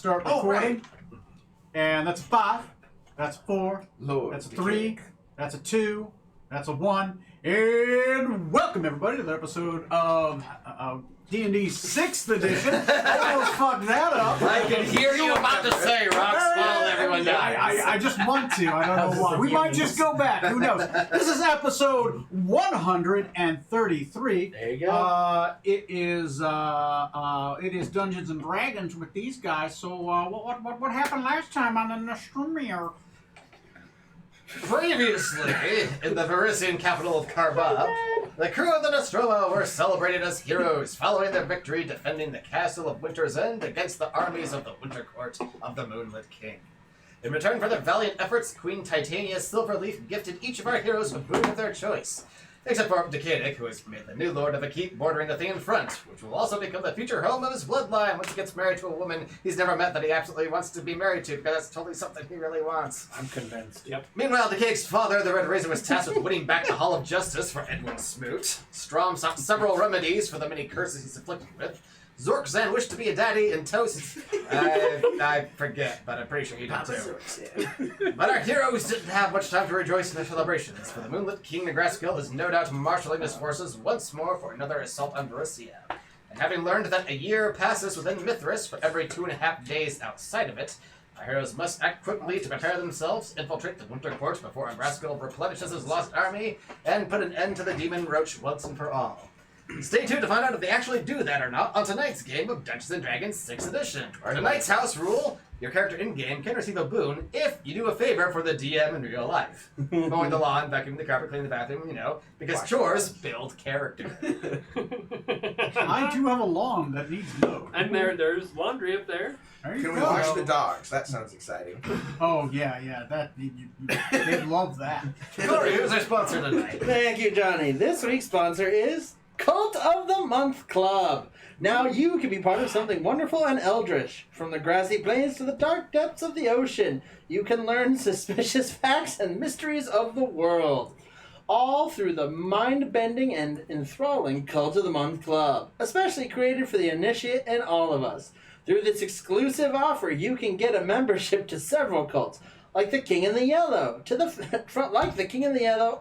start recording. And that's a 5. That's a 4. Lord, that's a 3. That's a 2. That's a 1. And welcome everybody to the episode of D&D 6th edition. I almost fucked that up. I can hear you about to say, Rocks, while everyone dies. I just want to. I don't know why. We might just go back. Who knows? This is episode 133. There you go. It is Dungeons and Dragons with these guys. So what happened last time on the Nostromo? Previously, in the Varisian capital of Karbab, the crew of the Nostromo were celebrated as heroes following their victory defending the castle of Winter's End against the armies of the Winter Court of the Moonlit King. In return for their valiant efforts, Queen Titania Silverleaf gifted each of our heroes a boon of their choice. Except for Decadic, who has made the new lord of a keep bordering the Thean Front, which will also become the future home of his bloodline once he gets married to a woman he's never met that he absolutely wants to be married to, because that's totally something he really wants. I'm convinced. Yep. Meanwhile, Decadic's father, the Red Razor, was tasked with winning back the Hall of Justice for Edwin Smoot. Strom sought several remedies for the many curses he's afflicted with. Zorkzan wished to be a daddy, and Toast... I forget, but I'm pretty sure you did too. But our heroes didn't have much time to rejoice in their celebrations, for the Moonlit King Negraskill is no doubt marshalling his forces once more for another assault on Varisia. And having learned that a year passes within Mithras for every 2.5 days outside of it, our heroes must act quickly to prepare themselves, infiltrate the Winter Court before Negraskill replenishes his lost army, and put an end to the Demon Roach once and for all. Stay tuned to find out if they actually do that or not on tonight's game of Dungeons & Dragons 6th edition. Tonight's house rule, your character in-game can receive a boon if you do a favor for the DM in real life. Mowing the lawn, vacuuming the carpet, cleaning the bathroom, because chores build character. I do have a lawn that needs mowed. And there's laundry up there. There you Can we go. watch the dogs? That sounds exciting. Oh, yeah. They'd love that. Corey, who's our sponsor tonight? Thank you, Johnny. This week's sponsor is Cult of the Month Club. Now you can be part of something wonderful and eldritch. From the grassy plains to the dark depths of the ocean, you can learn suspicious facts and mysteries of the world. All through the mind-bending and enthralling Cult of the Month Club, especially created for the initiate and all of us. Through this exclusive offer, you can get a membership to several cults, like the King in the Yellow,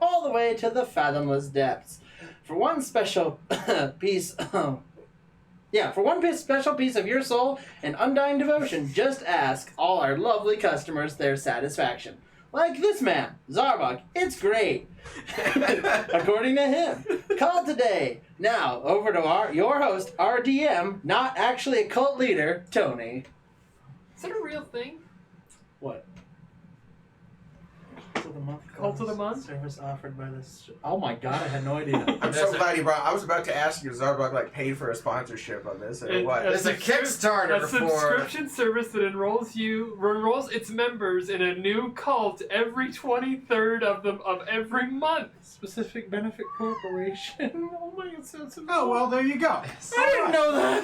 all the way to the fathomless depths. For one special special piece of your soul and undying devotion, just ask all our lovely customers their satisfaction. Like this man, Zarbog, it's great. According to him. Call today. Now, over to your host, our DM, not actually a cult leader, Tony. Is that a real thing? What? Cult of the Month? Service offered by this... Oh my god, I had no idea. I'm so glad you brought. I was about to ask you, Zarbog paid for a sponsorship on this or what? There's a Kickstarter A for... subscription service that enrolls its members in a new cult every 23rd of every month. Specific Benefit Corporation. Oh my god, sounds so Oh, well, there you go. I didn't know that.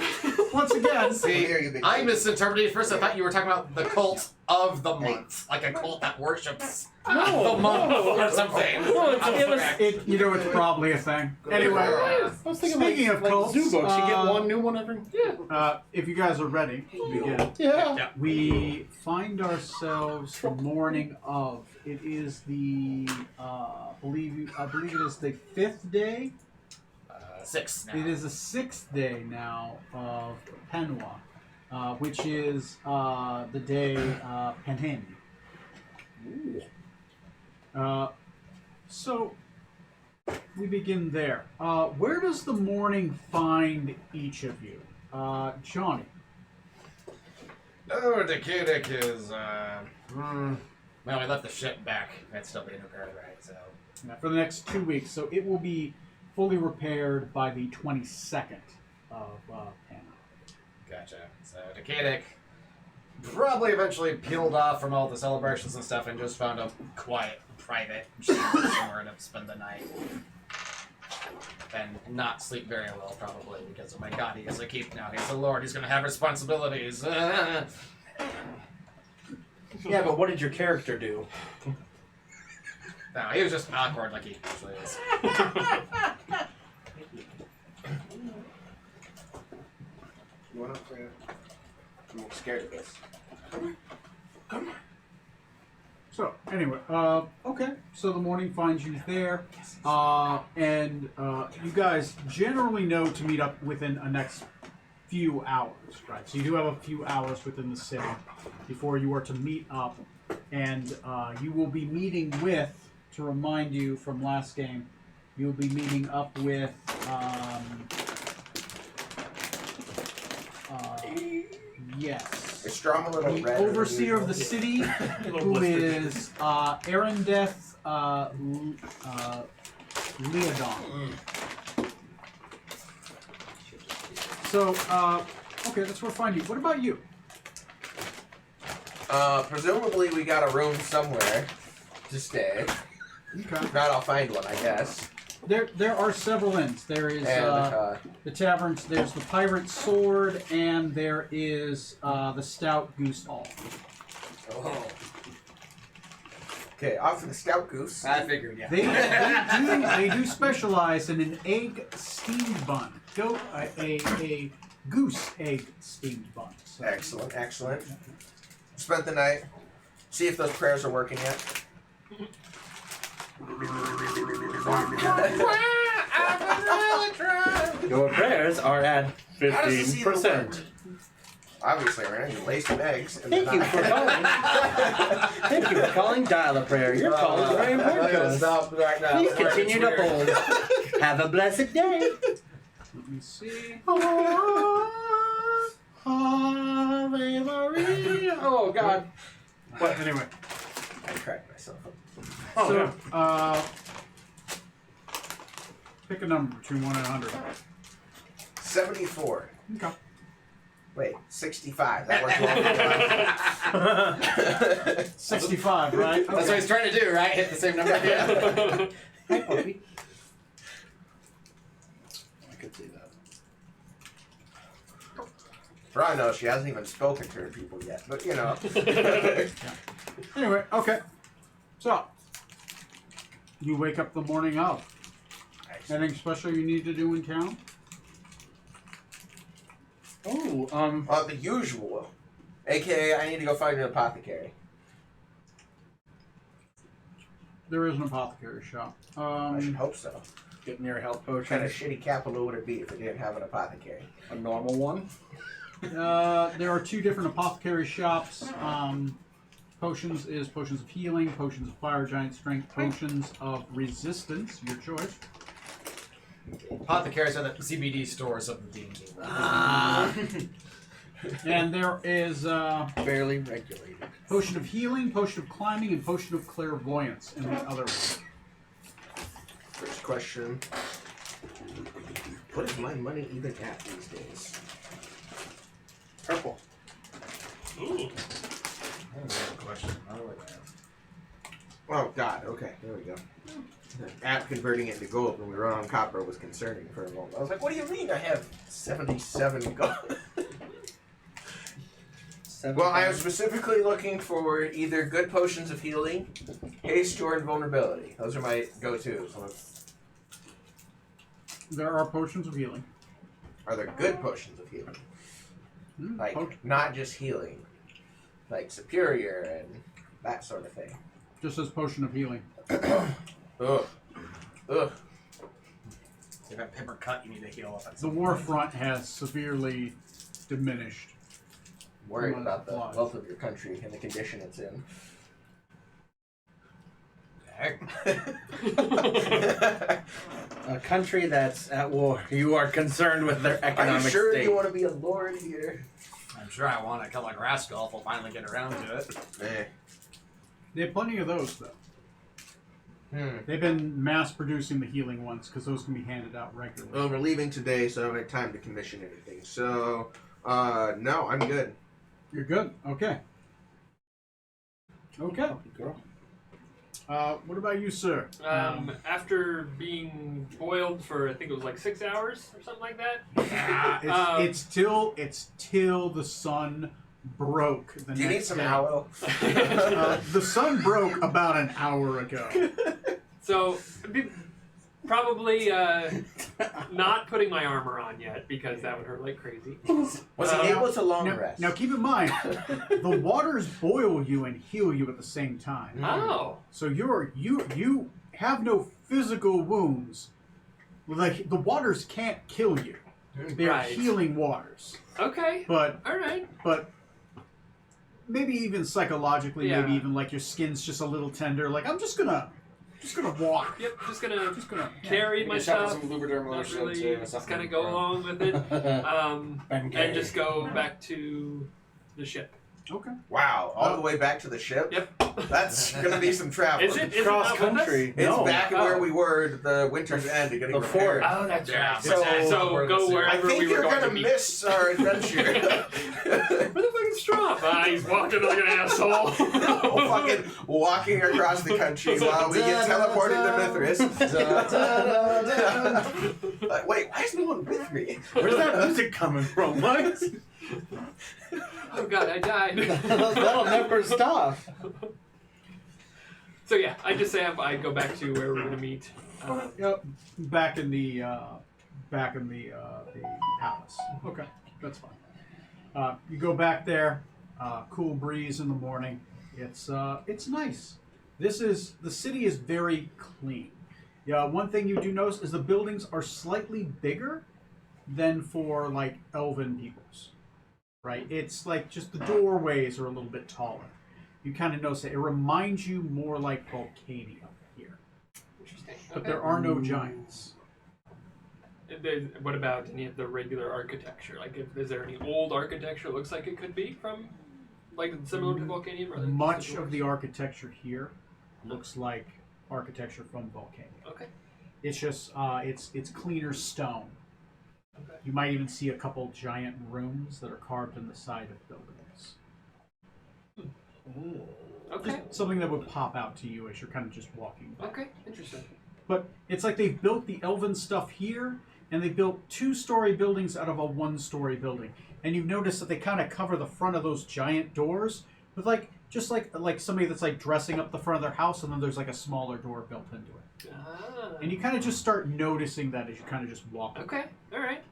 Once again, See, Here you big I kid. misinterpreted first. I thought you were talking about the cult of the month, like a cult that worships No, the month no. or something. No, it was... it's probably a thing. Anyway, I was thinking speaking like, of like cults, zoo books, you get one new one every... if you guys are ready to begin, Yeah. we find ourselves the morning of. It is the I believe it is the 5th day. 6 now. It is the 6th day now of Penwa, which is the day Penheni. So we begin there. Where does the morning find each of you? Johnny. Oh, Decadic is, well, we left the ship back. That's still being repaired, right? So. For the next 2 weeks, so it will be fully repaired by the 22nd of Penwa. Gotcha. So, Decadic probably eventually peeled off from all the celebrations and stuff and just found a quiet, private somewhere to spend the night. And not sleep very well, probably, because, oh my god, he is a keep now. He's a lord. He's going to have responsibilities. Yeah, but what did your character do? No, he was just awkward like he usually is. You want to I'm scared of this. Come on. So anyway, okay. So the morning finds you there, and you guys generally know to meet up within a next few hours, right? So you do have a few hours within the city before you are to meet up, and you will be meeting with. To remind you from last game, you'll be meeting up with. Yes. Is Strom a little The red than overseer of the usual? city, who is Arendeth Leodon. So, okay, that's where I find you. What about you? Presumably we got a room somewhere to stay. Okay. If not, I'll find one, I guess. There are several inns. There is And the taverns. There's the Pirate Sword, and there is the Stout Goose All. oh. Okay, off to the Stout Goose. I figured, yeah. They do specialize in an egg steamed bun. A goose egg steamed bun. So. Excellent, excellent. Spent the night. See if those prayers are working yet. Your prayers are at How does this even 15%. work? Obviously, we're gonna lace some eggs. And Thank you for calling. Thank you for calling Dial a Prayer. Your call is very important to us. Stop right now. Please continue to hold. Have a blessed day. Let me see. Ave Maria. Oh God. But anyway, I cracked myself up. Oh, so yeah. pick a number between 1 and 100. 74. Okay. Wait, 65. That works well. 65, right? That's what he's trying to do, right? Hit the same number again. Hi, puppy. I could see that. For all I know, she hasn't even spoken to her people yet, but you know. Anyway, okay. So, you wake up the morning of. Anything special you need to do in town? Oh, The usual. AKA, I need to go find an apothecary. There is an apothecary shop. I should hope so. get near a health What kind of potion. shitty capital would it be if it didn't have an apothecary? A normal one. There are 2 different apothecary shops. Potions is potions of healing, potions of fire giant strength, potions of resistance, your choice. Apothecaries are the CBD stores of the D&D. And there is Barely regulated. potion of healing, potion of climbing, and potion of clairvoyance in the other one. First question. What is my money even at these days? Purple. Ooh. Oh god, okay, there we go. The app converting it to gold when we were on copper was concerning for a moment. I was like, what do you mean I have 77 gold? Well, I was specifically looking for either good potions of healing, haste, or invulnerability. Those are my go-tos. There are potions of healing. Are there good potions of healing? Like, not just healing. Like superior and that sort of thing. Just as potion of healing. Ugh. Ugh. So if that paper cut, you need to heal up. The war front has severely diminished. I'm worried Come on, about the fly. wealth of your country and the condition it's in. Heck. A country that's at war. You are concerned with their Are economic you sure state. you want to be a lord here? I'm sure I want to kill like Rascal if we'll finally get around to it. Eh. They have plenty of those, though. They've been mass producing the healing ones because those can be handed out regularly. Well, we're leaving today, so I don't have time to commission anything. So, no, I'm good. You're good. Okay. Okay. Girl. What about you, sir? After being boiled for, I think it was like 6 hours or something like that. It's till the sun broke. The Do you need next some day. aloe? The sun broke about an hour ago. So, Probably not putting my armor on yet because that would hurt like crazy. Was he able to long rest? Now keep in mind, the waters boil you and heal you at the same time. Oh. So you have no physical wounds. Like the waters can't kill you. They're Right. healing waters. Okay. But All right. maybe even psychologically, Yeah. maybe even like your skin's just a little tender. Like I'm just gonna walk. Yep. Just gonna Yeah. carry my stuff. some Lubriderm Not lotion really. to Just soften kind the of go burn. along with it, Ben and just go back to the ship. Okay. Wow, all the way back to the ship? Yep. That's going to be some travel. Is it? Is Cross it not with us? country. It's No. back Oh. where we were at the winter's end getting Before. repaired. Oh, that's Yeah. right. So- go I wherever think we were you're going gonna to be. miss our adventure. Where the fuck is Strop? He's walking like an asshole. Fucking walking across the country while we get teleported to Mithras. Like, wait, why is no one with me? Where's that music coming from, Mike? Oh god, I died. That'll never stop. So yeah, I just say I go back to where we're gonna meet. Yep. Back in the palace. Okay, that's fine. You go back there. Cool breeze in the morning. It's nice. The city is very clean. Yeah. One thing you do notice is the buildings are slightly bigger than for like elven peoples. Right? It's like just the doorways are a little bit taller. You kind of notice it. It reminds you more like Volcania here. Interesting. But there are no giants. What about any of the regular architecture? Like, is there any old architecture that looks like it could be from, like, similar to Volcanium? Or Much of the architecture here looks like architecture from Volcania. Okay. It's just it's cleaner stone. Okay. You might even see a couple giant rooms that are carved in the side of buildings. Okay. Just something that would pop out to you as you're kind of just walking by. Okay. Interesting. But it's like they've built the elven stuff here, and they built 2-story buildings out of a 1-story building. And you've noticed that they kind of cover the front of those giant doors with like somebody that's like dressing up the front of their house, and then there's like a smaller door built into it. Ah. And you kind of just start noticing that as you kind of just walk. Okay. All right.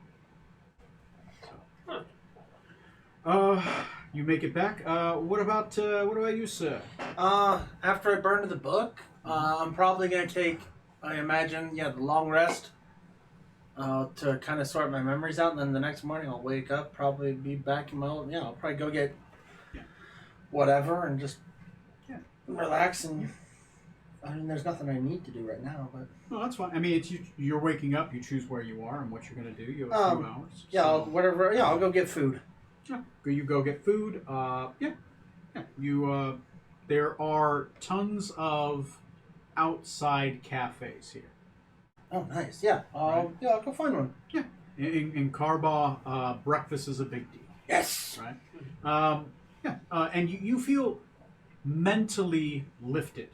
You make it back. What about you, sir? After I burn the book, I'm probably gonna take, I imagine, the long rest. To kind of sort my memories out, and then the next morning I'll wake up, probably be back in my old. I'll probably go get whatever and just relax. And I mean, there's nothing I need to do right now, but No, that's fine. I mean, you're waking up. You choose where you are and what you're going to do. You have a few hours. I'll go get food. Yeah, you go get food. You there are tons of outside cafes here. Oh, nice. Yeah. I'll go find one. Yeah, in Karba, breakfast is a big deal. Yes. Right. And you feel mentally lifted,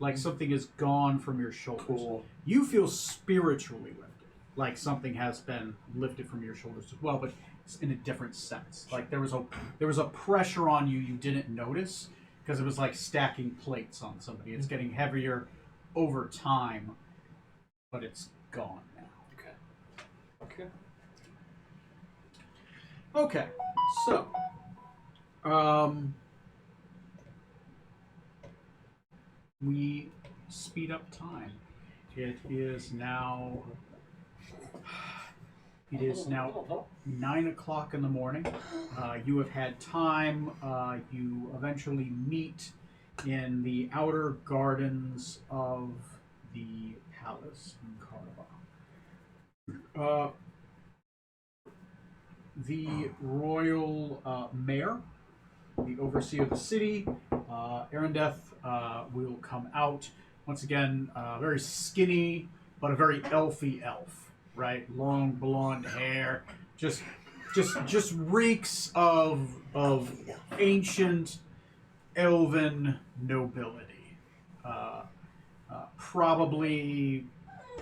like something is gone from your shoulders. Cool. You feel spiritually lifted, like something has been lifted from your shoulders as well, but it's in a different sense. Like there was a pressure on you didn't notice because it was like stacking plates on somebody. It's getting heavier over time, but it's gone now. Okay. Okay, so, we speed up time. It is now 9 o'clock in the morning. You have had time. You eventually meet in the outer gardens of the palace in Karva. The royal mayor, the overseer of the city, Arendeth, will come out. Once again, very skinny, but a very elfy elf, right? Long blonde hair, just reeks of ancient elven nobility. Probably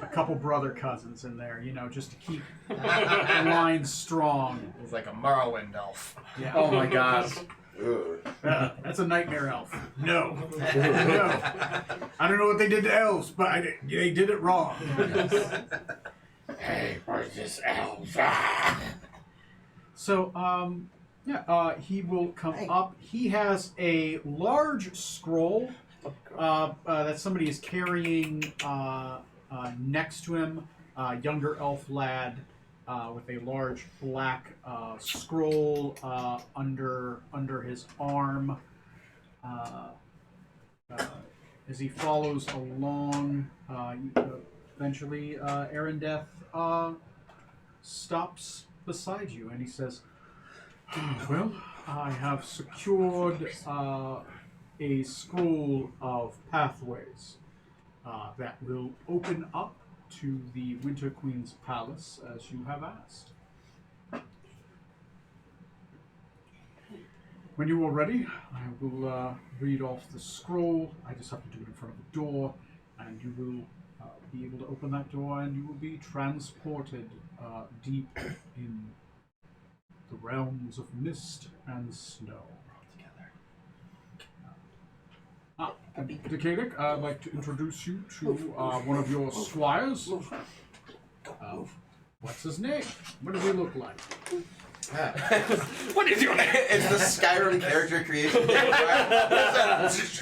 a couple brother cousins in there, just to keep the line strong. He's like a Morrowind elf. Yeah. Oh my God. Ugh. That's a nightmare elf. No. No. I don't know what they did to elves, but they did it wrong. Hey, where's this elf? So, he will come up. He has a large scroll that somebody is carrying next to him. Younger elf lad with a large black scroll under his arm. As he follows along, eventually Arendeth stops beside you and he says, "Well, I have secured a scroll of pathways that will open up to the Winter Queen's palace as you have asked. When you are ready, I will read off the scroll. I just have to do it in front of the door, and you will be able to open that door, and you will be transported deep in the realms of mist and snow. Decadic, I'd like to introduce you to one of your squires. What's his name? What does he look like? What is your name? It's the Skyrim character creation. Just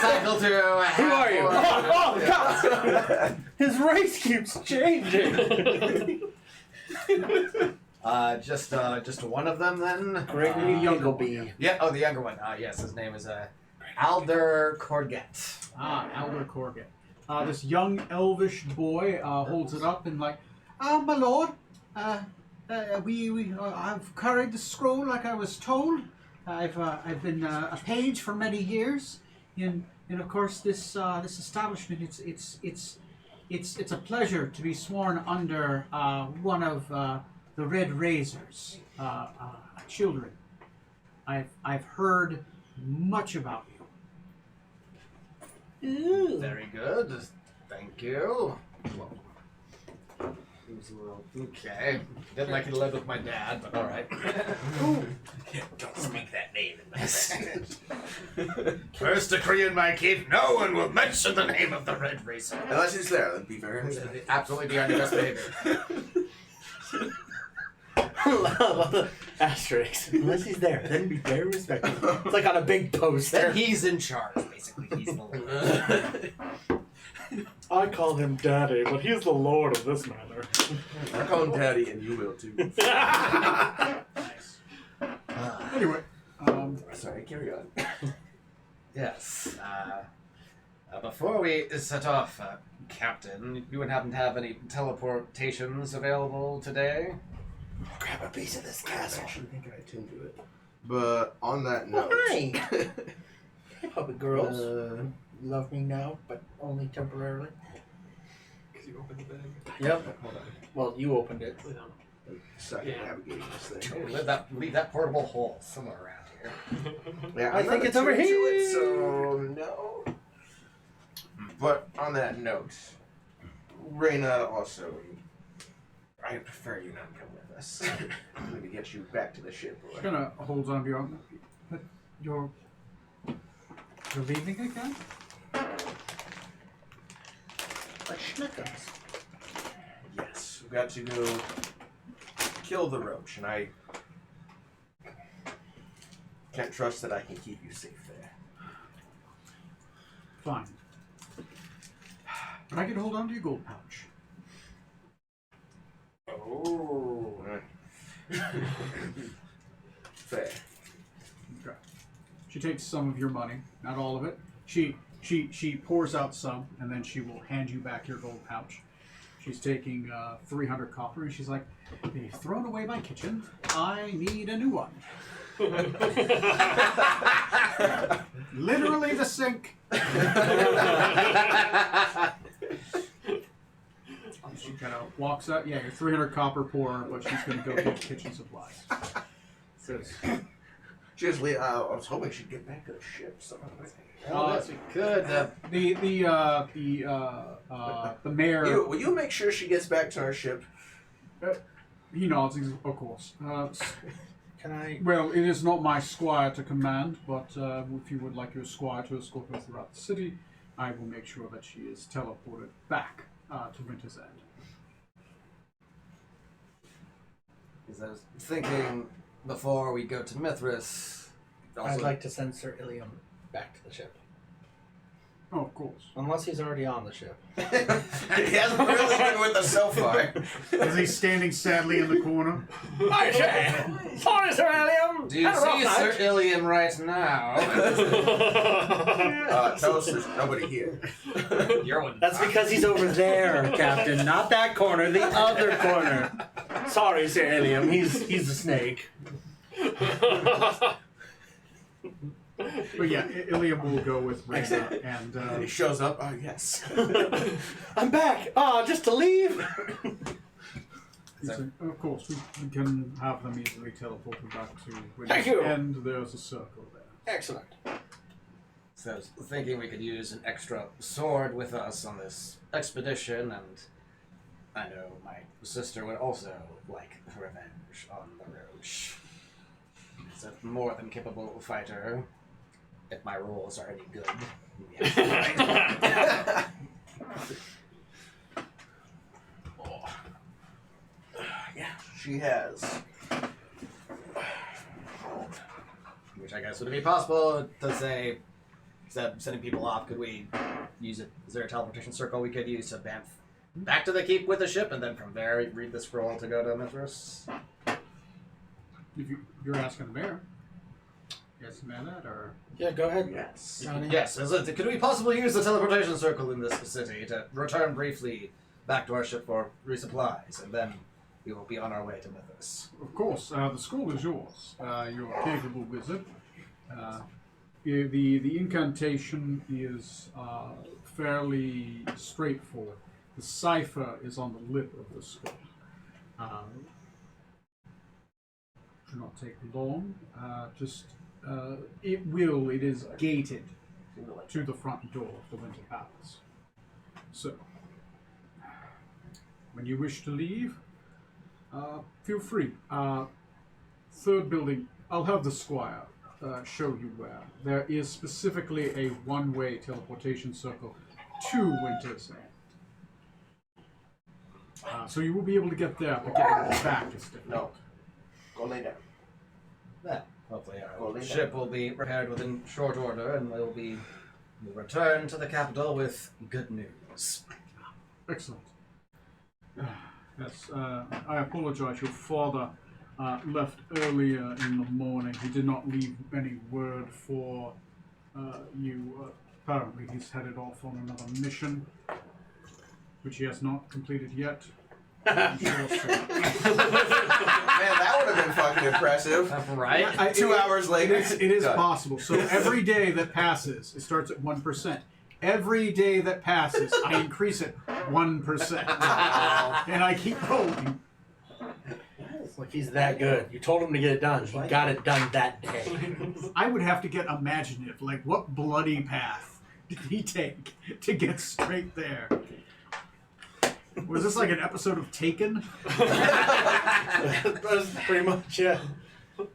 cycle through. Who are you? Oh, God! His race keeps changing. Just one of them then. Gregory Youngleby. Yeah. Oh, the younger one. Yes, his name is Alder Corget. Alder Corget. This young elvish boy holds it up and like, my lord, I've carried the scroll like I was told. I've been a page for many years, and of course this establishment it's a pleasure to be sworn under one of the Red Razor's children. I've heard much about you. Ooh. Very good. Thank you. Okay. Didn't like to live with my dad, but all right. Don't speak that name in my presence. First decree in my keep: no one will mention the name of the Red Racer. Unless he's there, then be very understanding. Absolutely be on your best behavior. Asterisk. Unless he's there, then be very respectful. It's like on a big poster. Then he's in charge, basically. He's the leader. I call him Daddy, but he's the lord of this manor. I call him Daddy, and you will too. Nice. Anyway, Sorry, carry on. Yes. Before we set off, Captain, you would happen to have any teleportations available today? Grab a piece of this I castle. actually think I attuned to it. But on that note... Hi. Hey, puppet girls. Love me now, but only temporarily. Because you opened the bag. Yep. Hold on. Well, you opened it. Second navigating this thing. Leave that portable hole somewhere around here. Yeah, I I'm think not it's over attuned to here. it, so no. But on that note, Reyna also... I prefer you not come with us. I'm going to get you back to the ship. just gonna hold on to your arm. But you're leaving again? But Schnickers. Yes, we've got to go kill the roach, and I can't trust that I can keep you safe there. Fine. But I can hold on to your gold pouch. Oh. Fair. Okay. She takes some of your money, not all of it. She pours out some, and then she will hand you back your gold pouch. She's taking 300 copper, and she's like, "They've thrown away my kitchen. I need a new one." Literally the sink. She kind of walks out. Yeah, your 300 copper pour, but she's going to go get kitchen supplies. Says, She just I was hoping she'd get back to the ship somehow. Well, yes, we could. the mayor. Will you make sure she gets back to our ship? He nods. He's, of course. Can I? Well, it is not my squire to command, but if you would like your squire to escort her throughout the city, I will make sure that she is teleported back to Winter's End. Because I was thinking before we go to Mithras. I'd like to send Sir Ilium back to the ship, Oh, of course. unless he's already on the ship. He hasn't really been with us so far. Is he standing sadly in the corner? I say, sorry, Sir Ilium. Do you see Sir Ilium right now? Toast, there's nobody here. You're one. That's because he's over there, Captain, not that corner, the other corner. Sorry, Sir Ilium. He's a snake. But yeah, Ilium will go with Reza, and And he shows up. Oh, yes. I'm back. Just to leave. of course we can have them easily teleported back to Winter's Thank you. End. There's a circle there. Excellent. So I was thinking we could use an extra sword with us on this expedition, and I know my sister would also like revenge on the Roche. She's a more than capable fighter, if my rolls are any good. Yeah. Yeah, she has. Which I guess would it be possible to say, instead of sending people off, could we use it? Is there a teleportation circle we could use to bamf back to the keep with the ship, and then from there read the scroll to go to Mithras? If you're asking the mayor, yes, that or Yeah, go ahead. Yes. Johnny. Yes. Could we possibly use the teleportation circle in this city to return briefly back to our ship for resupplies, and then we will be on our way to Mithras? of course, the scroll is yours. You're a capable wizard. The incantation is fairly straightforward. The cipher is on the lip of the scroll. Should not take long. It is gated to the front door of the Winter Palace. So, when you wish to leave, feel free. Third building, I'll have the squire show you where. There is specifically a one-way teleportation circle to Winter's End. So you will be able to get there, but getting back is difficult. No. Go lay down. Yeah. Hopefully Well, our they ship will be repaired within short order, and we'll return to the capital with good news. Excellent. Yes, I apologize. Your father left earlier in the morning. He did not leave any word for you. Apparently, he's headed off on another mission, which he has not completed yet. I'm sure so. Man, that would have been fucking impressive. Right? 2 hours later. It is done. possible. So every day that passes, it starts at 1%. Every day that passes, I increase it 1%. And I keep rolling. Like he's that good. You told him to get it done. He got it done that day. I would have to get imaginative. Like, what bloody path did he take to get straight there? Was this like an episode of Taken? That's pretty much it.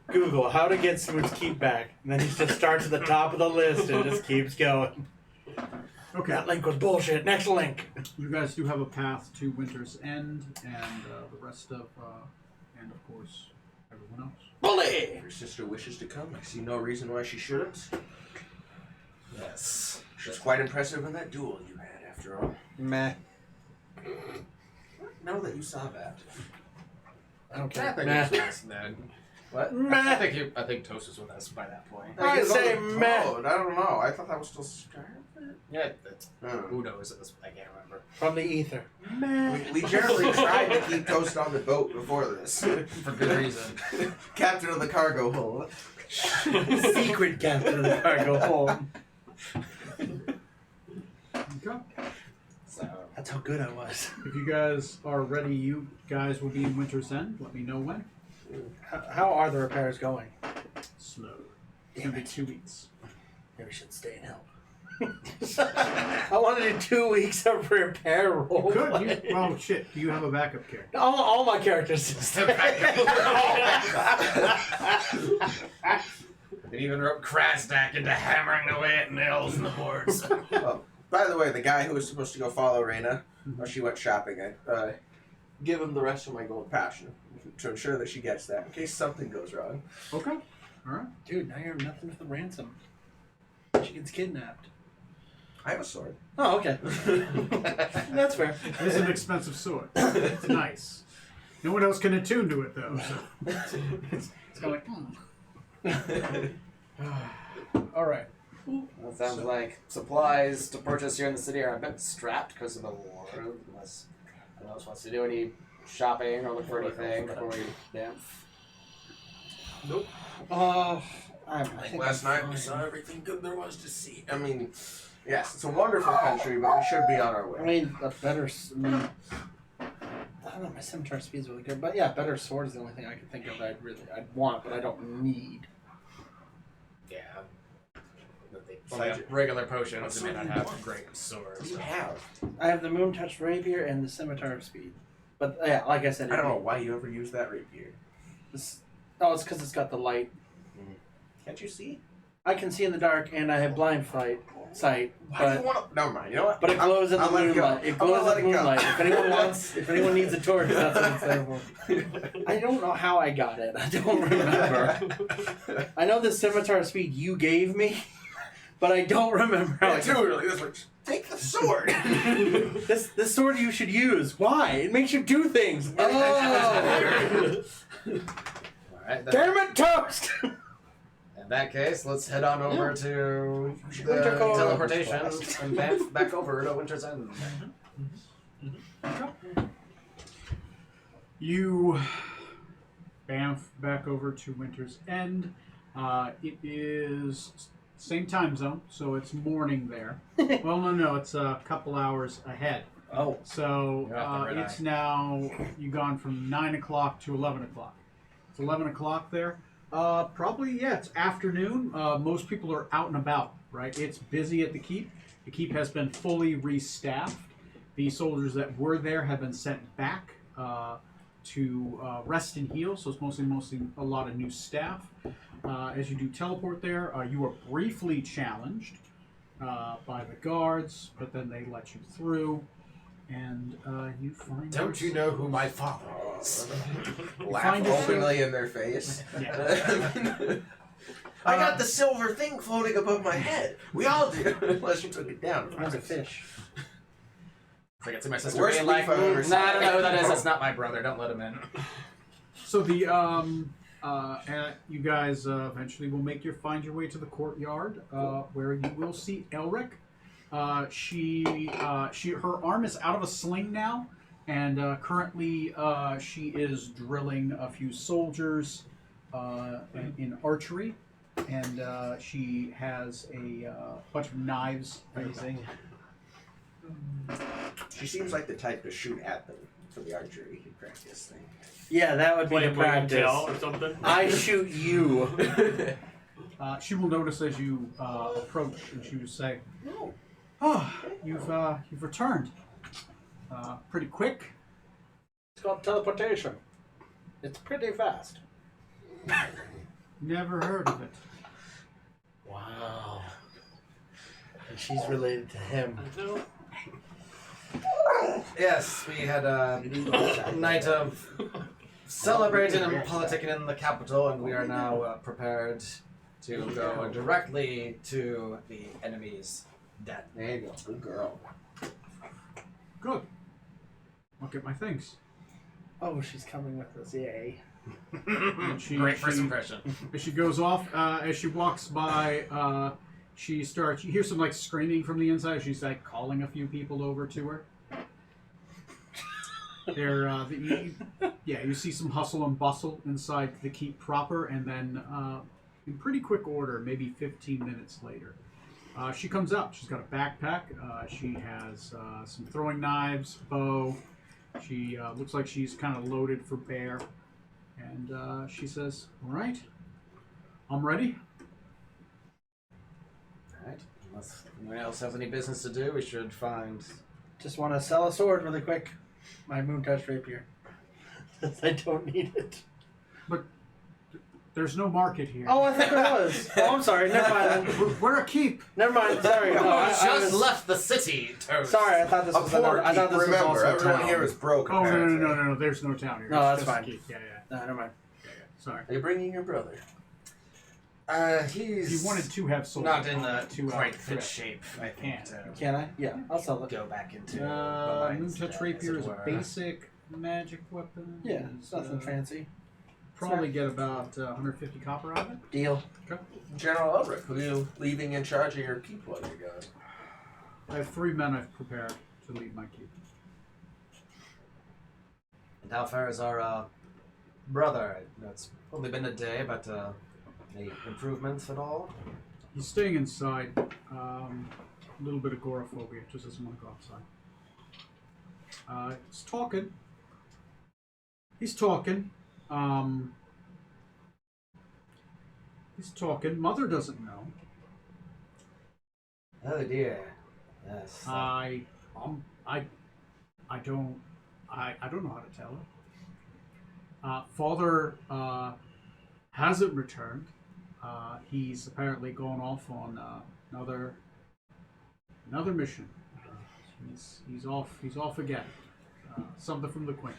Google how to get Smoot's keep back. And then he just starts at the top of the list and just keeps going. Okay. That link was bullshit. Next link. You guys do have a path to Winter's End, and the rest of, and of course, everyone else. Bully! If your sister wishes to come, I see no reason why she shouldn't. Yes. She's quite impressive in that duel you had, after all. Meh. Know that you saw that. I don't I care. think Meh. it was us then. What? Meh. I think Toast was with us by that point. I say meh. I don't know. I thought that was still Scarlet. Yeah, that's, Oh. who knows at this point? I can't remember. From the ether. Meh. We generally tried to keep Toast on the boat before this. For good reason. Captain of the cargo hold. Secret captain of the cargo hold. Okay. So, That's how good I was. If you guys are ready, you guys will be in Winter's End. Let me know when. How are the repairs going? Slow. It's going to be 2 weeks. Maybe we should stay and help. I want to do 2 weeks of repair role. Could you? play. Oh shit! Do you have a backup character? All my characters. It even wrote Krasnak into hammering away at nails in the boards. Oh, by the way, the guy who was supposed to go follow Reyna, she went shopping. Give him the rest of my gold passion to ensure that she gets that in case something goes wrong. Okay. All right. Dude, now you're nothing for the ransom. She gets kidnapped. I have a sword. Oh, okay. That's fair. It is an expensive sword. It's nice. No one else can attune to it though. So it's kind of like. All right. That sounds like supplies to purchase here in the city are a bit strapped because of the war. Unless anyone else wants to do any shopping or look for anything before we Nope. I think Last I'm night we fine. saw everything good there was to see. I mean, yes, it's a wonderful country, but we should be on our way. I mean, a better. I don't know. My scimitar speed's really good, but yeah, better sword is the only thing I can think of. I'd want, but I don't need. Yeah. Besides Like regular potions may not have great swords. You have. I have the moon touched rapier and the scimitar of speed, but yeah, like I said, I don't know why you ever use that rapier. It's because it's got the light. Can't you see? I can see in the dark, and I have blind sight, Why do you but want to? Never mind. You know what? but it glows in the I'll let it go. moonlight. It I'm gonna glows let in the it go. moonlight. If anyone needs a torch, that's what it's there for. I don't know how I got it. I don't remember. I know the scimitar of speed you gave me, but I don't remember how. Yeah, I too really. This one, take the sword. This sword you should use. Why? It makes you do things. Oh, Alright, damn it, toast! in that case, let's head on over to the Wintercore. teleportation and back over to Winter's End. You bamf back over to Winter's End. It is same time zone, so it's morning there. Well, no, it's a couple hours ahead. Oh, So You're at the red it's now, you've gone from 9 o'clock to 11 o'clock. It's 11 o'clock there. Probably, yeah, it's afternoon. Most people are out and about, right? It's busy at the keep. The keep has been fully restaffed. The soldiers that were there have been sent back to rest and heal, so it's mostly a lot of new staff. As you do teleport there, you are briefly challenged by the guards, but then they let you through. And you find Don't you know who my father is? Laugh find yourself- openly in their face. Yeah. I got the silver thing floating above my head. We all do, unless you took it down. mine's a fish. I can see my sister Worst being like, leaf I've ever seen. I don't know who that is. That's not my brother. Don't let him in. So the you guys eventually will find your way to the courtyard where you will see Elric. Her arm is out of a sling now, and currently she is drilling a few soldiers in archery, and she has a bunch of knives. Amazing. She seems like the type to shoot at them for the archery practice thing. Yeah, that would be Play the a William practice. Tell or something. I shoot you. She will notice as you approach, and she will say, No. "Oh, you've returned. Pretty quick." It's called teleportation. It's pretty fast. Never heard of it. Wow. And she's related to him. Yes, we had a night of celebrating and politicking in the capital, and we are now prepared to go directly to the enemy's den. There you go. Good girl. Good. I'll get my things. Oh, she's coming with us. Yay. And she, Great first she- impression. As she goes off, as she walks by, she starts. You hear some like screaming from the inside. She's like calling a few people over to her. You see some hustle and bustle inside the keep proper, and then in pretty quick order, maybe 15 minutes later, she comes up. She's got a backpack. She has some throwing knives, bow. She looks like she's kind of loaded for bear. And she says, "All right, I'm ready." Alright. Unless anyone else has any business to do, we should find. Just want to sell a sword really quick. My moon touch rapier. I don't need it. There's no market here. Oh, I think there was. Oh, I'm sorry. Never mind. We're a keep. Never mind. Sorry. No, I Just was, left the city, Toast. Sorry, I thought this A was poor another. I thought keep, this was remember, also a everyone town. here is broke. Oh, no, apparently. no. There's no town here. No, It's that's just a fine. keep. Yeah. No, never mind. Sorry. Are you bringing your brother? He's. If you wanted to have sold not in on the a 2 hour quite fit trip, shape. I I can't. think to Can I? Yeah, I'll sell it. go back into the Moon lion's touch den, rapier as is it a were. basic magic weapon. Yeah, it's nothing fancy. Probably get about 150 copper out of it. Deal. General Elric, who are you leaving in charge of your keep while you're gone? I have 3 men I've prepared to lead my keep. And how far is our brother? It's only been a day, but any improvements at all? He's staying inside. A little bit of agoraphobia, just doesn't want to go outside. He's talking. He's talking. Mother doesn't know. Oh dear. Yes. I don't know how to tell her. Father hasn't returned. He's apparently gone off on another mission. He's off again. Something from the Queen,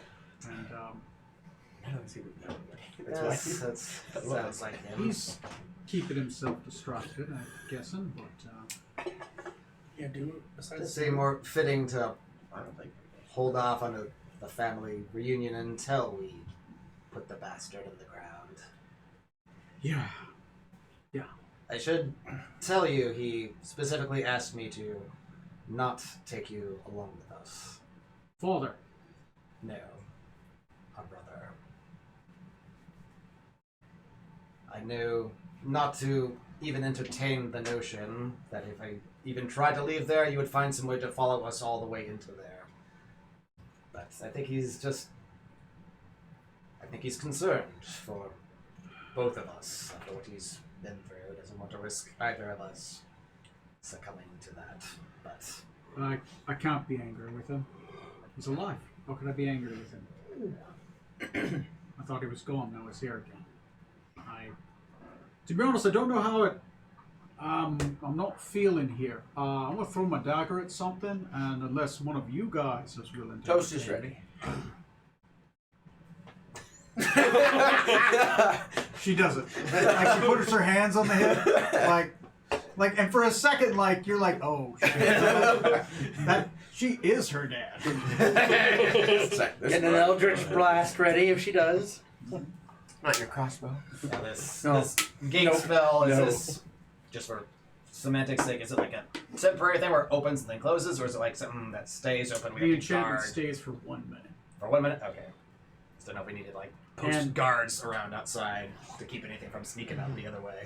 and I don't see what yes, that sounds like him. he's keeping himself distracted, I'm guessing. But Yeah, do It besides seemed more fitting to I don't think. hold off on the family reunion until we put the bastard in the ground. yeah, I should tell you, he specifically asked me to not take you along with us. Father. No, our brother. I knew not to even entertain the notion that if I even tried to leave there, you would find some way to follow us all the way into there. But I think he's concerned for both of us after what he's been through. Doesn't want to risk either of us succumbing to that. But I can't be angry with him. He's alive. How could I be angry with him? I thought he was gone. Now he's here again. To be honest, I don't know how it. I'm not feeling here. I'm gonna throw my dagger at something, and unless one of you guys is willing to. Toast is ready. She doesn't. Like she puts her hands on the hip, like, and for a second, like you're like, oh, shit. That she is her dad. Getting an Eldritch Blast ready if she does. Not your crossbow. yeah, this No. gate Nope. spell is No. this just for semantics sake? Is it like a temporary thing where it opens and then closes, or is it like something that stays open? We The have to enchantment guard stays for 1 minute. for 1 minute. Okay. Just don't know if we needed like post And- guards around outside to keep anything from sneaking out the other way.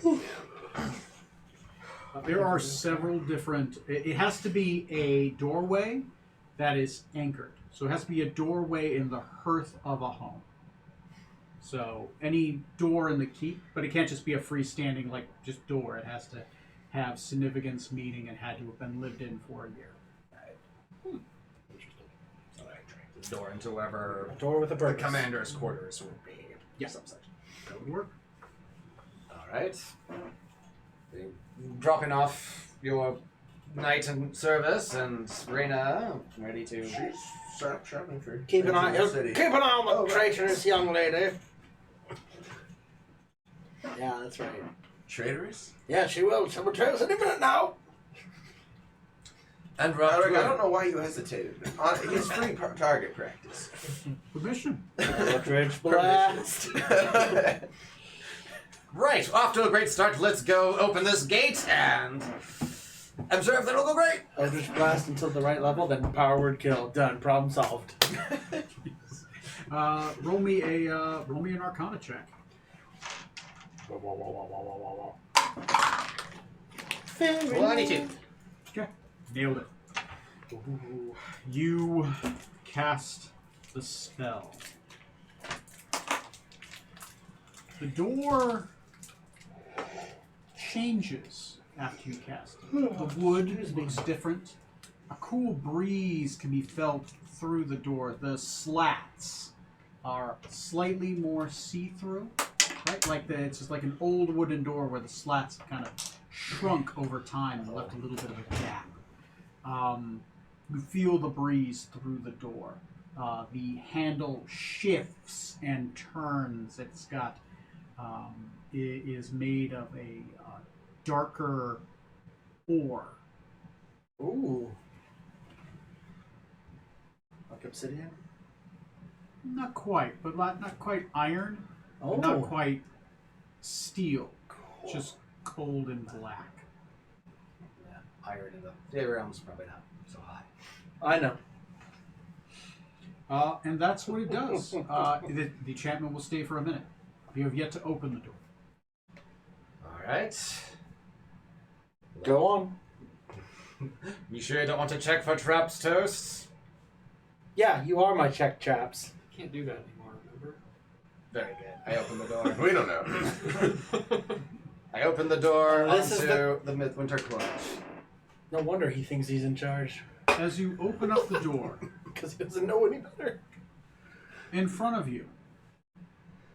There are several different. It has to be a doorway that is anchored. So it has to be a doorway in the hearth of a home. So any door in the keep, but it can't just be a freestanding like just door. It has to have significance, meaning, and had to have been lived in for a year. So the door into wherever Door with a the purpose. commander's quarters would be. Yeah. Subsection. That would work. All right. Dropping off your knight in service, and Reyna ready to. She's shopping for. Keep an eye. Angel City. Keep an eye on the traitorous young lady. Yeah, that's right. Traitorous? Yeah, she will. She'll return us any minute now. And Alric, I don't know why you hesitated. He's free target practice. Permission. Eldritch Blast. Right, off to a great start. Let's go open this gate and observe that it'll go great. Eldritch Blast until the right level, then power word kill. Done. Problem solved. Roll me an Arcana check. 22. Okay, nailed it. You cast the spell. The door changes after you cast it. The wood looks different. A cool breeze can be felt through the door. The slats are slightly more see-through, right? It's just like an old wooden door where the slats have kind of shrunk over time and left a little bit of a gap. You feel the breeze through the door. The handle shifts and turns. It's got it is made of a darker ore. Ooh. Like obsidian? Not quite, but not quite iron. Oh. Not quite steel. Just cold and black. Yeah, iron in the Day realm's probably not so high. I know. And that's what it does. The enchantment will stay for a minute. You have yet to open the door. Alright. Go on. You sure you don't want to check for traps, Toast? Yeah, you are my check traps. Can't do that anymore, remember? Very good. I open the door. We don't know. I open the door This is onto the Midwinter Clutch. No wonder he thinks he's in charge. As you open up the door, Because he doesn't know any better. in front of you,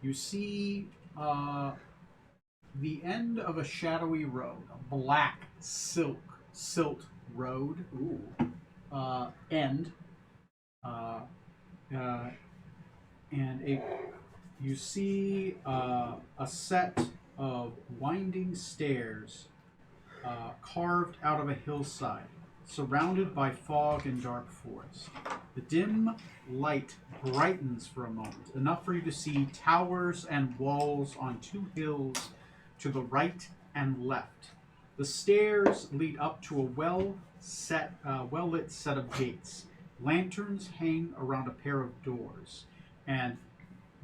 you see the end of a shadowy road, a black silt road. Ooh. End. And you see a set of winding stairs carved out of a hillside, surrounded by fog and dark forest. The dim light brightens for a moment, enough for you to see towers and walls on two hills to the right and left. The stairs lead up to a well-lit set of gates. Lanterns hang around a pair of doors, and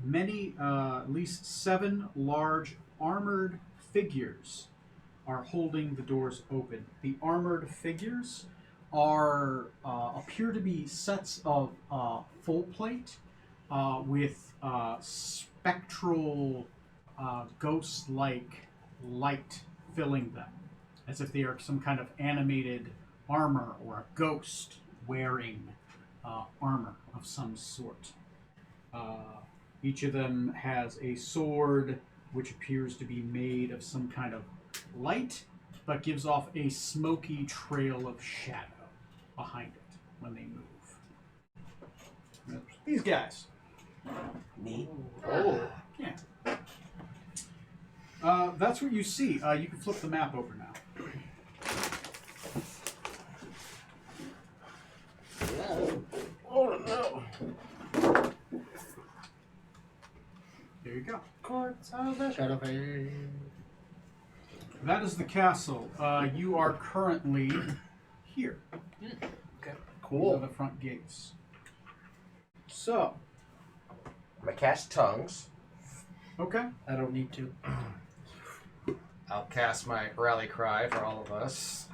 many, at least 7 large armored figures are holding the doors open. The armored figures appear to be sets of full plate with spectral, ghost-like light filling them, as if they are some kind of animated armor or a ghost wearing armor of some sort. Each of them has a sword which appears to be made of some kind of light, but gives off a smoky trail of shadow behind it when they move. These guys. Neat. Oh. Yeah. That's what you see. You can flip the map over now. Oh no. There you go. Courts of the Shadowfae. That is the castle. You are currently here. Okay. These are Cool. the front gates. So, I'm gonna cast tongues. okay. I don't need to. I'll cast my rally cry for all of us,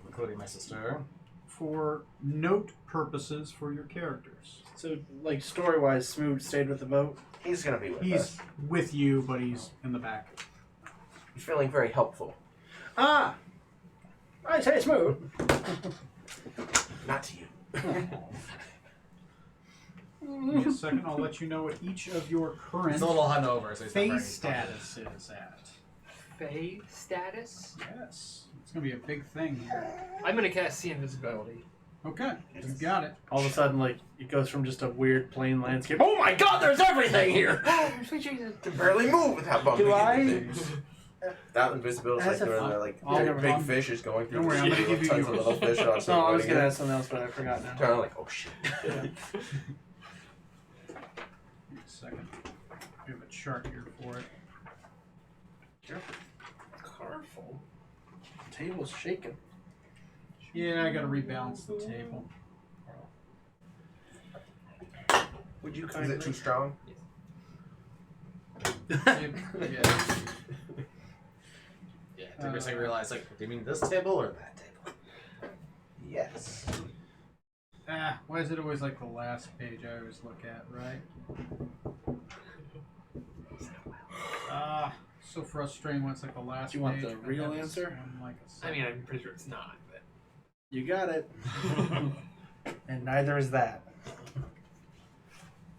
including my sister. For note purposes for your characters. So, like, story-wise, Smoot stayed with the boat. He's gonna be with He's us. with you, but he's in the back. He's feeling very helpful. Ah! I say Smoot. Not to you. Give me a second, I'll let you know what each of your current He's a little hungover, so he's not very face status is at. Fae status? Yes. It's going to be a big thing here. I'm gonna cast See Invisibility. Okay, you got it. All of a sudden, like, it goes from just a weird plain landscape. Oh my god, there's everything here! Sweet Jesus. Can barely move without bumping Do I? into things. That invisibility is That's like a where fun- they're like I'll- big I'll- fish is going through. Don't worry, I'm gonna give you tons of yours. little fish on No, I was somebody. gonna ask something else, but I forgot now. Kind of like, oh shit. Give me a second. We have a chart here for it. Careful. The table's shaking. Yeah, I got to rebalance the table. Would you Is kindly? it too strong? Yeah. Yeah, it took me a second to realize, like, do you mean this table or that table? Yes. Why is it always like the last page I always look at, right? so frustrating when it's like the last Do you want page. the I real have this answer? one, like, a I mean, I'm pretty sure it's not, but You got it. And neither is that.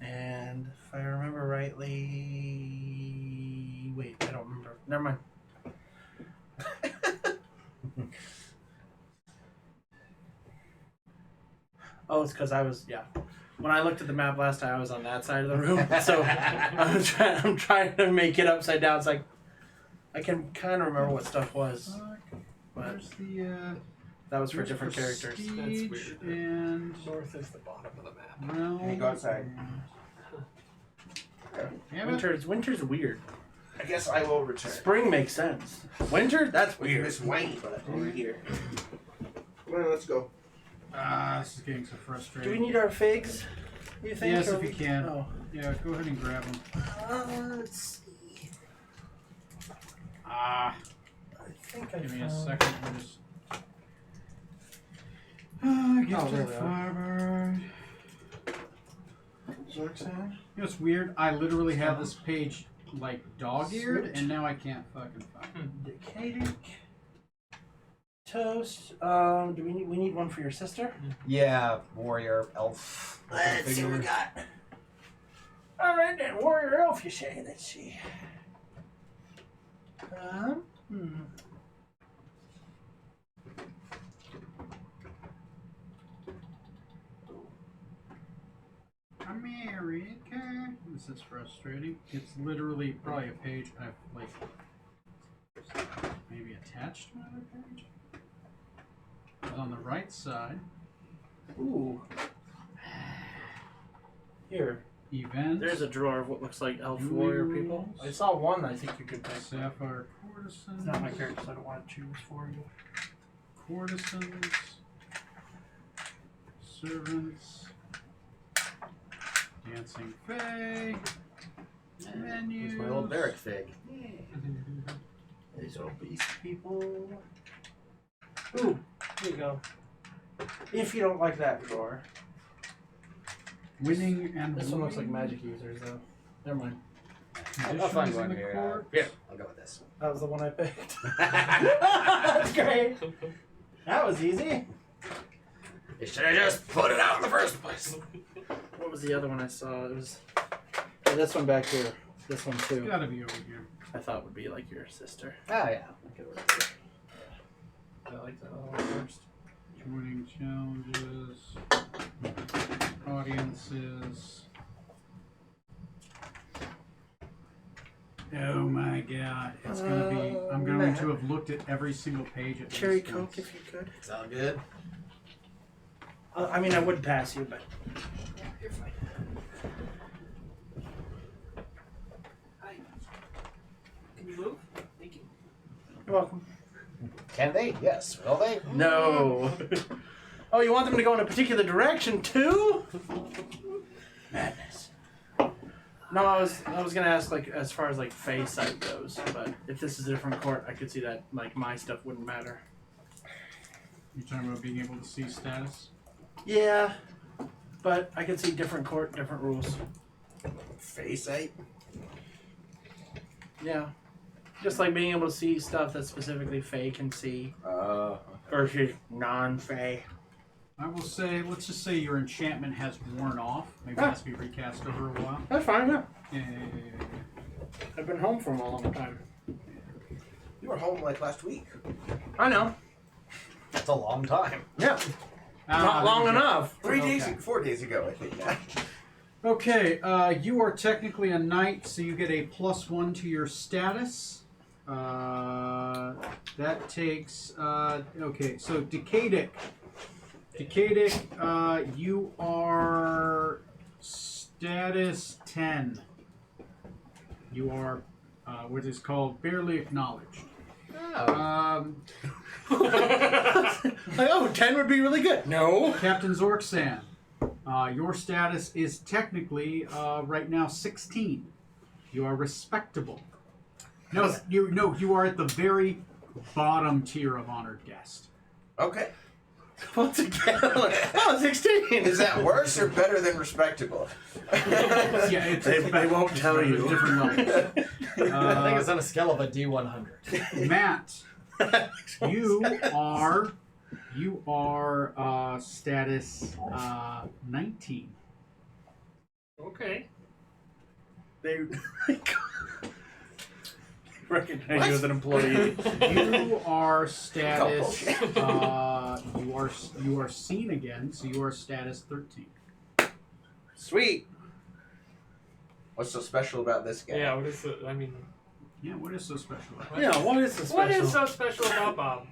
And if I remember rightly... Wait, I don't remember. Never mind. Oh, it's because I was, yeah. When I looked at the map last time, I was on that side of the room. So I'm trying to make it upside down. It's like, I can kind of remember what stuff was. But Where's the that was for there's different characters. Prestige That's weird. and north is the bottom of the map. realm. Hey, go outside. Damn it. Winter's weird. I guess I will return. Spring makes sense. Winter, that's With weird. Miss White butt over here. Well, let's go. This is getting so frustrating. Do we need our figs? You think? Yes, or if you we- can. Oh. Yeah, go ahead and grab them. Let's see. Ah, I think I give me a found- second. We'll just. Get Oh, to the there we are. Firebird. Zorksan? You know what's weird? I literally have this page like dog-eared, Switch. and now I can't fucking find it. Decadic. Toast. Do we need one for your sister? Yeah, warrior, elf. Let's see what we got. All right then, warrior elf. You say? Let's see. America. This is frustrating. It's literally probably a page I've like maybe attached to another page. It's on the right side. Ooh. Here. Events. There's a drawer of what looks like elf warrior people. I saw one I think you could pick. Sapphire Courtesans. It's not my character, so I don't want to choose for you. Courtesans. Servants. Dancing Fae. Menus. Here's my old barrack fig. These obese people. Ooh, here you go. If you don't like that drawer. Winning and This one looks like winning. magic users though. Never mind. I'll find Conditions one in the here. court. Yeah, I'll go with this. That was the one I picked. That's great. That was easy. You should have just put it out in the first place. What was the other one I saw? It was this one back here. This one It's too. gotta be over here. I thought would be like your sister. Oh yeah. I like that one first. Joining challenges. Audiences. Oh my god. It's gonna be. I'm going to have looked at every single page at Cherry least Coke, once. if you could. Sound good? I mean, I would pass you, but You're fine. Can you move? Thank you. you're welcome. Can they? Yes. Will they? No. Oh, you want them to go in a particular direction too? Madness. No, I was gonna ask like as far as like Fae site goes, but if this is a different court, I could see that like my stuff wouldn't matter. You're talking about being able to see status? Yeah, but I could see different court, different rules. Face ape. Yeah, just like being able to see stuff that specifically Fae can see versus non-Fae. I will say, let's just say your enchantment has worn off. Maybe it Ah. has to be recast over a while. That's fine. Yeah, Yeah. I've been home for a long time. You were home like last week. I know. That's a long time. Yeah, not long enough. 3 days, Okay. 4 days ago, I think. Yeah. Okay, you are technically a knight, so you get a +1 to your status. That takes. Okay, so Decadic. Decadic, you are status 10. You are what is called barely acknowledged. Like, oh, 10 would be really good. No. Captain Zorksan, your status is technically right now 16. You are respectable. No, you are at the very bottom tier of honored guest. Okay. Once again, oh, 16. Is that worse or better than respectable? Yeah, it's, They won't tell there's you. different levels. I think it's on a scale of a D100. Matt, you are status 19. Okay. They recognize you as an employee. You are status. You are seen again, so you are status 13. Sweet. What's so special about this guy? Yeah, what is it? I mean, Yeah, what is so special about it? Yeah, what is the special? what is so special about Bob?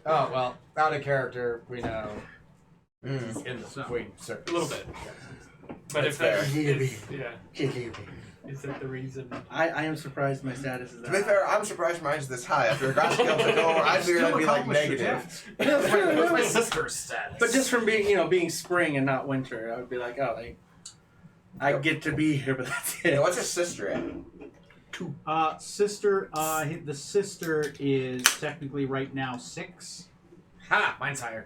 Oh, well, out of character, we know Mm. he's in the So- Queen Circus. A little bit. But That's if that fair. is, is that the reason? I am surprised my status is that. To be fair, I'm surprised mine's this high. After a grass scale to go, I figured I'd be like accomplished your negative. task. What's my sister's status? But just from being, being spring and not winter, I would be like, oh, I get to be here, but that's it. Yeah, what's his sister at? Sister, the sister is technically right now 6. Ha! Mine's higher.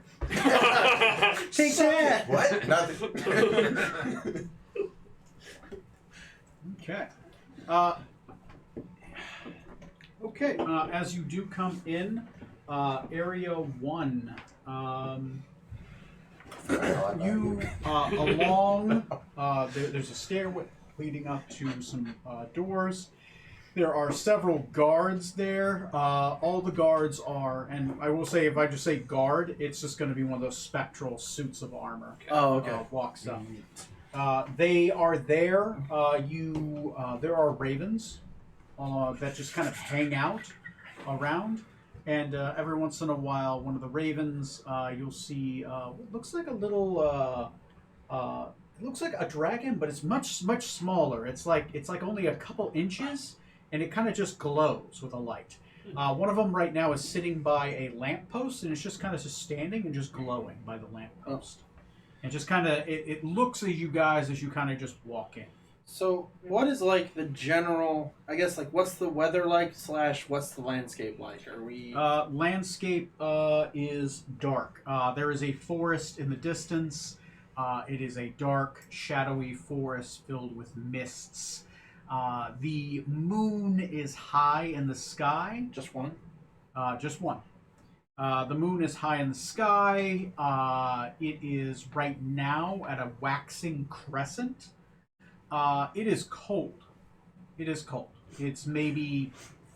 Take that. What? Nothing. Okay. Okay. As you do come in, area 1. You along. There's a stairway leading up to some doors. There are several guards there. All the guards are, and I will say, if I just say guard, it's just going to be one of those spectral suits of armor. Oh, okay. Walks up. They are there. There are ravens that just kind of hang out around, and every once in a while, one of the ravens you'll see what looks like a little. It looks like a dragon, but it's much smaller. It's like only a couple inches, and it kind of just glows with a light. One of them right now is sitting by a lamppost, and it's just kind of just standing and just glowing by the lamppost. And just kind of, it looks at you guys as you kind of just walk in. So, what is like the general? I guess what's the weather like? / what's the landscape like? Are we? Landscape is dark. There is a forest in the distance. It is a dark, shadowy forest filled with mists. The moon is high in the sky. Just one. Just one. The moon is high in the sky. It is right now at a waxing crescent. It is cold. It is cold. It's maybe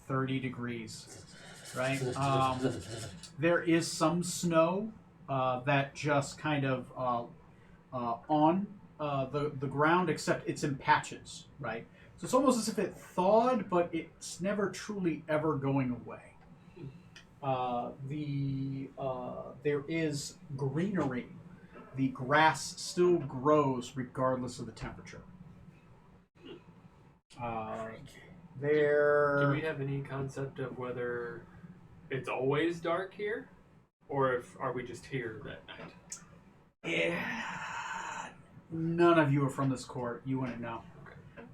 30 degrees, right? There is some snow that just kind of on the ground, except it's in patches, right? So it's almost as if it thawed, but it's never truly ever going away. There is greenery. The grass still grows regardless of the temperature. Do we have any concept of whether it's always dark here, or are we just here that night? Yeah, none of you are from this court. You wouldn't know.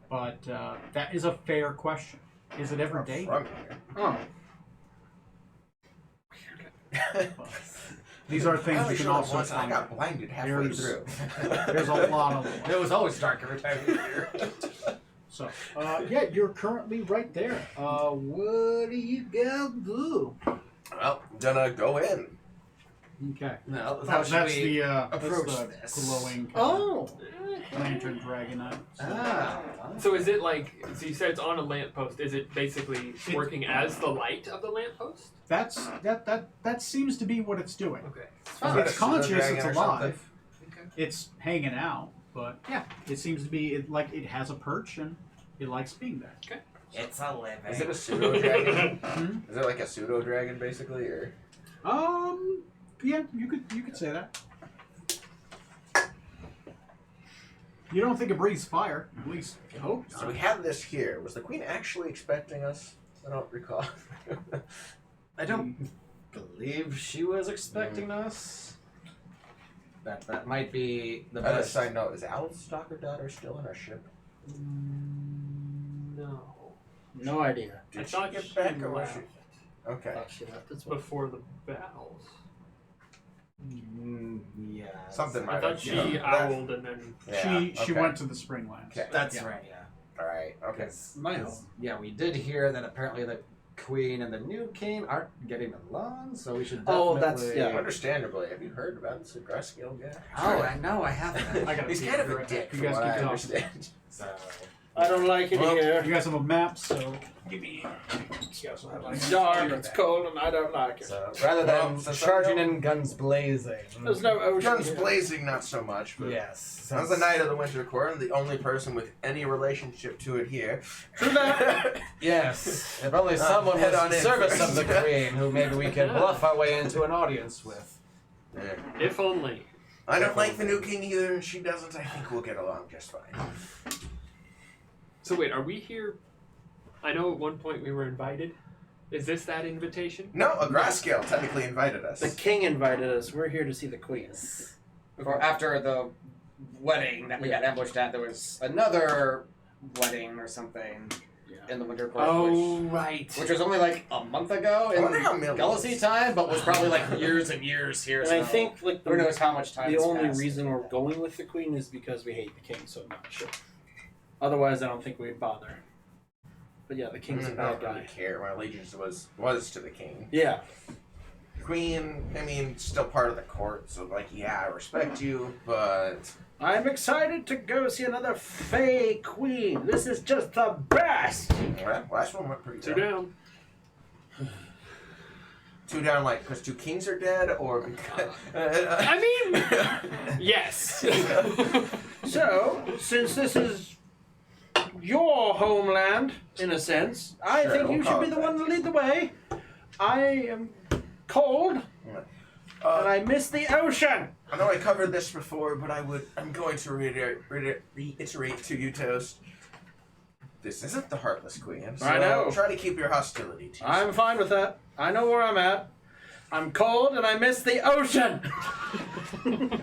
But that is a fair question. Is it every day? From here. Oh. These are things I you can should've also once, I find. got blinded halfway There's- through. There's a lot of them. It was always dark every time we were here. So, yeah, you're currently right there. What do you guys do? Well, gonna go in. Okay. No, That's how should we that's approach the this? glowing kind Oh. of lantern dragonite. So, Ah. So is it like? So you said it's on a lamppost. Is it basically working as the light of the lamppost? that seems to be what it's doing. Okay. It's conscious, Pseudo-dragon it's or alive. Okay. It's hanging out, but yeah, it seems to be like it has a perch and it likes being there. It's a living. Is it a pseudo dragon? Hmm? Is it like a pseudo dragon, basically, or? Yeah, you could say that. You don't think it breathes fire? At least I hope. So we have this here. Was the queen actually expecting us? I don't recall. I don't believe she was expecting us. That might be the As a best. side note, is Al's stalker daughter still in our ship? No. No idea. Did I she thought get she back or was left she? Okay. Thought she left as well. before the battles. Yeah. Something I like thought that. she Yeah. owled and then. She okay. went to the Springlands. Okay. That's Yeah. right. Yeah. All right. Okay. 'Cause- My 'cause, yeah, we did hear that apparently the queen and the new king aren't getting along, so we should definitely. Oh, that's- yeah. Understandably, have you heard about this Graskill guy? Oh, I know. I haven't. I gotta He's pee. kind of Be a right dick. back. You guys from what keep I talking. understand. So. I don't like it Well, here. you guys have a map, so give me. You guys will have It's dark, it's cold, and I don't like it. So rather than Well, since charging I in guns blazing. There's no ocean. Guns here. blazing, not so much. But Yes. as the Knight of the Winter Court, I'm the only person with any relationship to it here. True that. Yes. If only someone head was on in in service first. of the queen, who maybe we could bluff our way into an audience with. Yeah. If only. I don't like the new king either, and she doesn't. I think we'll get along just fine. So wait, are we here? I know at one point we were invited. Is this that invitation? No, a Graskill technically invited us. The king invited us. We're here to see the queen. Or after the wedding that we got ambushed at, there was another wedding or something in the Winter Court, Oh, right. which was only like a month ago I in wonder how Mill Galaxy is. time, but was probably like years and years here. And So I think like who knows how much time the has only passed. reason we're going with the queen is because we hate the king so much. Otherwise, I don't think we'd bother. But yeah, the king's a I bad don't really guy. care. My allegiance was to the king. Yeah. Queen, I mean, still part of the court, so like, yeah, I respect you, but I'm excited to go see another Fey queen. This is just the best. well, last one went pretty Two good. down. Two down, like because two kings are dead, or because I mean, yes. So, since this is your homeland, in a sense, I Sure, think we'll you call should be it the that. one to lead the way. I am cold, and I miss the ocean. I know I covered this before, but I'm going to reiterate to you, Toast. This isn't the Heartless Queen. So I know. Try to keep your hostility to I'm fine with that. I know where I'm at. I'm cold, and I miss the ocean. I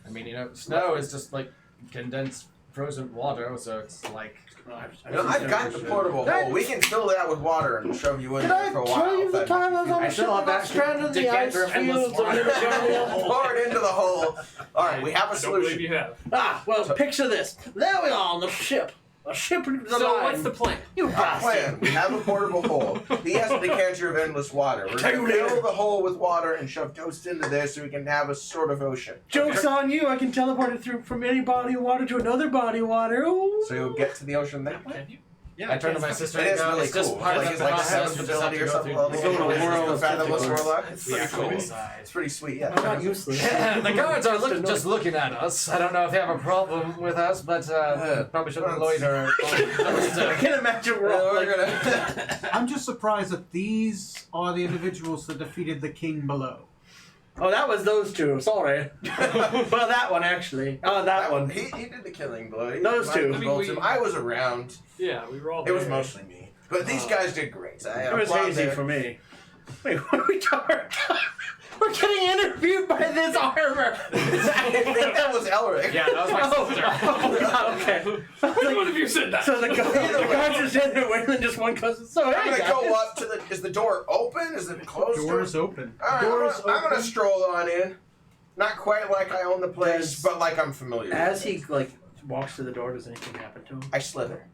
mean, you know, snow is just like condensed frozen water, so it's like. You know, I've got the portable That- hole. We can fill that with water and shove you in Did there I for a tell while. you if the that time I was makes on you a I ship still that have got that stranded in the ice decanter of endless fields of water. Mid-Oceania? Pour it into the hole. All right, we have a I don't believe solution. you have. Ah, well, picture this. There we are on the ship. A ship into the So line. what's the plan? You Our bastard. plan. We have a portable hole. He has a decanter of endless water. We're Tell going you to fill later. the hole with water and shove Toast into there so we can have a sort of ocean. Joke's on you. I can teleport it through from any body of water to another body of water. Ooh. So you'll get to the ocean that way. Can you? I turned to my sister It and is go, really it's just cool. part Like of it's the like a process. seventh We just have ability to or go something. through Level Go to a world the of fathomless tentacles. warlock. It's pretty cool. It's pretty sweet. Yeah. I'm not useless. the guards are just looking at us. I don't know if they have a problem with us, but probably shouldn't loiter. I can imagine we're all like, gonna. I'm just surprised that these are the individuals that defeated the king below. oh, that was those two. Sorry. Well, that one actually. Oh, that one. He did the killing blow. He Those might two. have I mean, rolled we- him. I was around. Yeah, we were all It there. was mostly me. But these guys did great. It was hazy for me. Wait, what are we talking? We're getting interviewed by this armor. I think that was Elric. Yeah, that was my sister. Oh, okay. Which one of you said that? So the guards are sitting there waiting, and just one goes. So I'm hey, gonna guys. go up to the. Is the door open? Is it closed? Doors open. All right, Doors I'm gonna open. stroll on in. Not quite like I own the place, Does- but like I'm familiar. As with he it. like walks to the door, does anything happen to him? I slither.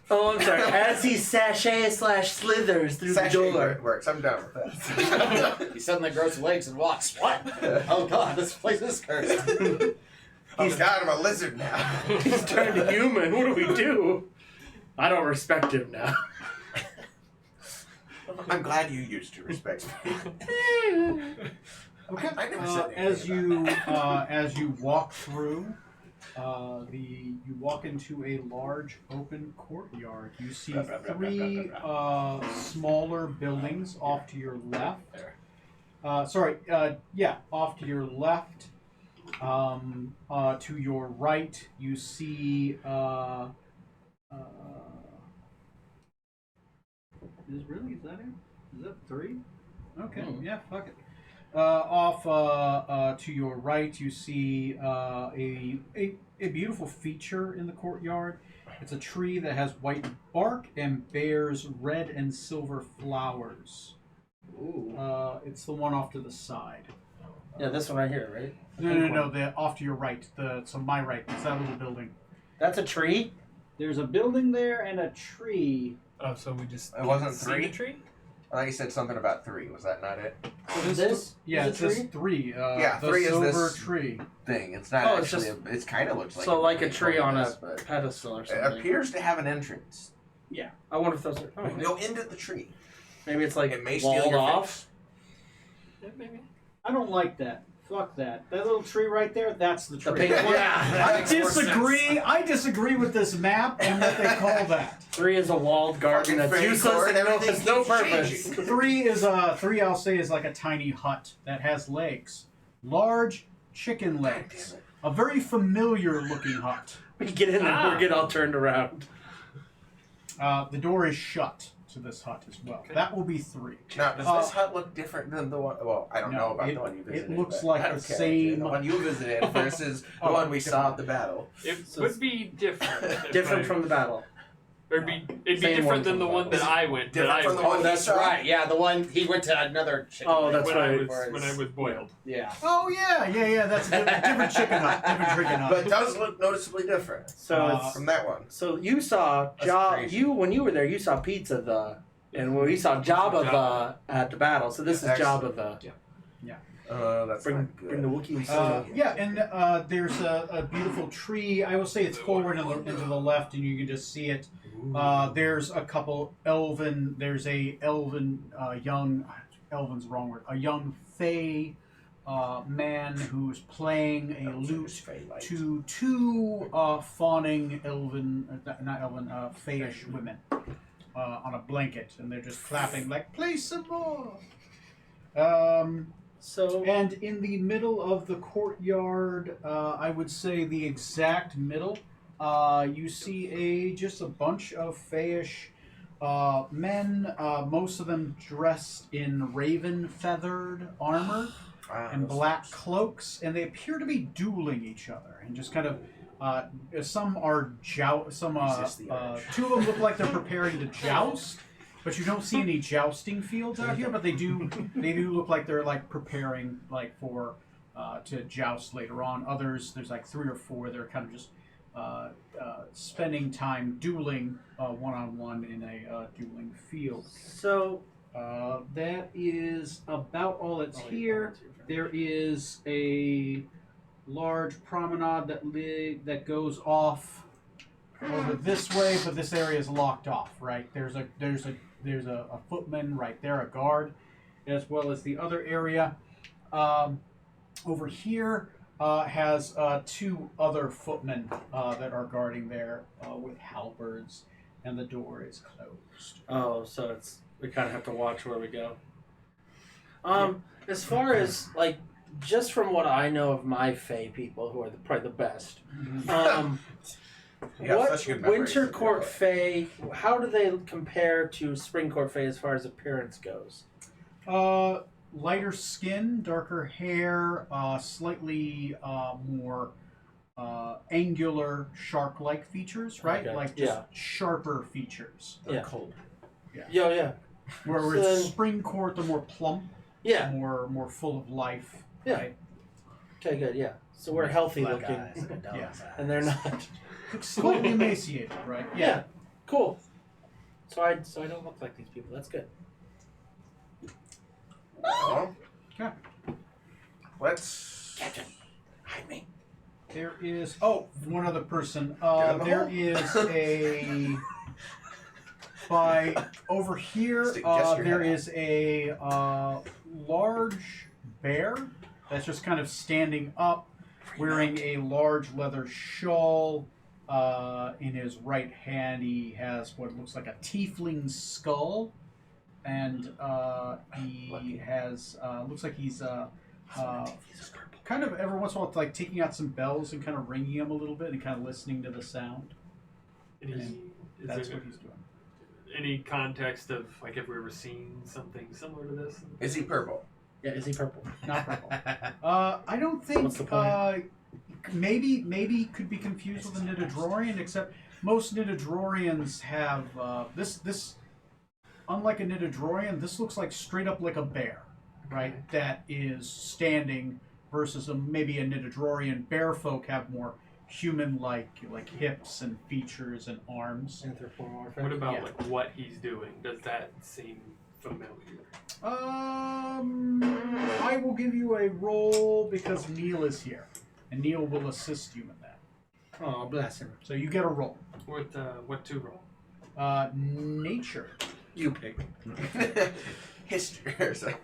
Oh, I'm sorry. As he sashay/slithers through Sachet the door. works. I'm down with that. He suddenly grows legs and walks. What? Oh god, this place is cursed. Oh God, I'm a lizard now. He's turned human. What do we do? I don't respect him now. I'm glad you used to respect me. Okay. I never said As anything you walk through, you walk into a large open courtyard. You see three smaller buildings off to your left. Off to your left. To your right, you see. Is that it? Is that three? Okay, yeah, fuck it. To your right, you see a beautiful feature in the courtyard. It's a tree that has white bark and bears red and silver flowers. Ooh. It's the one off to the side. Yeah, this one right here, right? The No, pink no, one. the off to your right. So my right. It's that little building. That's a tree? There's a building there and a tree. Oh, so we just It wasn't see three? the tree? I thought you said something about 3. Was that not it? This Yeah, is it a says tree? 3. Yeah, the 3 is silver this- tree. Thing. It's not Oh, it's actually. just- It kind of looks like. So like a tree tree on a but pedestal or it something. appears to have an entrance. I wonder if those are. We Oh, can go into the tree. maybe it's like It may steal walled your off. face. Yeah, maybe. I don't like that. Fuck that. That little tree right there, that's the The tree. pink one? Yeah. I disagree. I disagree with this map and what they call that. 3 is a walled garden that's Fucking useless fairy and court, has no everything purpose. keeps changing. 3 is a 3. I'll say is like a tiny hut that has legs, large chicken legs. damn it. A very familiar looking hut. We get in and we get all turned around. The door is shut to this hut as well. That will be 3. Now, does Uh, this hut look different than the one? Well, I don't No, know about it- the one you it visited. looks but like I don't the care. same- The one you visited versus the Oh, one we saw at different. the battle. It So would it's be different. if Different I- from the battle. Or it'd be Same one different than from the the one battle. that I went. Different that I from the went one Oh, that's saw? right. Yeah, the one he went to another chicken. Oh, that's when right. when I was boiled. Yeah. Oh yeah. That's a different chicken hut. Different chicken hut. But it does look noticeably different So it's from that one. so you saw That's crazy. when you were there you saw Pizza and when we saw Jabba at the battle. So this is Jabba Excellent. That's Bring not good. the Wookiees. Yeah, and there's a beautiful tree. I will say it's forward and to the left, and you can just see it. There's a couple elven. There's a elven young. Elven's the wrong word. A young fey man who's playing a lute to 2 fawning elven, not elven, feyish women on a blanket, and they're just clapping like, "Play some more." So And in the middle of the courtyard, I would say the exact middle, you see just a bunch of fayish men, most of them dressed in raven feathered armor and black cloaks, and they appear to be dueling each other and just kind of. Some are Resist the urge. 2 of them look like they're preparing to joust. But you don't see any jousting fields out here. But they do look like they're like preparing like for to joust later on. Others, there's like 3 or 4. They're kind of just spending time dueling one-on-one in a dueling field. so That is about all that's here. There is a large promenade that goes off over this way, but this area is locked off. Right there's a footman right there, a guard, as well as the other area. Over here has 2 other footmen that are guarding there with halberds, and the door is closed. so we kind of have to watch where we go. As far as like just from what I know of my Fae people, who are probably the best. You got What such good memories. Winter Court Fae? How do they compare to Spring Court Fae as far as appearance goes? Lighter skin, darker hair, slightly more angular shark-like features, right? Okay, Like just yeah. sharper features. They're Yeah. cold. Yeah. Whereas So then- Spring Court, they're more plump, Yeah. more full of life. Yeah. Right? Okay, good. Yeah. So we're healthy Black looking, eyes and a dog's Yeah. eyes. and they're not. Slightly emaciated, right? Yeah. Cool. So I don't look like these people. That's good. Well, Okay. let's. Hide me. There is one other person. Get in the There hole. is a by over here. Suggest your There head is a large bear that's just kind of standing up, wearing a large leather shawl. In his right hand, he has what looks like a tiefling skull, and he has looks like he's kind of every once in a while like taking out some bells and kind of ringing them a little bit and kind of listening to the sound. And And is That's there what he's doing. any context of like have we ever seen something similar to this? Is he purple? Yeah. Is he purple? Not purple. I don't think. What's the point? Maybe could be confused with a Nidodrorian, except most Nidodrorians have this. unlike a Nidodrorian, this looks like straight up like a bear, right? That is standing versus maybe a Nidodrorian. Bear folk have more human-like, like hips and features and arms. Anthropomorphic. What about Yeah. like what he's doing? Does that seem familiar? I will give you a roll because Neil is here, and Neil will assist you in that. Oh, bless him. So you get a roll. What to roll? Nature. You pick. History or something.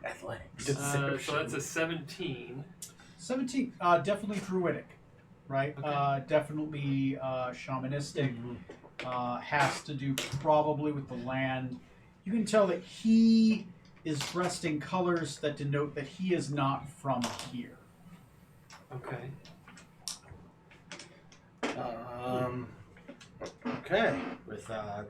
Athletics. So that's a 17. 17. Definitely druidic, right? Okay. Definitely shamanistic. Has to do probably with the land. You can tell that he is dressed in colors that denote that he is not from here. Okay. Okay. With the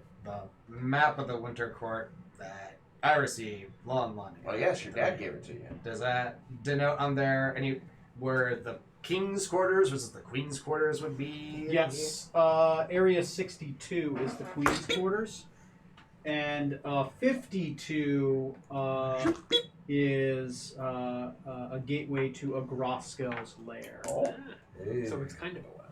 map of the Winter Court that I received long money. Well, yes, your dad gave it to you. Does that denote on there any where the king's quarters versus the queen's quarters would be? Yes, Area 62 is the Queen's Quarters, and 52 is a gateway to Agroskel's lair. Oh. So it's kind of a well.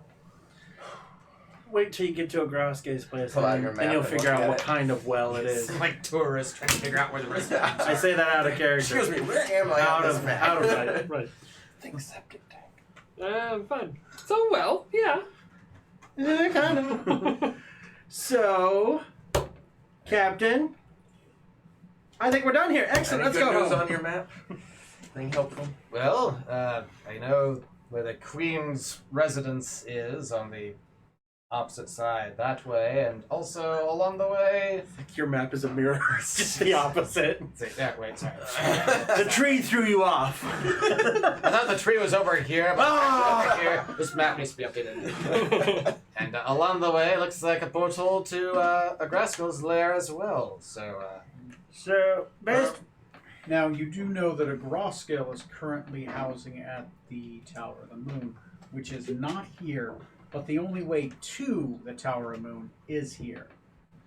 Wait till you get to a Groske's place, Pull out and your then map you'll and figure look out at what it. kind of well it It's is. like tourists trying to figure out where the restaurants I are. say that out of character. Excuse me, where am I Out on this of map? out of sight. Right. Think septic tank. Fun. So well, yeah. Yeah, kind of. So, Captain, I think we're done here. Excellent. Any Let's good go news home. on your map? Anything helpful? Well, I know where the queen's residence is on the opposite side that way, and also along the way. Your map is a mirror. It's just the opposite. Yeah, wait, sorry. The tree threw you off. I thought the tree was over here, but it's over here. This map needs to be updated. And along the way, looks like a portal to Agraskel's lair as well. So, So, based Now, you do know that Agroskel is currently housing at the Tower of the Moon, which is not here, but the only way to the Tower of the Moon is here.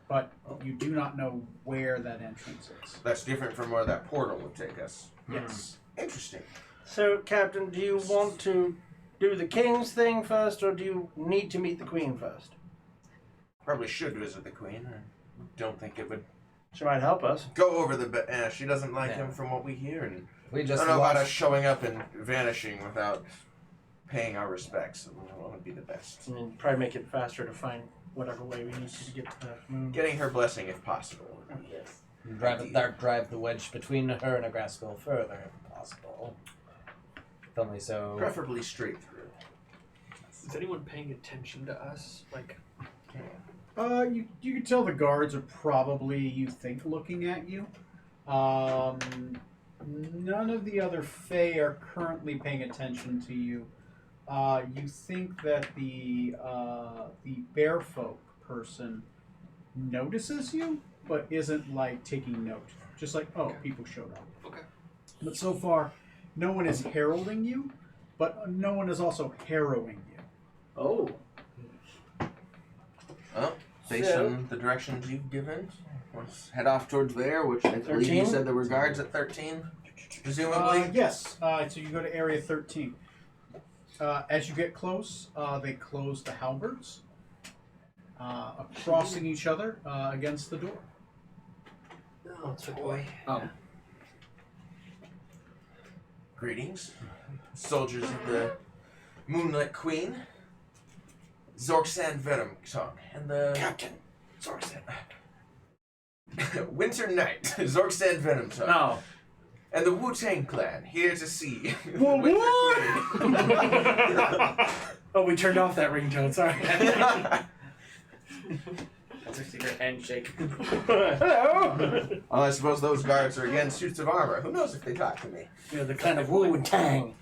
But you do not know where that entrance is. That's different from where that portal would take us. Yes. Interesting. So, Captain, do you want to do the king's thing first, or do you need to meet the queen first? Probably should visit the queen. I don't think it would She might help us. go over the. She doesn't like Yeah. him from what we hear, and we I just don't know about us lost. showing up and vanishing without paying our respects. It won't be the best. I mean, probably make it faster to find whatever way we need to get to the moon. Getting her blessing if possible. Yes. Drive the wedge between her and Agraskel further, if possible. If only so. Preferably straight through. Is anyone paying attention to us? Like, You can tell the guards are probably, you think, looking at you. None of the other Fae are currently paying attention to you. You think that the Bearfolk person notices you, but isn't like taking note. Just like, oh, people showed up. okay. But so far, no one is heralding you, but no one is also harrowing you. Oh. Well, based So- on the directions you've given, let's head off towards there, which I believe you 13? said there were guards at 13, presumably. Yes. So you go to Area 13. As you get close, they close the halberds, crossing each other against the door. Oh, boy. Greetings, soldiers of the Moonlit Queen, Zorksan Venom Tongue, and the Captain. Zorksan. Winter Knight, Zorksan Venom Tongue, Oh. and the Wu-Tang Clan here to see the What? Winter Queen. Oh, we turned off that ringtone. Sorry. That's a secret handshake. Hello. Well, I suppose those guards are again suits of armor. Who knows if they talk to me? You're the kind of woo and tang.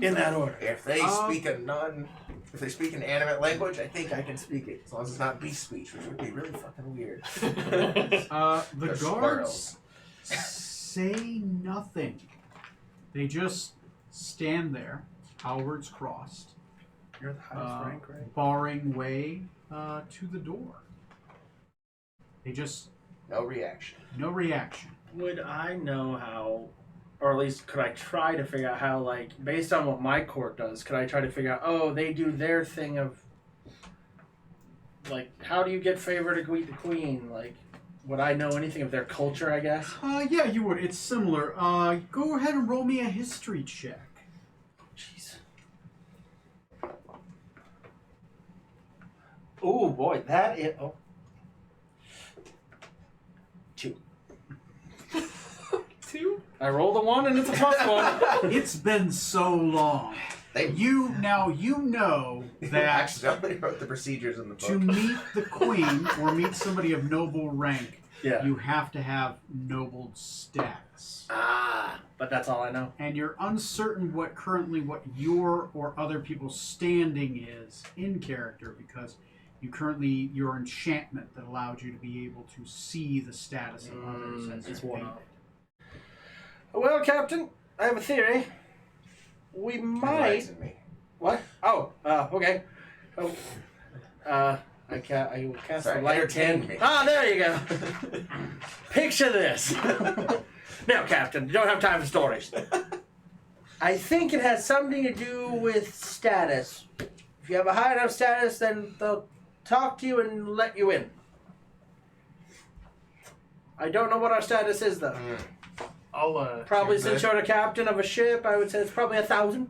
In that order. If they if they speak an animate language, I think I can speak it. As long as it's not beast speech, which would be really fucking weird. The They're guards squirrels. say nothing. They just stand there, halberds crossed, You're the highest rank, right? barring way to the door. They just No reaction. no reaction. Would I know how, or at least could I try to figure out how, like, based on what my court does, could I try to figure out, oh, they do their thing of, like, how do you get favor to greet the queen? Like, would I know anything of their culture, I guess? Yeah, you would. It's similar. Go ahead and roll me a history check. Jeez. Oh, boy, that is... Oh. 2. 2? I rolled a 1 and it's a +1. It's been so long. You know that accidentally wrote the procedures in the to book. meet the queen or meet somebody of noble rank, Yeah. you have to have noble status. But that's all I know. And you're uncertain what your or other people's standing is in character because your enchantment that allowed you to be able to see the status of others as It's you one think. off. Well, Captain, I have a theory. We might... Enlighten me. What? Oh, okay. Oh, I will cast Sorry, the light entertain 10. me. Ah, there you go. Picture this. Now, Captain, you don't have time for stories. I think it has something to do with status. If you have a high enough status, then they'll talk to you and let you in. I don't know what our status is, though. I'll Probably You're since good. you're a captain of a ship, I would say it's probably 1,000.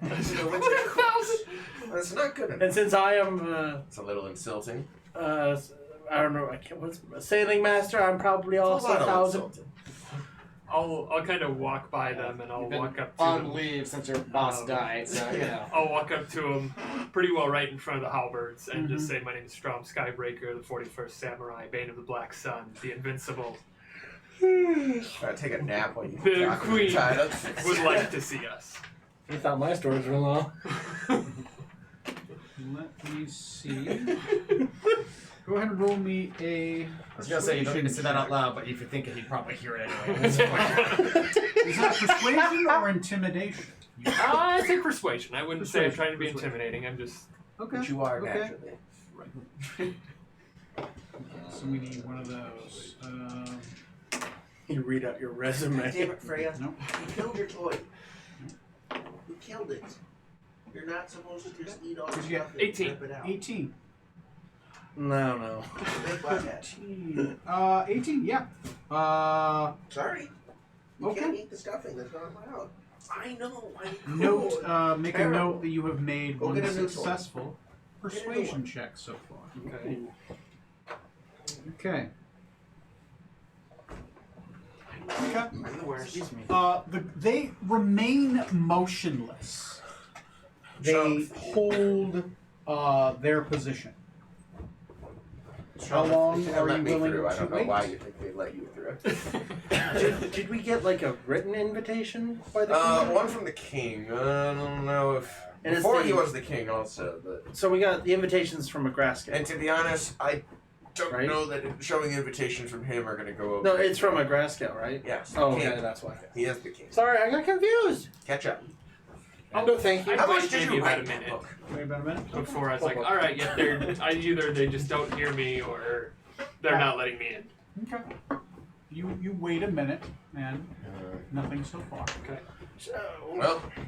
That's not good enough. And since I am, It's a little insulting. I don't know, what's a sailing master, I'm probably also It's a lot 1,000. insulting. I'll kind of walk by them and I'll You've been walk up to on them. leave since your boss died, so you know. I'll walk up to them pretty well right in front of the halberds and just say, my name is Strom Skybreaker, the 41st Samurai, Bane of the Black Sun, the Invincible. Try to take a nap while you The talk queen tied up. would like to see us. You thought my stories were long. Let me see. Go ahead and roll me a. I was gonna say you don't need to say that out loud, but if you think it, you'd probably hear it anyway. Is that persuasion or intimidation? I'd say persuasion. I wouldn't say I'm Persuasion, trying to be persuasion. intimidating. I'm just. Okay. But you are okay. naturally. So we need one of those. You read out your resume. Damn it, Freya. Nope. You killed your toy. You killed it. You're not supposed to just eat all the Did you get stuff and 18? rip it out. 18. No. Big black hat. 18, yeah. Sorry. You Okay. can't eat the stuffing that's not allowed. I know. Note, make a Terrible. note that you have made Go one get a new toy. successful Get a new persuasion one. check so far. Okay. Okay. Okay. I'm the worst. Excuse me. They remain motionless. They hold their position. How long They are let you me willing through. I to don't know wait? why you think they let you through. Did we get like a written invitation by the queen? One from the king. I don't know if And it's before the- he was the king also, but So we got the invitations from Agraska. and to be honest, I don't Right? know that showing invitations from him are going to go over. No, it's from Agraska, right? Yes. Oh, the king. okay, that's why. He is the king. Sorry, I got confused. Catch up. No, thank you. I How might much did give you you about write a in that minute book? Wait about a minute. before I was like, all right, yeah, either they just don't hear me or they're not letting me in. Okay. You wait a minute and nothing so far. Okay.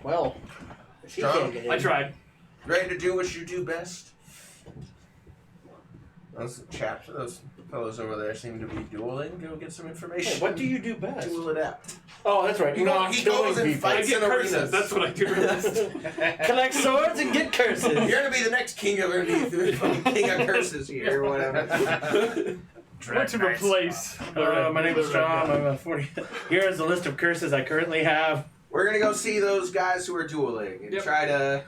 Well, she John, can't get in. I tried. ready to do what you do best? Those chaps, those fellows over there seem to be dueling. Go get some information. Hey, what do you do best? Duel it out. Oh, that's right. He Not goes killing and people. I fights get in curses. arenas. That's what I do best. Collect swords and get curses. You're gonna be the next king of king of curses here, or whatever. What to replace? My name is John. I'm a 40. Here's a list of curses I currently have. We're gonna go see those guys who are dueling and Yep. try to.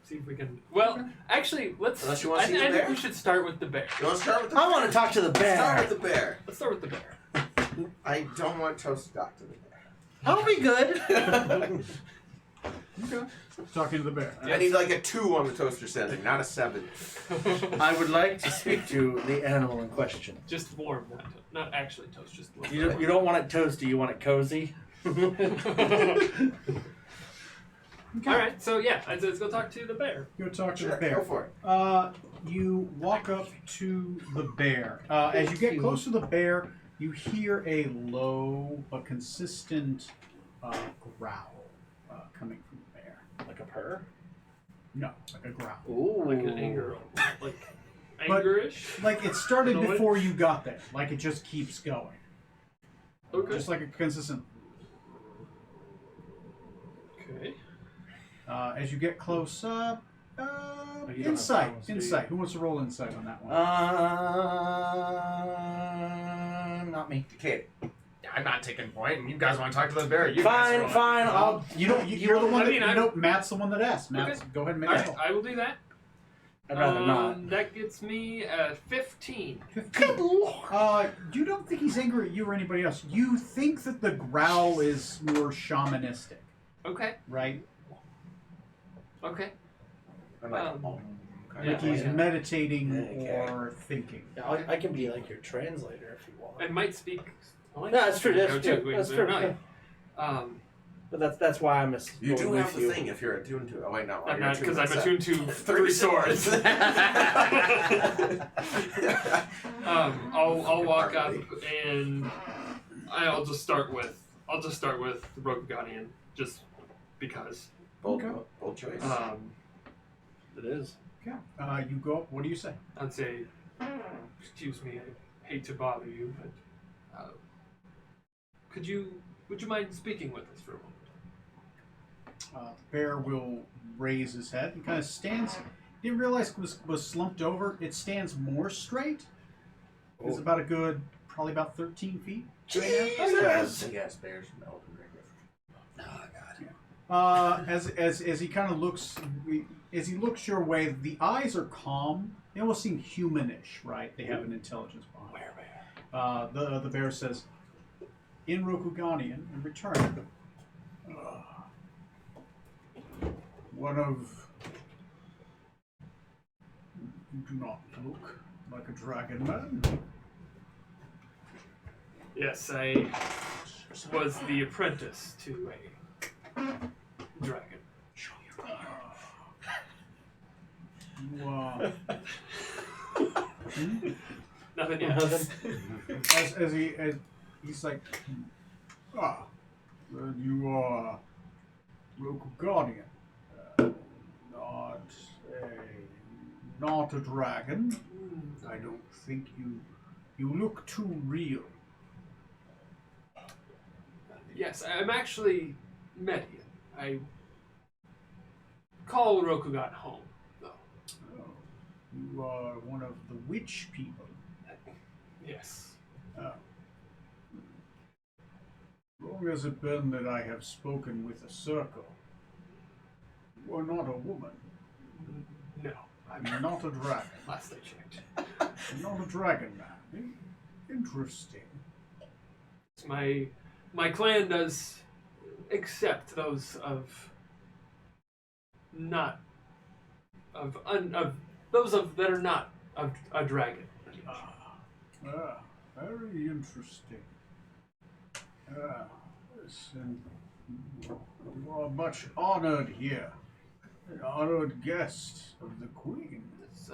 See if we can. Well, actually, let's. Unless you wanna I see the think bear? we should start with the bear. You want to start with the? I want to talk to the Start bear. with the bear. Let's start with the bear. I don't want toast to talk to the I'll be good. bear. Okay. Talking to the bear. I need like a 2 on the toaster setting, not a 7. I would like to speak to the animal in question. Just warm, not actually toast. Just warm. You don't want it toasty. You want it cozy. Okay. All right. So yeah, let's go talk to the bear. Go talk to Sure, the bear. go for it. You walk up to the bear. As you get close to the bear, you hear a low but consistent growl coming from the bear. Like a purr? No, like a growl. Ooh. Like an anger, like But- angerish. Like it started Annoyed? before you got there. Like it just keeps going. Okay. Just like a consistent. Okay. As you get close up, you don't have insight. powers, do you? Insight. Who wants to roll insight on that one? Not me. Kate. I'm not taking point. And you guys want to talk to the bear? You guys Fine, roll it. fine. I'll. You're the one I that. mean, I'm- Nope, Matt's the one that asked. Matt's, Okay. go ahead and make All a right. roll. I will do that. I'd rather not. That gets me 15. 15. You don't think he's angry at you or anybody else. You think that the growl is more shamanistic, Okay. right? Okay. I'm like, Um, kind yeah. Like he's yeah. meditating Okay. or thinking. Yeah, I can be like your translator if you want. And might speak. No, that's true. That's Go true. to, That's they're true. not. But that's why I'm a. You do going have with the you. thing if you're attuned to it. Oh, wait, no. I'm you're not because I'm to attuned to 3 swords. I'll walk up and I'll just start with the Rokuganian just because. Bold, Okay. bold choice. It is. Okay. You go up. What do you say? I'd say, excuse me, I hate to bother you, but would you mind speaking with us for a moment? The bear will raise his head and kind of stands. Didn't realize it was slumped over. It stands more straight. It's about a good, probably about 13 feet. Jesus! Big ass bears from Elden Ring. Oh, God. As he kind of looks, as he looks your way, the eyes are calm. They almost seem humanish, right? They have an intelligence behind them. The bear says, in Rokuganian, in return, one of you do not look like a dragon man. Yes, I was the apprentice to a dragon. You are. Nothing yet. as he's like, then you are Rokuganian, not a dragon. I don't think you look too real. Yes, I'm actually Median. I call Rokugan home, though. Oh, you are one of the witch people. Yes. Oh. Long has it been that I have spoken with a circle? You are not a woman. No. I'm not a dragon. Last I checked. I'm not a dragon man. Interesting. My clan does accept those of not of that are not of a dragon. Very interesting. Yes, and you are much honored here. An honored guest of the Queen. It's,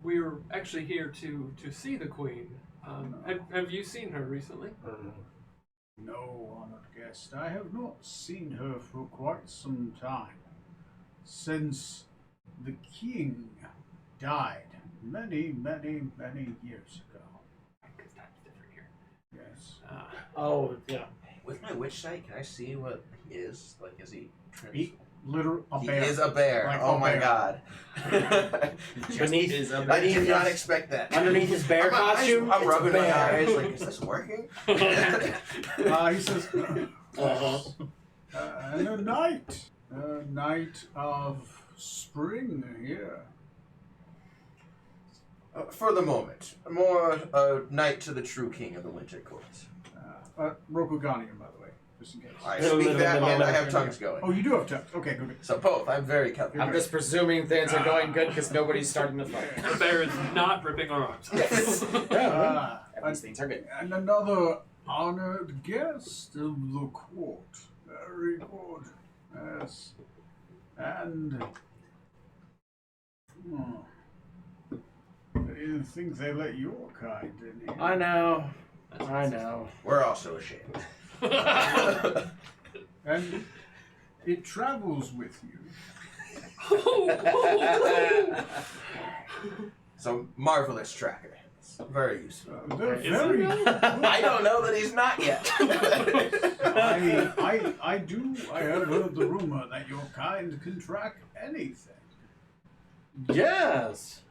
we're actually here to see the queen. Have you seen her recently? No honored guest. I have not seen her for quite some time. Since the king died many, many, many years ago. Because time's different here. Yes. Oh, yeah. With my witch sight, can I see what he is? Like, is he... He a He bear. is a bear. Like Oh a my bear. god. Beneath, is a I did not his- expect that. underneath his bear costume, I'm it's a rubbing my bear. eyes like, is this working? He says, Uh-huh. and a night of spring here. For the moment. More a knight to the true king of the Winter Court. Rokuganian, by the way, just in case. I speak that and I have tongues going. Oh, you do have tongues. Okay, good. So both. I'm very calculated. I'm just presuming things are going good because nobody's starting to fight. The bear is not ripping our arms. These things are good. And another honored guest of the court. Very good. Yes. And I didn't think they let your kind in here. I know. I know. We're also ashamed. And it travels with you. It's a marvelous tracker. It's very useful. They're Is very. I don't know that he's not yet. I have heard the rumor that your kind can track anything. Yes.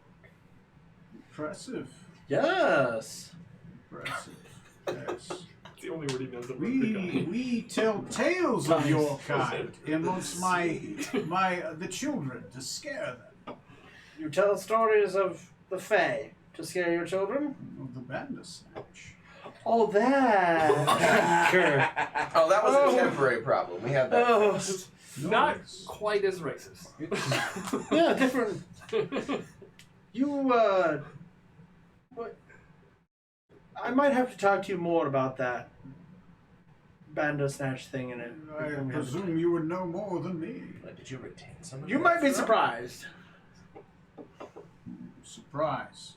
Impressive. Yes. Impressive. Yes. It's the only word he knows about the guy. We tell tales of your kind amongst the children to scare them. You tell stories of the Fae to scare your children? Of the Bandersnatch. Oh, that. Oh, that was Oh. a temporary problem. We had that. Oh. fixed. Not Nice. quite as racist. Yeah, different. You, what? I might have to talk to you more about that Bandersnatch thing in it. I presume you would know more than me. Did you retain some of You that might be stuff? surprised. Surprise.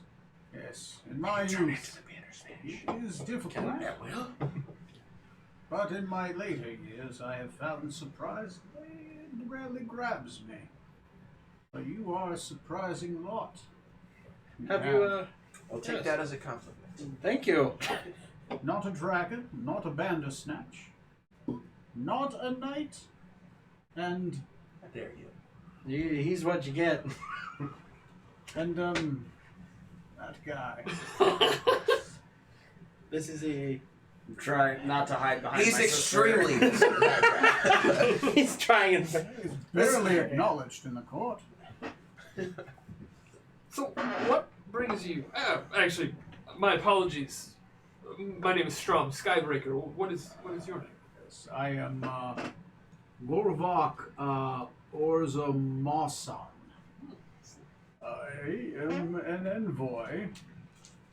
Yes. In my youth, it is difficult. But in my later years, I have found surprise rarely grabs me. But you are a surprising lot. Have you, I'll take Yes. that as a compliment. thank you. Not a dragon, not a Bandersnatch, not a knight, and How dare you? He's what you get. that guy. This is a. Try not to hide behind He's my sister. extremely. He's trying. He's barely acknowledged in the court. So, what brings you? Actually, my apologies. My name is Strom Skybreaker. What is your name? Yes, I am Lorvok Orzamosan. I am an envoy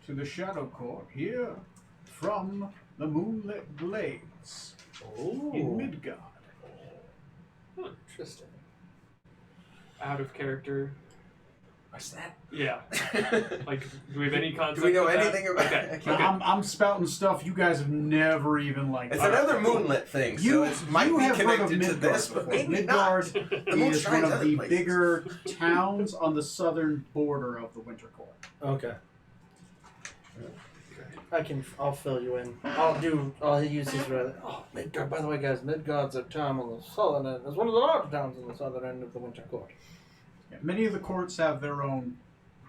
to the Shadow Court here from the Moonlit Glades in Midgard. Oh, interesting. Out of character. What's that? Yeah. Like, do we have any concept? Do we know of that? anything about Okay. it? Now, Okay. I'm spouting stuff you guys have never even like. It's another moonlit thing, so it might be have heard of connected to Midgard this, but before. maybe Midgard not. The moon is shines one of other the places. bigger towns on the southern border of the Winter Court. Okay. I'll fill you in. I'll use his rather. Oh, Midgard, by the way, guys, Midgard's a town on the southern end. It's one of the large towns on the southern end of the Winter Court. Yeah, many of the courts have their own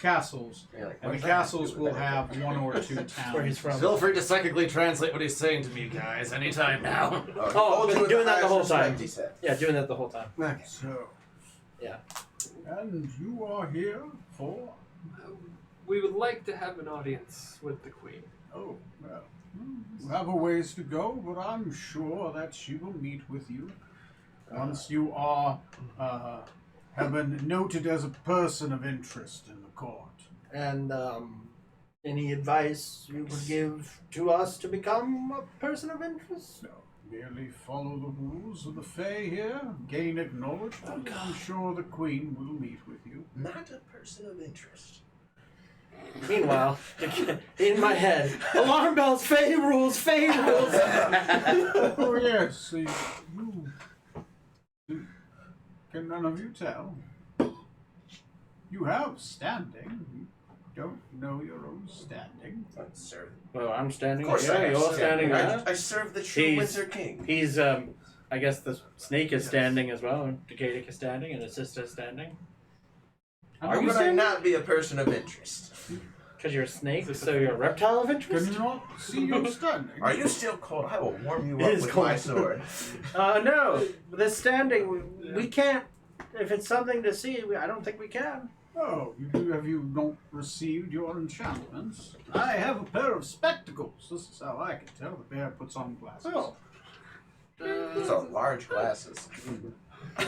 castles, You're like, and what the does that have to castles do will with have anything? one or two towns. That's where he's from. Feel free to psychically translate what he's saying to me, guys, anytime now. Oh, been doing that the whole time. Respect, he said. Yeah, doing that the whole time. So, Yeah. and you are here for? We would like to have an audience with the Queen. Oh, well, you have a ways to go, but I'm sure that she will meet with you once you are have been noted as a person of interest in the court. And any advice you would give to us to become a person of interest? So, merely follow the rules of the Fae here, gain acknowledgement. I'm sure the Queen will meet with you. Not a person of interest. Meanwhile, in my head, alarm bells, Fae rules, Fae rules. Oh yes, see, you can none of you tell? You have standing. You don't know your own standing. Sir. Well, I'm standing Of course I here. have You're standing I there. serve the true He's- Winter King. He's I guess the snake is standing as well, and Decadic is standing, and his sister is standing. How Why you would I standing? not be a person of interest? Because you're a snake, so you're a reptile of Can interest? you not see you standing? Are you still cold? I will warm you It up is with cold. my sword. No. The standing, we can't. If it's something to see, I don't think we can. Oh, have you not received your enchantments? I have a pair of spectacles. This is how I can tell. The bear puts on glasses. Oh. Those are large glasses.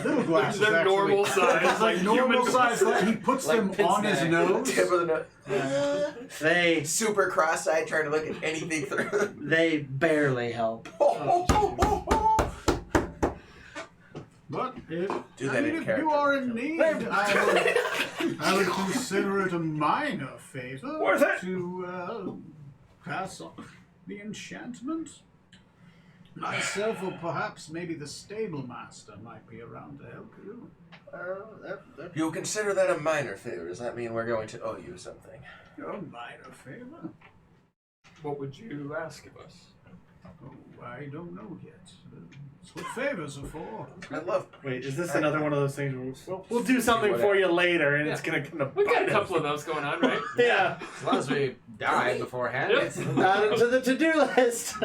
Little glasses, They're actually. normal size, It's like like normal human size. He puts Like them pince on his nez. nose. Tip of the nose. They Super cross-eyed, trying to look at anything through. they barely help. But If, Do that I mean, in if character. you are in need, I would consider it a minor favor Worth it. to pass on the enchantment. Myself, or perhaps maybe the stable master might be around to help you. You'll consider that a minor favor. Does that mean we're going to owe you something? A minor favor? What would you ask of us? Oh, I don't know yet. That's what favors are for. I love. Wait, is this another one of those things where we'll do something for you later, and it's gonna kind of We've got a couple of those going on, right? Yeah, As long as we die beforehand. Yep. it's- add it to the to-do list.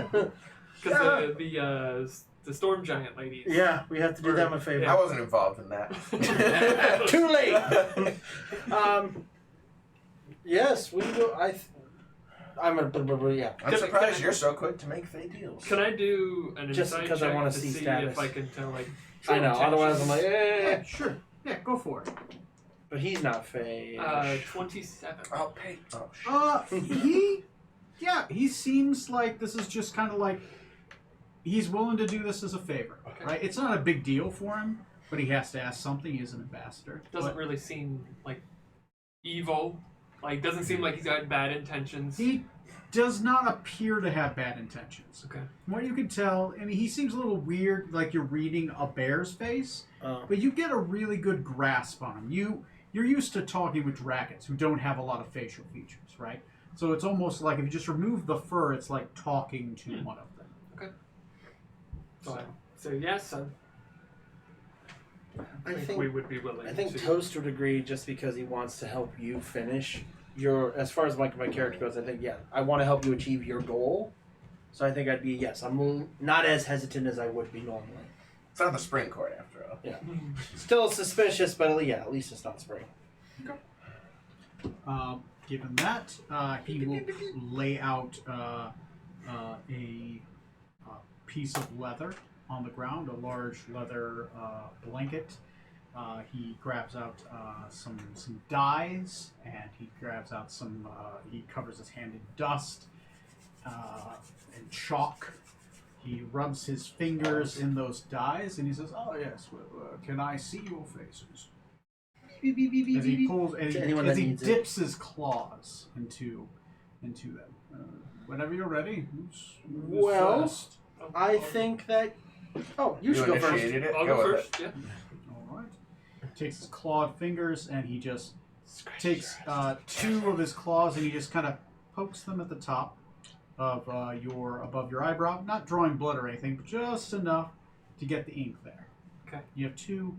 Because the storm giant ladies. Yeah, we have to do them a favor. I wasn't involved in that. Too late. Yes, we will. I'm gonna. Yeah. I'm surprised you're so quick to make fake deals. Can I do an Just insight because I check wanna to see see status. if I can tell like? I know. true Otherwise, I'm intentions? like, Yeah, sure. Yeah, go for it. But he's not fake. 27. I'll pay. Oh, shit. He seems like this is just kind of like he's willing to do this as a favor, Okay. right? It's not a big deal for him, but he has to ask something. He's an ambassador. Doesn't But really seem like evil. Like doesn't seem like he's got bad intentions. he does not appear to have bad intentions. Okay. From what you can tell, I mean, he seems a little weird, like you're reading a bear's face, Oh. but you get a really good grasp on him. You're used to talking with dragons who don't have a lot of facial features, right? So it's almost like if you just remove the fur, it's like talking to one of them. So I say yes. I think we would be willing. I think to. Toast would agree just because he wants to help you finish your. As far as my character goes, I think I want to help you achieve your goal. So I think I'd be yes. I'm not as hesitant as I would be normally. It's not the spring court after all. Still suspicious, but yeah, at least it's not spring. Given that, he will lay out a piece of leather on the ground, a large leather blanket. He grabs out some dyes, and he grabs out some. He covers his hand in dust and chalk. He rubs his fingers in those dyes, and he says, "Oh yes, can I see your faces?" As he pulls, as To he, anyone as that he needs it. dips his claws into them. Whenever you're ready. who's Well, first? I think that. Oh, you should go first. initiated it. I'll go with first. Yeah. All right. Takes his clawed fingers and he just takes two of his claws and he just kind of pokes them at the top of above your eyebrow, not drawing blood or anything, but just enough to get the ink there. Okay. You have two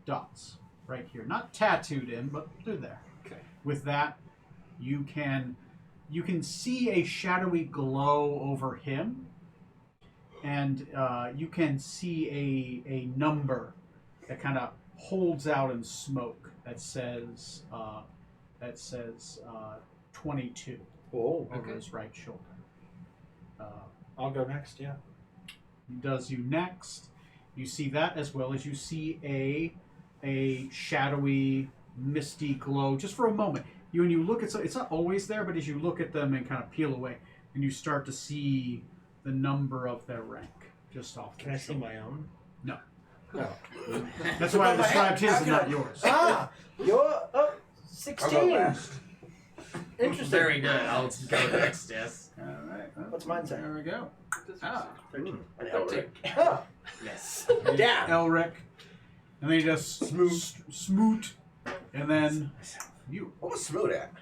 dots right here, not tattooed in, but they're there. Okay. With that, you can see a shadowy glow over him, and you can see a number that kind of holds out in smoke that says 22 Oh, over his right shoulder. I'll go next. Yeah. Does you next. You see that as well as you see a shadowy, misty glow just for a moment. When you look at it's not always there, but as you look at them and kind of peel away, and you start to see the number of their rank just off. Can I see my own? No. No. That's why I described his and not yours. Ah, you're I'll go 16. last. Interesting. Very good. I'll go next. Yes. All right. well, What's mine say? There we go. Ah, An Elric. Oh, Yes. damn. Elric, and then you just smoot, and then you. What was Smoot at?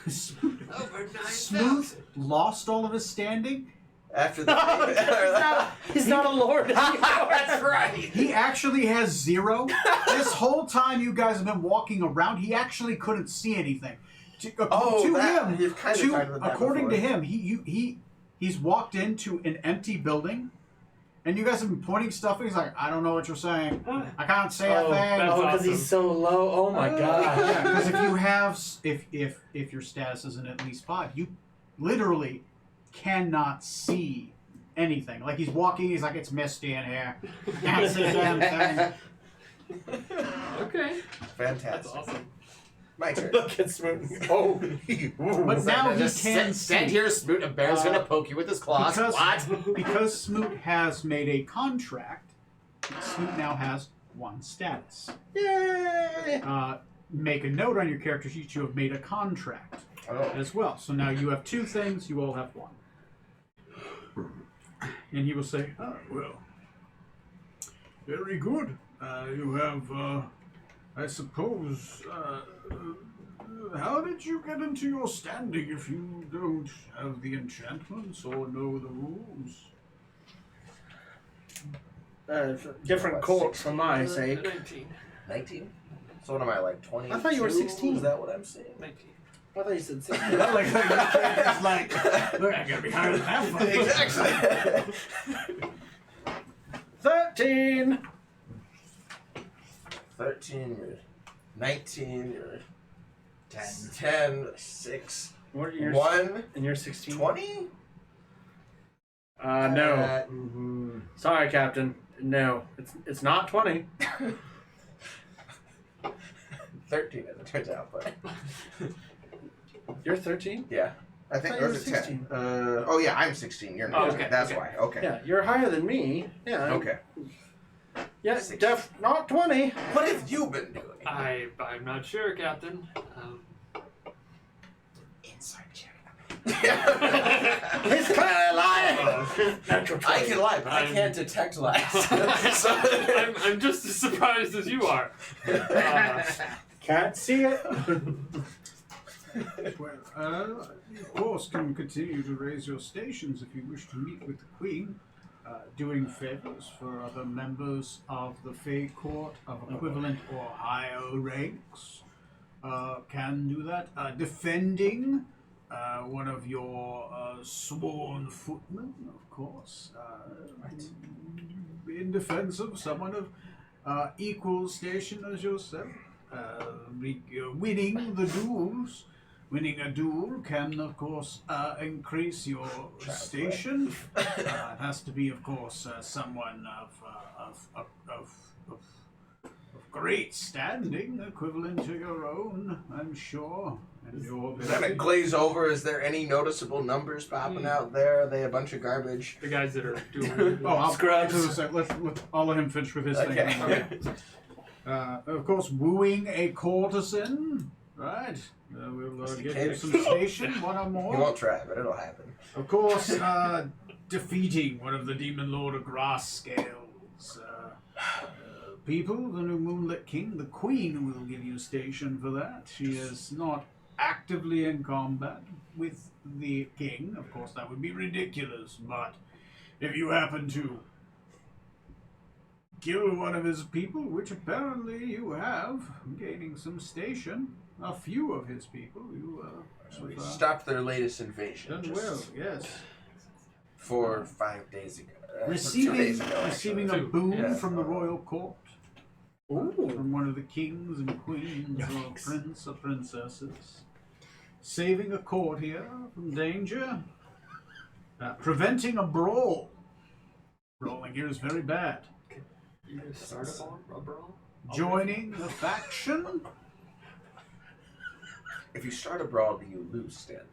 Smoot Over Smooth lost all of his standing. After the. He's not a lord anymore. That's right. He actually has 0. This whole time you guys have been walking around, he actually couldn't see anything. To him, you've kind of talked about that according to before. him, he's walked into an empty building, and you guys have been pointing stuff. And he's like, I don't know what you're saying. I can't say a thing. that's Oh, because awesome. he's so low. Oh my god. Yeah, because if you have, if your status isn't at least 5, you literally cannot see anything. Like he's walking, he's like, it's misty in here. I can't see a damn thing. Okay. Fantastic. That's awesome. My turn. Look at Smoot. Oh. But now he Just can stand see. here, Smoot. A bear's gonna poke you with his claws. Because, What? because Smoot has made a contract Smoot now has 1 status. Yay! Make a note on your character sheet. You have made a contract Oh. as well. So now you have 2 things. You all have 1. And he will say, "Oh, well, very good. You have, I suppose, how did you get into your standing if you don't have the enchantments or know the rules?" Different court for my sake. 19. 19? So what am I, like 20? I thought you were 16. Is that what I'm saying? 19. I thought you said 16. It's like, look, I gotta be higher than that one. Exactly. 13! 13, you're 19, you're 10. 10, 6, What are your 1, and you're 16? 20? No. Sorry, Captain. No, it's not 20. 13 as it turns out, but You're 13? yeah. I think, thought or you is were it 10? 16. Oh yeah, I'm 16, you're not. Oh, okay, That's okay. why, okay. Yeah, you're higher than me. Yeah. Okay. Yeah, 16. not 20. What have you been doing? I'm not sure, Captain. Inside check. He's clearly lying. Natural I 20. can lie, but I I'm- can't detect lies. I'm just as surprised as you are. Can't see it. Well, of course, can continue to raise your stations if you wish to meet with the Queen. Doing favors for other members of the Fae Court of equivalent or higher ranks. Can do that. Defending one of your sworn footmen, of course. In defense of someone of equal station as yourself. Winning the duels. Winning a duel can, of course, increase your station. It has to be, of course, someone of great standing, equivalent to your own, I'm sure. And your Does that glaze over? Is there any noticeable numbers popping out there? Are they a bunch of garbage? The guys that are doing Oh, I'll Scrubs. I'll let him finish with his Okay. thing. Of course, wooing a courtesan, right? We'll Mr. get you Cave. some station, one or You more. won't try, but it'll happen. Of course, defeating one of the Demon Lord of Grass Scales. People, the new Moonlit King, the Queen will give you station for that. She is not actively in combat with the King. Of course, that would be ridiculous, but if you happen to kill one of his people, which apparently you have, gaining some station, a few of his people, you So we have, stopped their latest invasion. done just well, yes. 4 or 5 days ago. 2 Receiving days ago, receiving a actually. boon Yeah. from the royal court, Ooh. from one of the kings and queens or prince or princesses, saving a court here from danger, preventing a brawl. Brawling here is very bad. You gonna start a brawl? Joining the faction. If you start a brawl, do you lose standing?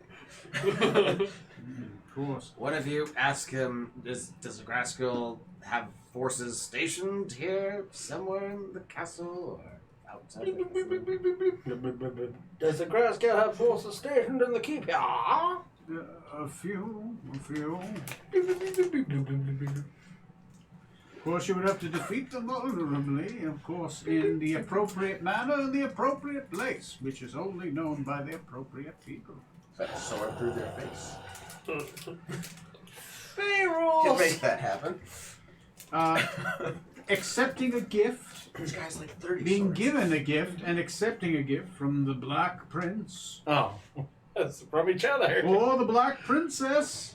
Of course. What if you ask him, does the Grass Girl have forces stationed here somewhere in the castle or outside? Does the grass girl have forces stationed in the keep here? A few. Of course, you would have to defeat them honorably, of course, in the appropriate manner in the appropriate place, which is only known by the appropriate people. Is that a sword through their face? Can Rules. make that happen. Accepting a gift, This guy's like 30 being swords. given a gift, and accepting a gift from the Black Prince Oh, that's from each other. or the Black Princess.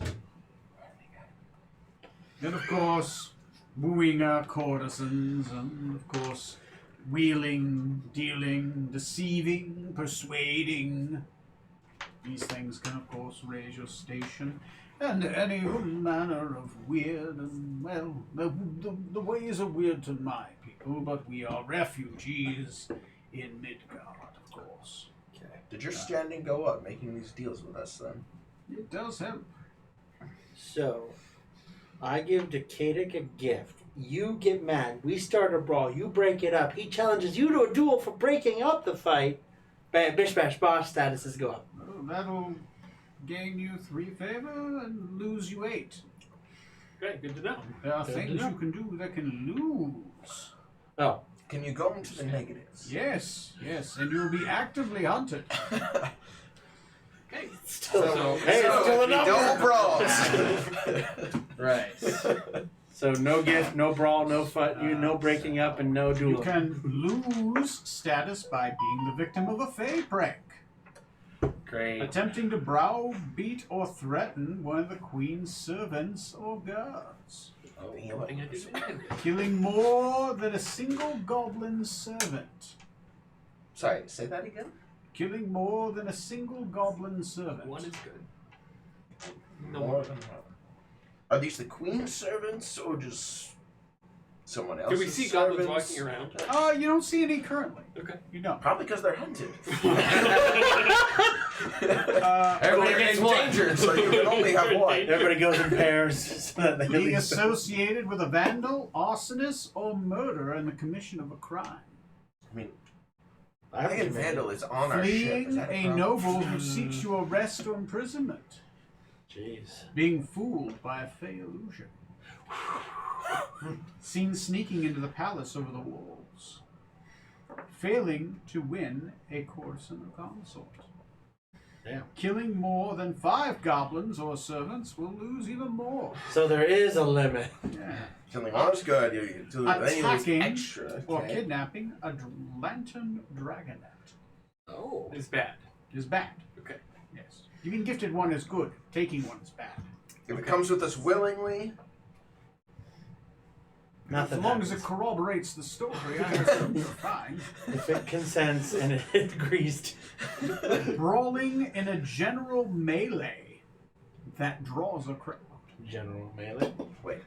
And of course, wooing our courtesans, and of course, wheeling, dealing, deceiving, persuading. These things can, of course, raise your station. And any manner of weird and, well, the ways are weird to my people, but we are refugees in Midgard, of course. Okay. Did your standing go up making these deals with us then? It does help. So, I give Decadic a gift You get mad. We start a brawl. You break it up. He challenges you to a duel for breaking up the fight. Bam, bish bash bosh, statuses go up. Well, that'll gain you 3 favor and lose you 8. Okay, good to know. There are Good things to know. you can do that can lose. Oh, Can you go into the negatives? Yes, and you'll be actively hunted. Okay. still. Hey, it's still a number. Double brawls. Right. So no gift, no brawl, no fight, no breaking up, and no duel. You can lose status by being the victim of a fey prank. Great. Attempting to browbeat or threaten one of the queen's servants or guards. Nothing I did intended. Killing more than a single goblin servant. Sorry, say that again? Killing more than a single goblin servant. One is good. No More more. than one. Are these the queen's servants or just someone else's Can we see goblins servants? walking around? You don't see any currently. Okay. You don't. Probably because they're hunted. Everybody They're gets one. endangered, so you can only have one. Everybody goes in pairs so that they Being leave. associated with a vandal, arsonist, or murderer in the commission of a crime. I mean, I I think Vandal is on our ship. Is Fleeing that a problem? noble who seeks your arrest or imprisonment. Jeez. Being fooled by a fey illusion. Seen sneaking into the palace over the walls. Failing to win a courtesan or consort. Damn. Killing more than 5 goblins or servants will lose even more. So there is a limit. Yeah. Killing one is good. You do any of Attacking these extra. or Okay. kidnapping a lantern dragonet Oh. It's bad. is bad. Okay. Yes. Giving gifted one is good. Taking one is bad. If it comes with us willingly, Nothing as long as it happens. corroborates the story, I assume you're fine. If it consents and it agrees to. Brawling in a general melee that draws a crowd. General melee. wait.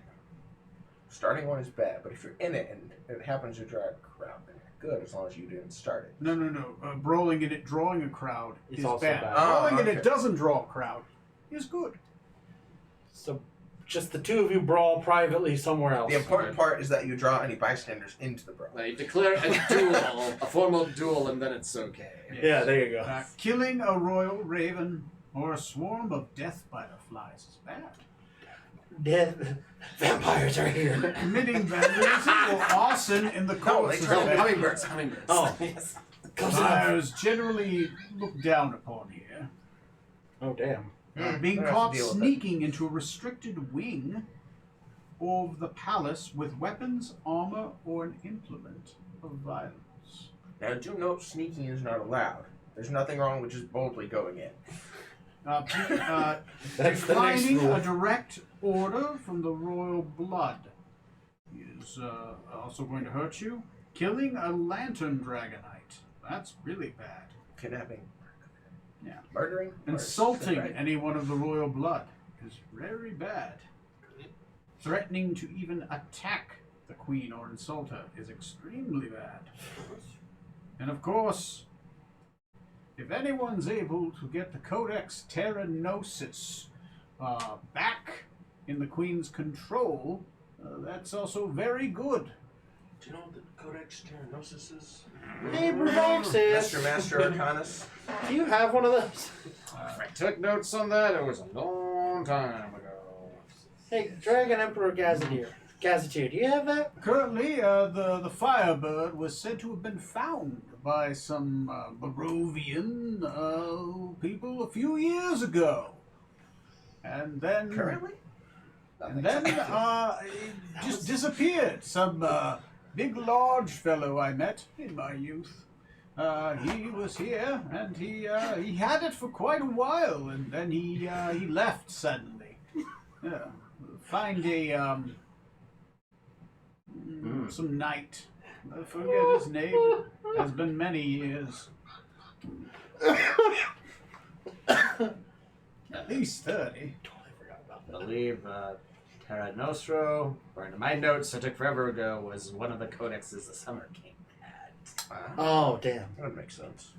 Starting one is bad, but if you're in it and it happens to draw a crowd, then you're good as long as you didn't start it. No. Brawling in it drawing a crowd It's is also bad. bad. Brawling in okay. it doesn't draw a crowd is good. So just the two of you brawl privately somewhere else. The important part is that you draw any bystanders into the brawl. Now you declare a duel, a formal duel, and then it's okay. Yeah, there you go. Killing a royal raven or a swarm of death butterflies is bad. Death. Vampires are here. Committing vandalism or arson in the course they of turn No, it. hummingbirds, hummingbirds. Oh. Yes. Fires generally looked down upon here. Oh, damn. Being we're gonna have caught to deal with sneaking into a restricted wing of the palace with weapons, armor, or an implement of violence. Now, do note sneaking is not allowed. There's nothing wrong with just boldly going in. That's the next Declining rule. a direct order from the royal blood is also going to hurt you. Killing a lantern dragonite. That's really bad. Kidnapping. Yeah. Murdering. Insulting Right. anyone of the royal blood is very bad. Threatening to even attack the queen or insult her is extremely bad. And of course, if anyone's able to get the Codex Terra Gnosis back in the queen's control, that's also very good. Do you know what the Codex Terranosis is? Hey, Brunoxis. Master Arcanus. Do you have one of those? I took notes on that. It was a long time ago. Hey, Dragon Emperor Gazetteer, do you have that? Currently, the Firebird was said to have been found by some Barovian people a few years ago. And then... Currently? And then it just disappeared. Some big, large fellow I met in my youth. He was here, and he had it for quite a while, and then he left suddenly. Yeah. Find a some knight. I forget his name. It has been many years. At least 30. I believe Terra Nostro, according to my notes I took forever ago, was one of the codexes the Summer King had. Oh, damn. That would make sense.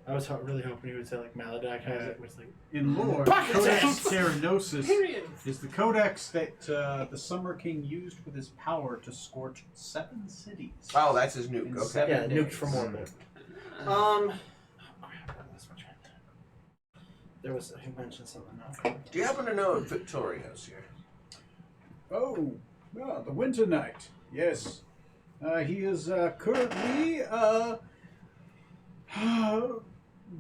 I was really hoping you would say like Maladak has it, which like In lore, Pocket Codex stamps! Terranosis Period. is the codex that the Summer King used with his power to scorch 7 cities. Oh, that's his nuke. In Okay. 7 yeah, days. nuked from orbit. There was he mentioned something else. Do you happen to know if Victorio's here? Oh, the Winter Knight. Yes. He is currently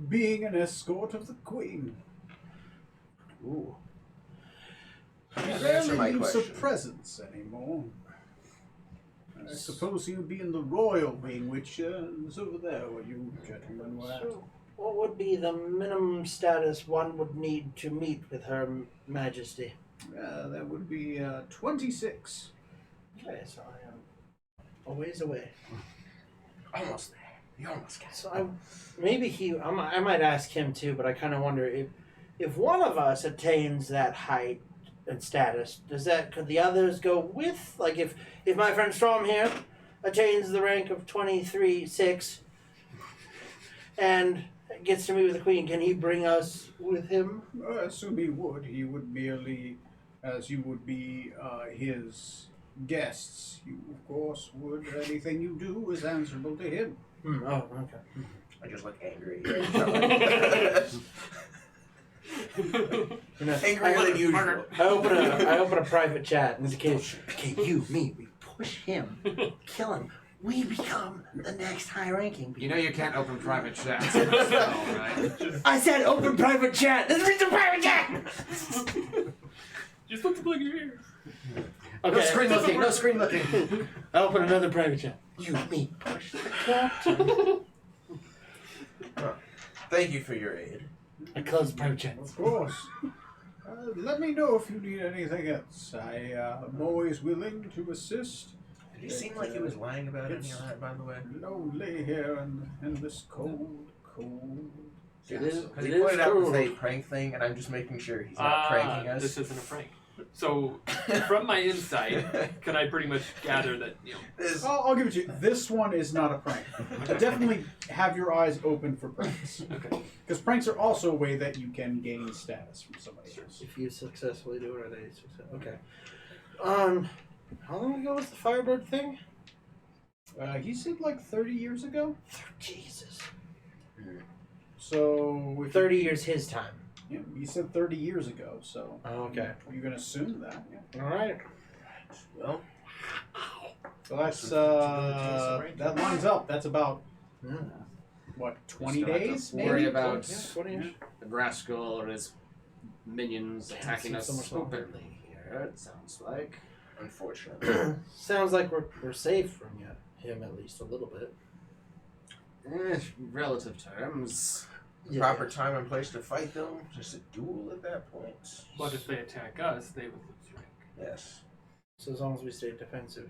being an escort of the Queen. Ooh. He Answer my rarely leaves her question. presence anymore. I suppose he'll be in the royal wing, which is over there where you gentlemen were at. So, what would be the minimum status one would need to meet with Her Majesty? That would be 26. Okay, so I am a ways away. Almost there. You almost got it. So maybe I might ask him too, but I kind of wonder if one of us attains that height and status, could the others go with? Like if my friend Strom here attains the rank of 23-6 and gets to meet with the Queen, can he bring us with him? I assume he would. He would merely, as you would be his guests, you of course would. Anything you do is answerable to him. Oh, okay. I just look angry. You know, Angrier than usual. I open a private chat and okay, you, me, we push him, kill him. We become the next high ranking. You know you can't open private chats. Right? I said open private chat. This is the private chat. Just look to plug your ears. Okay. No screen looking. No screen looking. I open another private chat. You, me, push the captain. Thank you for your aid. I close the private chat. Of course. Let me know if you need anything else. I am always willing to assist. Did he seem like he was lying about any of that, by the way? Lonely here in this cold. It is. Because It he is pointed out cool. the fake prank thing, and I'm just making sure he's not pranking us. This isn't a prank. So, from my insight, can I pretty much gather that, This- I'll give it to you. This one is not a prank. Definitely have your eyes open for pranks. okay. Because pranks are also a way that you can gain status from somebody else. If you successfully do it, or they success. Okay. How long ago was the Firebird thing? He said like 30 years ago. Jesus. So if 30 years his time. Yeah, he said 30 years ago. So Oh, okay. you can assume that. Yeah. All right. well, So that's that lines up. That's about what 20 Just don't have to days? worry maybe? about- Yeah, 20 years. The Rascal or his minions attacking seems us so much longer. openly here, it sounds like. unfortunately. Sounds like we're safe from him at least a little bit. Relative terms. Proper time and place to fight them. Just a duel at that point. But if they attack us, they would lose rank. Yes. So as long as we stay defensive.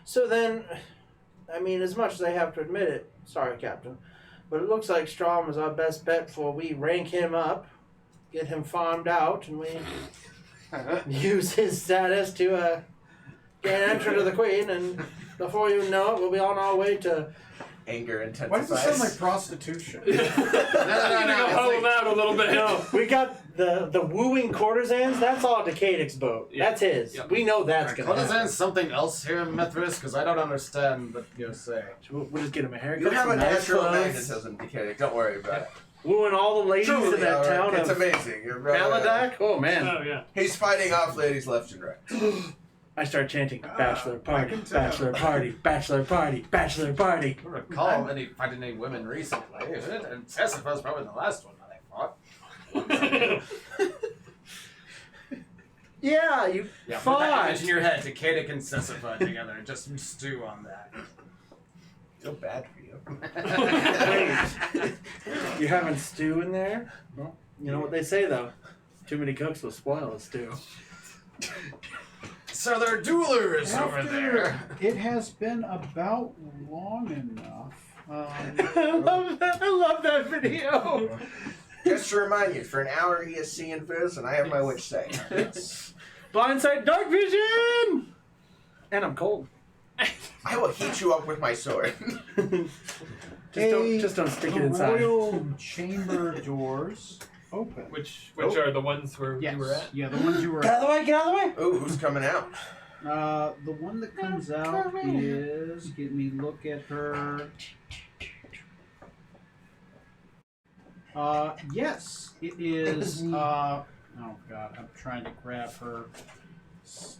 So then, I mean, as much as I have to admit it, sorry, Captain, but it looks like Strom is our best bet before we rank him up, get him farmed out, and we use his status to gain entry to the Queen, and before you know it, we'll be on our way to... Anger Why does it sound like intensifies. prostitution? I'm gonna go hoe him out a little bit. No, we got the wooing courtesans. That's all Decadix boat. Yeah. That's his. Yep. We know that's gonna Courtesan happen. something else here, Mithras? Because I don't understand what you're saying. We'll just get him a haircut. You have a some nice natural clothes, magnetism, Decadic. Don't worry about it. wooing all the ladies Truly, in that alright. town It's of amazing. You're right. Maladak. Oh man. Oh, yeah. He's fighting off ladies left and right. I start chanting bachelor I party, can tell. bachelor party, bachelor party, bachelor party. I don't recall fighting any women recently, is it? And Tessipha's probably the last one that I fought. Yeah, you Yeah, put that fought. image in your head, Decadic and Tessipha together, and just stew on that. Feel bad for you. Wait, you're having stew in there? Well, you know what they say though. Too many cooks will spoil a stew. So there are duelers over After there. it has been about long enough. I love that video. Just to remind you, for an hour he is seeing Fizz, and I have my witch sight. Blindside dark vision. And I'm cold. I will heat you up with my sword. Just don't stick it the inside. royal chamber doors open. Which Oh. are the ones where Yes. you were at? Yeah, the ones you were Get out of the way! Get out of the way! Oh, who's coming out? The one that comes out is. Let me look at her. Yes, it is. Oh God, I'm trying to grab her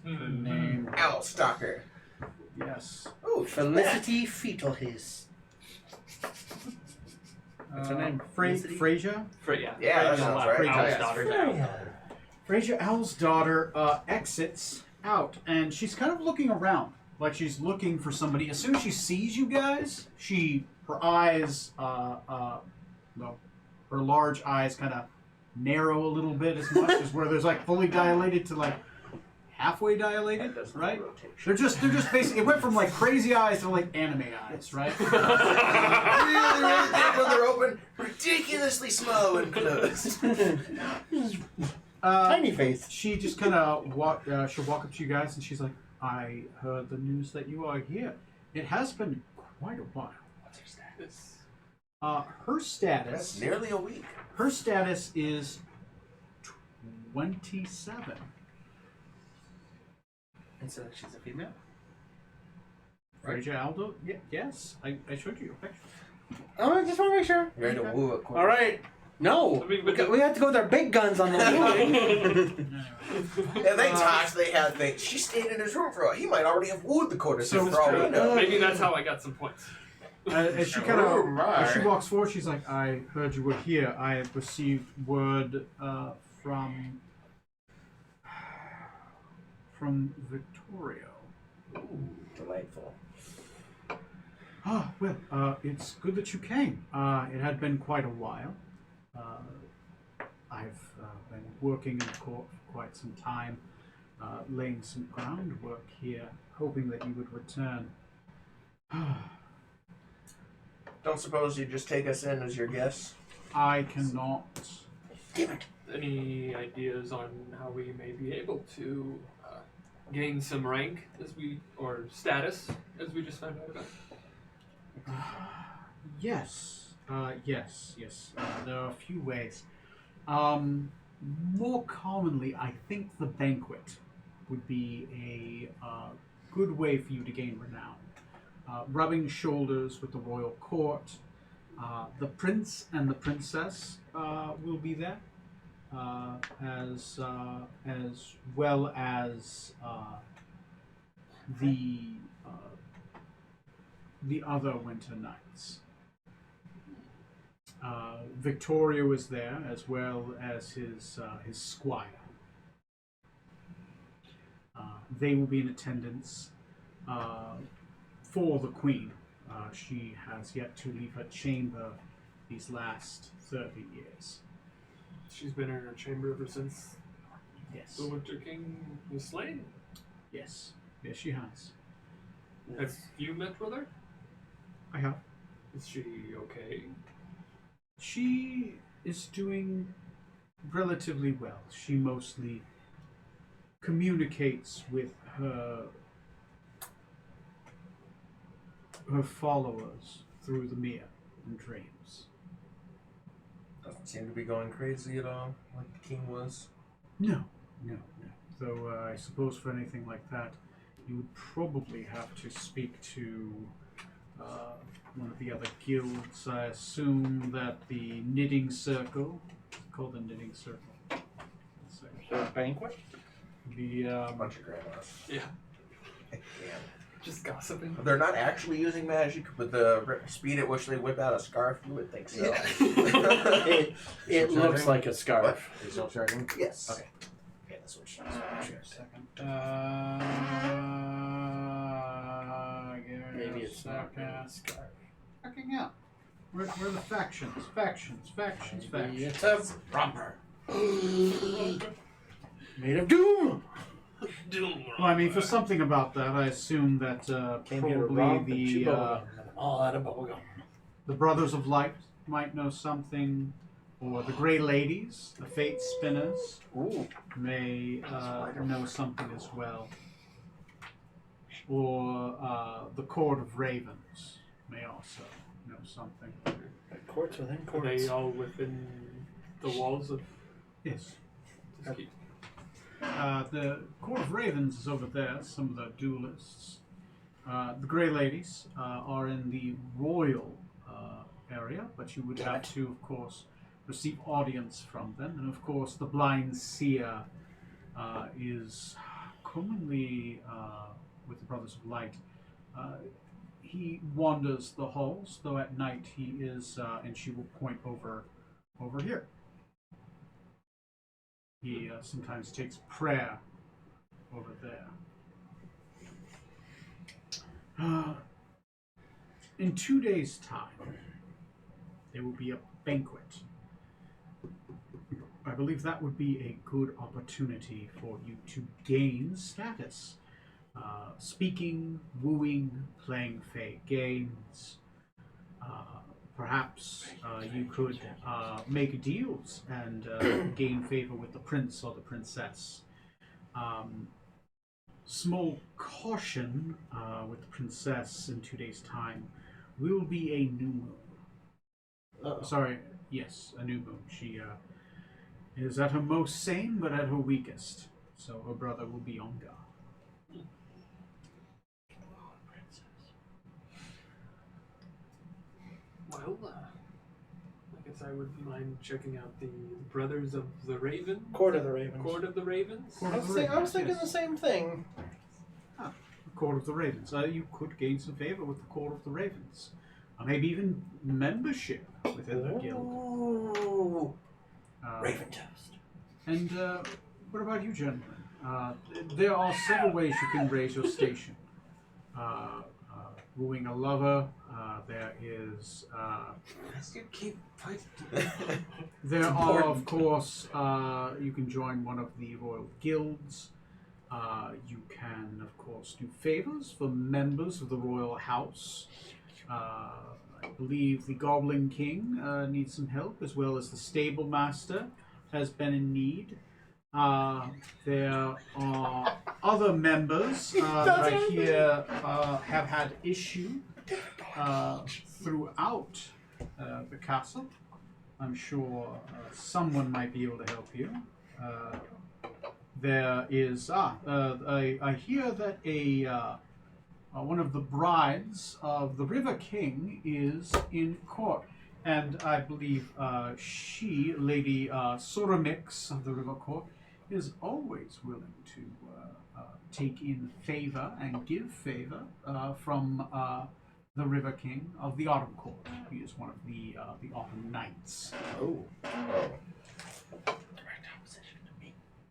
name. Owl Stalker. Yes. Oh, Felicity Fetalhis. What's her name? Felicity? Frasier. Yeah, Yeah, that Frasia's sounds daughter. right. Owl's Yeah, daughter. Frasier Owl's daughter exits out, and she's kind of looking around, like she's looking for somebody. As soon as she sees you guys, her eyes, her large eyes, kind of narrow a little bit, as much as where there's like fully dilated to like halfway dilated, right? They're just basically. It went from like crazy eyes to like anime eyes, right? really, really big when they're open, ridiculously small when closed. Tiny face. She just kind of she'll walk up to you guys and she's like, I heard the news that you are here. It has been quite a while. What's her status? Her status. That's nearly a week. Her status is 27. And so she's a female? Frasier Aldo? Yes. I showed you a picture. Oh, I just want to make sure. You're ready to woo it quick. All right. No. I mean, but we have to go with our big guns on the wooing. And they talked, they had things. She stayed in his room for a while. He might already have wooed the courtesan So for all it's we true. know. Maybe that's how I got some points. As she kind Oh, of, my. as she walks forward, she's like, I heard you were here. I have received word from Victorio. Delightful. Ah, well, it's good that you came. It had been quite a while. I've been working in court for quite some time, laying some groundwork here, hoping that you would return. Don't suppose you'd just take us in as your guests? I cannot. Damn it. Any ideas on how we may be able to gain some rank or status as we just found out about? Yes. Yes. There are a few ways. More commonly, I think the banquet would be a good way for you to gain renown. Rubbing shoulders with the royal court. The prince and the princess will be there, as well as the other winter knights. Victoria was there, as well as his squire. They will be in attendance for the queen. She has yet to leave her chamber these last 30 years. She's been in her chamber ever since Yes. the Winter King was slain. Yes. Yes, she has. Have you met with her? I have. Is she okay? She is doing relatively well. She mostly communicates with her followers through the mirror and dreams. Doesn't seem to be going crazy at all, like the king was. No. Though I suppose for anything like that, you would probably have to speak to one of the other guilds. I assume that the Knitting Circle, it's called the Knitting Circle. Let's see. So banquet? The A bunch of grandmas. Yeah. Yeah. Just gossiping. They're not actually using magic, but the speed at which they whip out a scarf, you would think so. It looks like a What? scarf. Are you still charging? Yes. Okay. Okay, that's what she second. Maybe it's not really a scarf. Fucking out. Where are the factions? Factions. Maybe it's a romper. Made of doom. Well, I mean, for something about that, I assume that Came here to probably romp and the chew bubblegum. All out of bubblegum. the Brothers of Light might know something, or the Grey Ladies, the Fate Spinners, Ooh. may know something as well, or the Court of Ravens may also know something. Courts within Are courts. they all within the walls of Yes. this keep? The Court of Ravens is over there. Some of the duelists. The Grey Ladies are in the royal area, but you would have to, of course, receive audience from them. And of course, the Blind Seer is commonly with the Brothers of Light. He wanders the halls, though at night he is, and she will point over here. He sometimes takes prayer over there. In 2 days' time, there will be a banquet. I believe that would be a good opportunity for you to gain status. Speaking, wooing, playing Fey games. Perhaps you could make deals and gain favor with the prince or the princess. Small caution with the princess in 2 days' time will be a new moon. Sorry, yes, a new moon. She is at her most sane, but at her weakest. So her brother will be on guard. Well, I guess I wouldn't mind checking out the Brothers of the Raven. Court of the Ravens. Court of the Ravens. Court I of was, the I was Ravens, thinking yes. the same thing. Court of the Ravens. You could gain some favor with the Court of the Ravens. Maybe even membership within the guild. Ooh. Raven toast. And what about you, gentlemen? There are several ways you can raise your station. Wooing a lover. There is. You keep fighting. There are, of course, you can join one of the royal guilds. You can, of course, do favors for members of the royal house. I believe the Goblin King needs some help, as well as the stable master has been in need. There are other members that I hear have had issue throughout the castle. I'm sure someone might be able to help you. There is I hear that one of the brides of the River King is in court, and I believe she, Lady Soramix of the River Court, is always willing to take in favor and give favor from the River King of the Autumn Court. He is one of the Autumn Knights. Oh.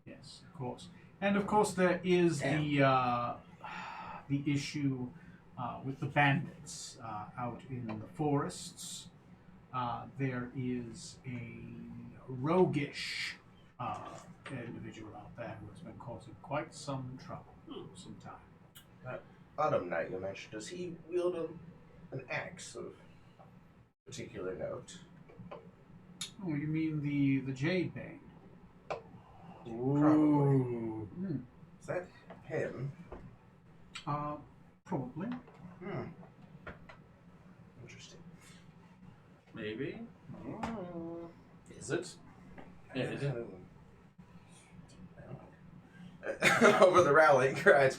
Yes, of course. And of course there is the issue with the bandits out in the forests. There is a roguish individual out there who has been causing quite some trouble for some time. Autumn Knight, you mentioned, does he wield an axe of particular note? Oh, you mean the Jade Bane? Ooh. Is that him? Probably. Interesting. Maybe. Is it? Yeah, is it? Over the rallying cries.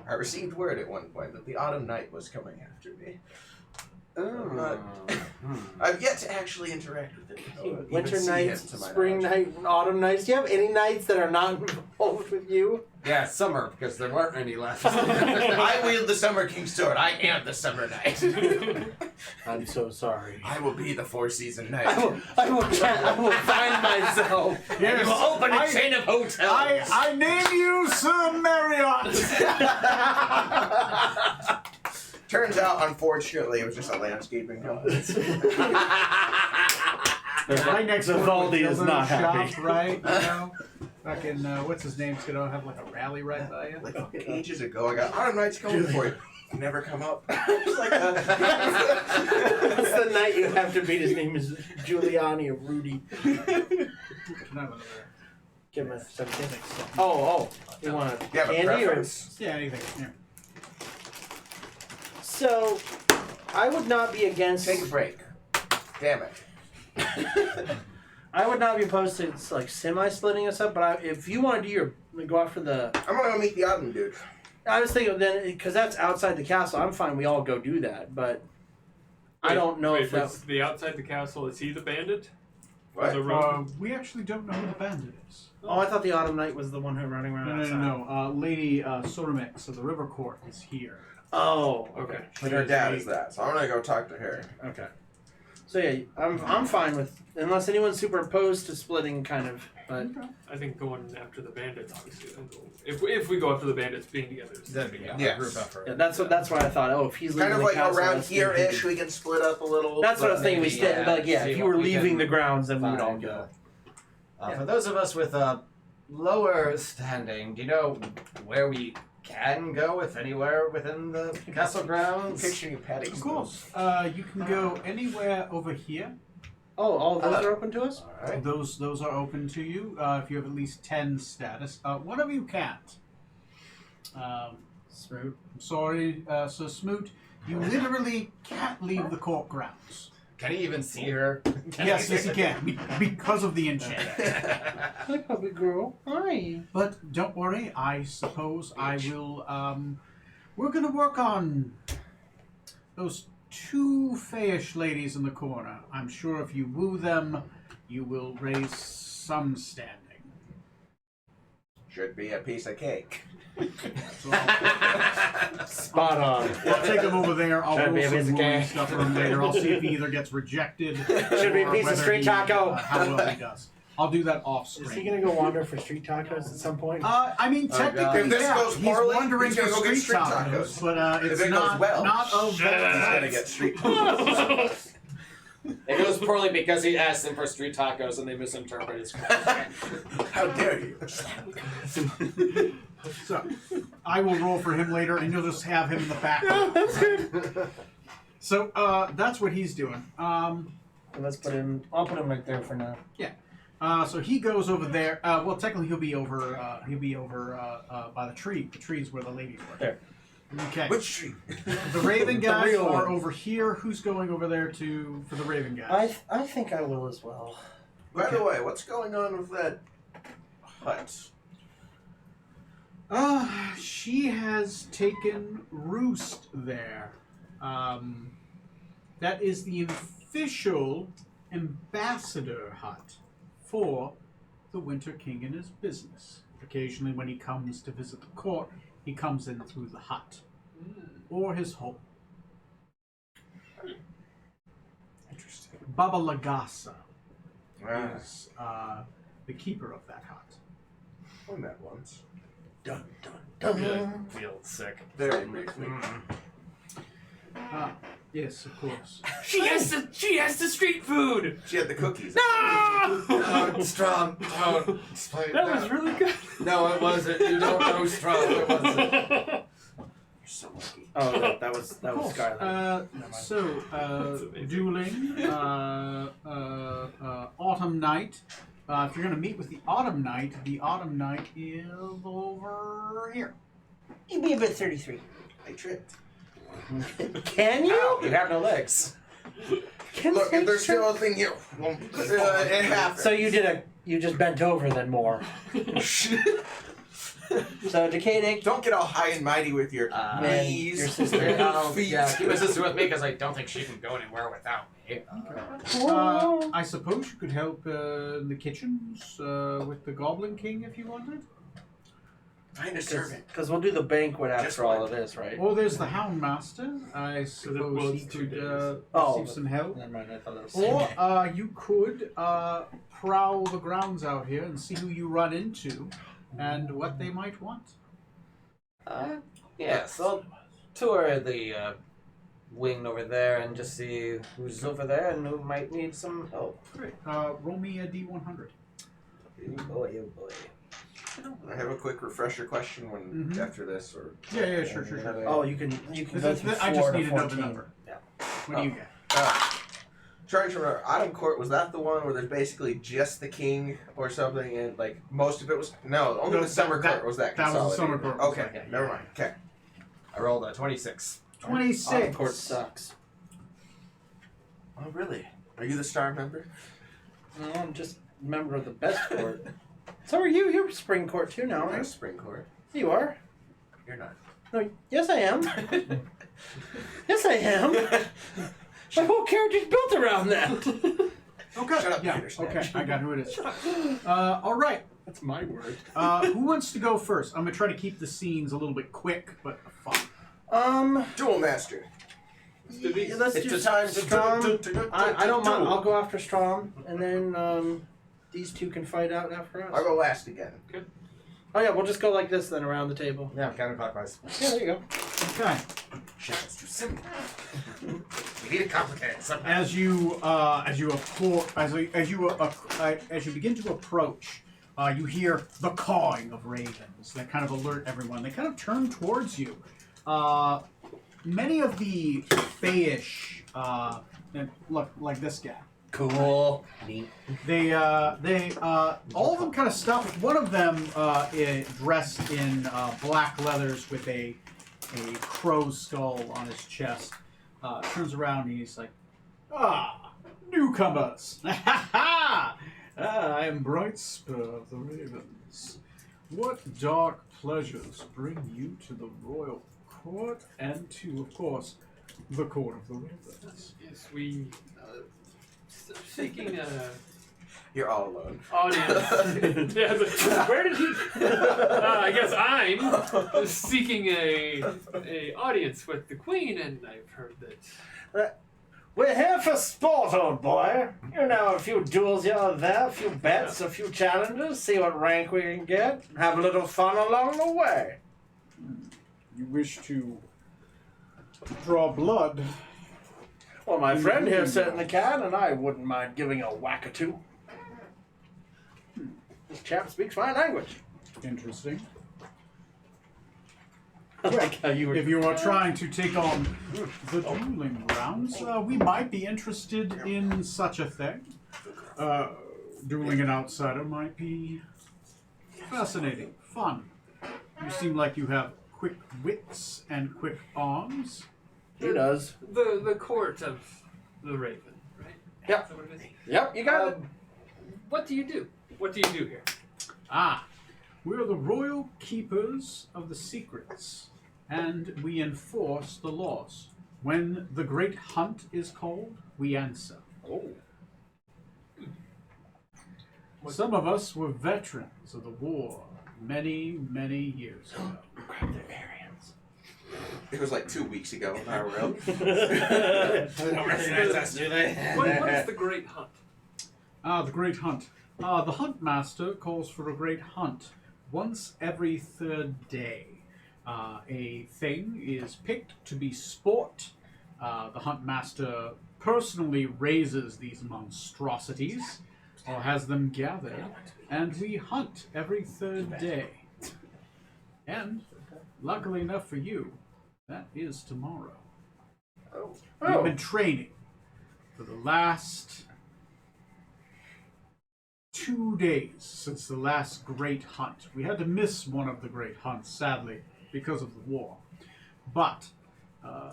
I received word at one point that the Autumn Knight was coming after me. I've yet to actually interact with him. even Winter see nights, him, to my spring knowledge. night, and autumn nights. Do you have any nights that are not involved with you? Yeah, summer, because there weren't any left. I wield the Summer King's sword. I am the Summer Knight. I'm so sorry. I will be the Four-Season Knight. I will find myself. Yes, You will open a chain of hotels. I name you Sir Marriott. Turns out, unfortunately, it was just a landscaping company. Right next door to Vivaldi a is little not happy. shop, right? You know, fucking what's his name's gonna have like a rally right by you. Like ages ago, I got Autumn Knight's coming for you. Never come up. It's like That's the night you have to beat. His name is Giuliani of Rudy. Can I have another? Give him some gimmicks. Oh. You want you have a candy or? preference? Yeah, anything. Yeah. So, I would not be against. Take a break. Damn it. I would not be opposed to like semi-splitting us up, but if you want to do go after the. I'm gonna go meet the Autumn dude. I was thinking then because that's outside the castle. I'm fine. We all go do that, but I don't know if it's the outside the castle. Is he the bandit? What? The rogue? We actually don't know who the bandit is. Oh, I thought the Autumn Knight was the one who running around outside. No. Lady Soramex of the River Court is here. Oh, Okay. And her dad is that, so I'm gonna go talk to her. okay. So yeah, I'm fine with unless anyone's super opposed to splitting, kind of. But I think going after the bandits, obviously. If we go after the bandits, being together. That'd be a Yes. group effort. yeah, that's why I thought. Oh, if he's leaving Kind of the like castle, around let's do here-ish, it. we can split up a little. That's what I was thinking. We maybe, stay. Like, yeah, see if you what were we leaving can the grounds, then we would all find, go. For those of us with a lower standing, do you know where we can go, if anywhere, within the castle grounds? Picture you petting. Of course. You can go anywhere over here. Oh, all those are open to us. Alright. Those are open to you if you have at least 10 status. One of you can't. Smooth. I'm sorry, Sir Smoot. You literally can't leave the court grounds. Can he even see her? Yes, you can, because of the enchantment. Hi, puppy girl. Hi. But don't worry, I suppose I will. We're gonna work on those two fayish ladies in the corner. I'm sure if you woo them, you will raise some standing. Should be a piece of cake. So Spot on. I'll take him over there. I'll Should be roll a piece some of wooing cake. stuff for him later. I'll see if he either gets rejected. Should be a or piece of whether street he, taco. how well he does. I'll do that off Is he screen. gonna go wander for street tacos at some point? I mean, Oh, technically, God. If this yeah, goes he's poorly, wondering he's gonna for go get street street tacos, tacos. but If it's it not goes well, not of He's that gonna get street tacos. It goes poorly because he asked them for street tacos and they misinterpret his question. How dare you? So, I will roll for him later, and you'll just have him in the background. So, that's what he's doing. Let's put him. I'll put him right there for now. So he goes over there. Well, technically, he'll be over. By the tree. The tree's where the ladies were. There. Okay. Which tree? The Raven The guys real are ones. over here. Who's going over there for the Raven guys? I think I will as well. By the way, what's going on with that hut? She has taken roost there. That is the official ambassador hut for the Winter King and his business. Occasionally, when he comes to visit the court, he comes in through the hut or his home. Interesting. Baba Lagasa Ah, is the keeper of that hut. I met once. Dun dun dun. Feel sick. Very briefly. Yes, of course. She has the street food. She had the cookies. Oh, Strom, don't explain That was really good. No, it wasn't. You don't know Strom. It wasn't. You're so lucky. Oh, that was Scarlet. So, dueling, Autumn Knight. If you're going to meet with the Autumn Knight is over here. You'd be about 33. I tripped. Can you? You have no legs. Can Look, if snakes there's trip? still a thing here, it happens. So you just bent over then more. So Decadic, Don't get all high and mighty with your man, knees. your sister. Feet. Yeah, keep a sister with me because I don't think she can go anywhere without me. I suppose you could help in the kitchens with the Goblin King if you wanted. Find a servant. Because we'll do the banquet Just after all one. of this, right? Or there's the Hound Master. I suppose well, he it's 2 could days. receive some help. Never mind, I thought that was Or you could prowl the grounds out here and see who you run into and what they might want. Yes, I'll tour the wing over there and just see who's over there and who might need some help. Great. Roll me a D100. Oh boy, oh boy. I have a quick refresher question when Mhm. after this, or Yeah, sure. Oh, you can go through I 4 just to need to know 14. the number. Yeah. What do you get? trying to remember. Autumn Court, was that the one where there's basically just the king or something, and like most of it was only No, the summer that- court was that. that was the summer consolidated. court. Okay, Okay. never mind. Okay. I rolled a 26. 26. Autumn Court sucks. Oh, really? Are you the star member? No, I'm just a member of the best court. So are you. You're spring court too now, You're not a right? spring court. You are. You're not. No, yes I am. Yes I am. My whole character's built around that. Okay. Shut up, Yeah. Bandersnatch. Okay. I got who it is. All right. That's my word. Who wants to go first? I'm gonna try to keep the scenes a little bit quick, but fun. Duel Master. Yeah, let's It's do the time Strom. to I don't mind. duel. I'll go after Strom, and then these two can fight out after us. I'll go last again. Oh yeah, we'll just go like this then around the table. Yeah, counterclockwise. Yeah, there you go. Okay. Shit, it's too simple. We need to complicate it somehow. As you begin to approach, you hear the cawing of ravens that kind of alert everyone. They kind of turn towards you. Many of the Fayish, look like this guy. Cool. Neat. They all of them kind of stop. One of them is dressed in black leathers with a crow's skull on his chest. Turns around and he's like, newcomers! I am Brightspur of the Ravens. What dark pleasures bring you to the royal court and to, of course, the court of the Ravens? Yes, we seeking a You're all alone. audience. Yeah, but where did he? I guess I'm seeking a audience with the queen, and I've heard that. We're here for sport, old boy. You know, a few duels here or there, a few bets, a few challenges, see what rank we can get, have a little fun along the way. You wish to draw blood? Well, my friend here certainly can, and I wouldn't mind giving a whack or two. This chap speaks my language. Interesting. I like how you were. If you are trying to take on the dueling rounds, we might be interested in such a thing. Dueling an outsider might be fascinating, fun. You seem like you have quick wits and quick arms. He does. The court of the Raven, right? Yep. Is that what it is? Yep, you got it. What do you do? What do you do here? We are the royal keepers of the secrets, and we enforce the laws. When the great hunt is called, we answer. Oh. Some of us were veterans of the war many, many years ago. Grab their Arians. It was like 2 weeks ago in our world. They don't recognize us, do they? What is the great hunt? The great hunt. The hunt master calls for a great hunt once every third day. A thing is picked to be sport. The hunt master personally raises these monstrosities or has them gathered, and we hunt every third day. And, luckily enough for you, that is tomorrow. We've been training for the last 2 days since the last great hunt. We had to miss one of the great hunts, sadly, because of the war. But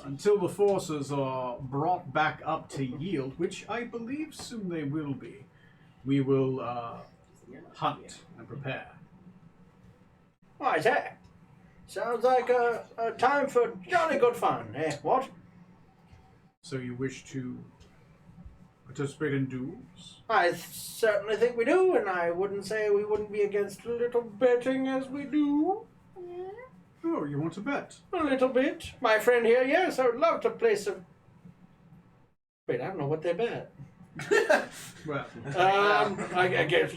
until the forces are brought back up to yield, which I believe soon they will be, we will hunt and prepare. I say, sounds like a time for jolly good fun, eh? What? So you wish to participate in duels? I certainly think we do, and I wouldn't say we wouldn't be against a little betting as we do. Oh, you want to bet? A little bit. My friend here, yes, I would love to play some... Wait, I don't know what they bet. Well, I guess...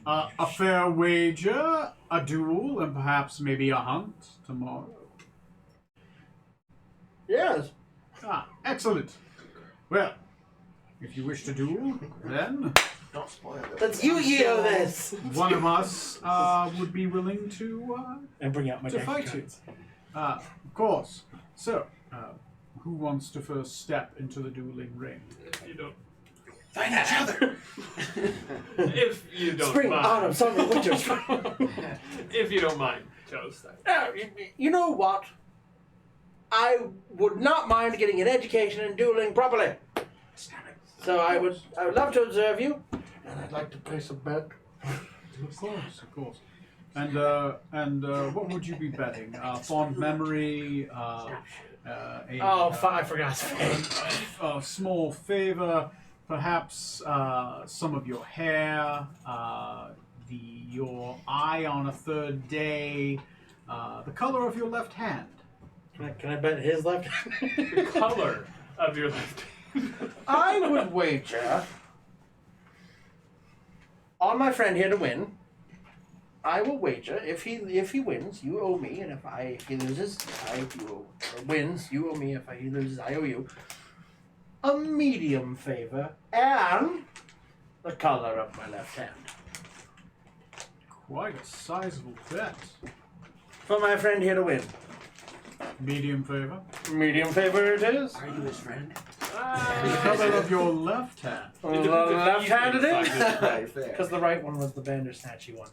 a fair wager, a duel, and perhaps maybe a hunt tomorrow. Yes. Excellent. Well, if you wish to duel, then Don't spoil it. Let's Yu-Gi-Oh this! one of us would be willing to And bring out my deck fight of you. cards. Of course. So, who wants to first step into the dueling ring? If you don't, Fight each other. if you don't Spring, mind, autumn, summer, winter, spring. if you don't mind, Joe. You know what? I would not mind getting an education in dueling properly. So I would love to observe you, and I'd like to place a bet. Of course. And what would you be betting? Fond memory. I forgot. A small favor, perhaps some of your hair, your eye on a third day, the color of your left hand. Can I bet his left? The color of your left. I would wager on my friend here to win. I will wager if he wins, you owe me, and if he loses, wins, you owe me. If he loses, I owe you a medium favor and the color of my left hand. Quite a sizable bet. For my friend here to win. Medium favor. Medium favor it is. Are you his friend? The color of your left hand. The left hand it is. Fair. Because the right one was the Bandersnatchy one.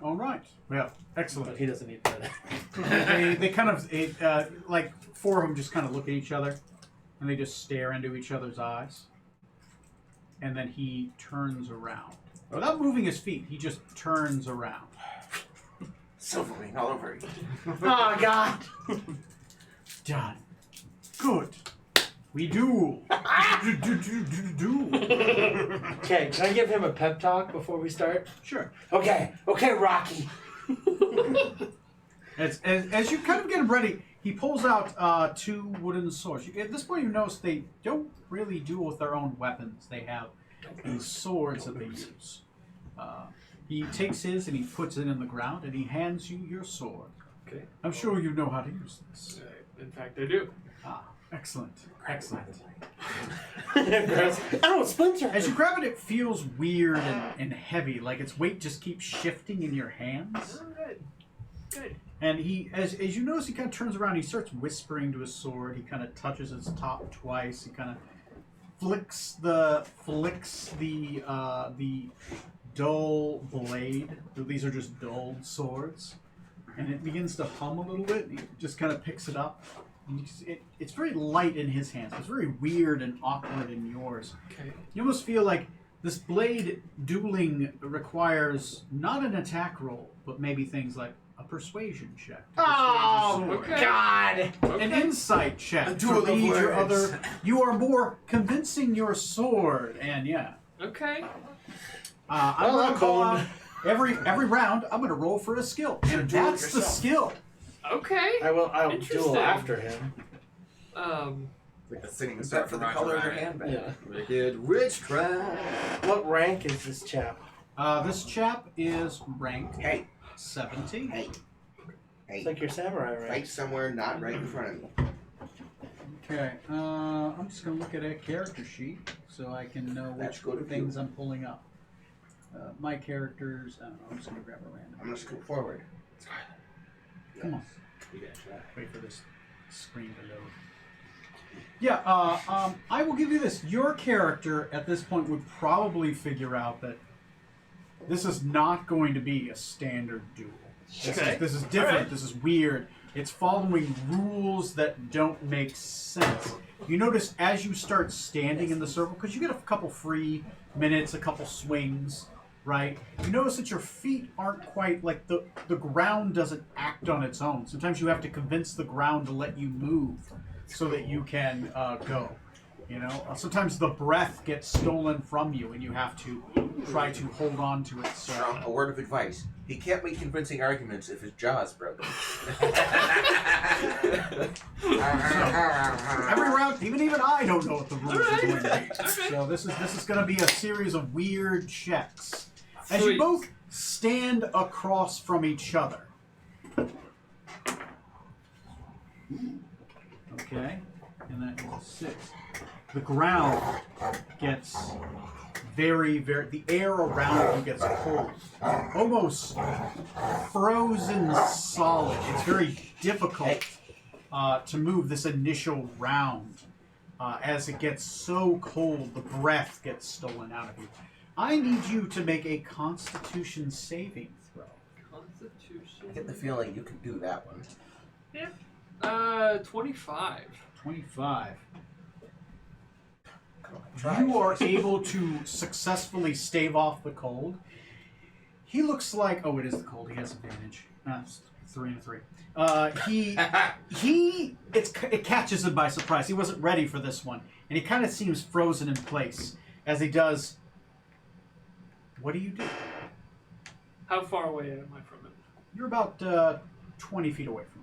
All right. Well, excellent. But he doesn't need that. they kind of like four of them just kind of look at each other, and they just stare into each other's eyes, and then he turns around without moving his feet. He just turns around. Silverwing all over you. Oh God! Done. Good. We duel. Duel. Okay, can I give him a pep talk before we start? Sure. Okay, Rocky. As you kind of get him ready, he pulls out two wooden swords. At this point, you notice they don't really duel with their own weapons. They have these swords that they use. He takes his and he puts it in the ground, and he hands you your sword. Okay. I'm sure you know how to use this. In fact, I do. Ah, excellent. Excellent. Oh, Splinter! As you grab it, it feels weird and heavy, like its weight just keeps shifting in your hands. All right. Good. And he, as you notice, he kind of turns around. He starts whispering to his sword. He kind of touches its top twice. He kind of flicks the dull blade. These are just dulled swords, and it begins to hum a little bit. He just kind of picks it up. And it's very light in his hands. It's very weird and awkward in yours. Okay. You almost feel like this blade dueling requires not an attack roll, but maybe things like a persuasion check. to Oh, persuade your sword. okay. God! An insight check A to duel of lead your words. other. You are more convincing your sword, and yeah. Okay. I'm Well, gonna I'm call boned. out every round. I'm gonna roll for a skill, and duel that's the yourself. skill. Okay. I'll Interesting. duel after him. Like the singing Is star that for from the Roger color of your Rabbit. hand bag? Yeah. Wicked witchcraft. What rank is this chap? This chap is rank Hey, 70. hey, It's like your samurai rank. fight somewhere not right in front of me. Okay, I'm just gonna look at a character sheet so I can know Let's which go to things view. I'm pulling up. My characters. I don't know. I'm just gonna grab a random. I'm gonna scoot forward. Come on. You gotta try. Wait for this screen to load. Yeah, I will give you this. Your character at this point would probably figure out that this is not going to be a standard duel. Okay. This is different. Alright. This is weird. It's following rules that don't make sense. You notice as you start standing in the circle, because you get a couple free minutes, a couple swings, right? You notice that your feet aren't quite like the ground doesn't act on its own. Sometimes you have to convince the ground to let you move so that you can go. You know, sometimes the breath gets stolen from you, and you have to try to hold on to it. Strong, a word of advice. He can't make convincing arguments if his jaw is broken. Every round, even I don't know what the rules are going to be. Okay. So this is going to be a series of weird checks as you Sweet. both stand across from each other. Okay, and that is a 6. The ground gets very, the air around you gets cold, almost frozen solid. It's very difficult to move this initial round as it gets so cold, the breath gets stolen out of you. I need you to make a Constitution saving throw. Constitution. I get the feeling you can do that one. 25. 25. You are able to successfully stave off the cold. He looks like it is the cold. He has advantage. It's 3 and 3. It catches him by surprise. He wasn't ready for this one, and he kind of seems frozen in place as he does. What do you do? How far away am I from him? You're about 20 feet away from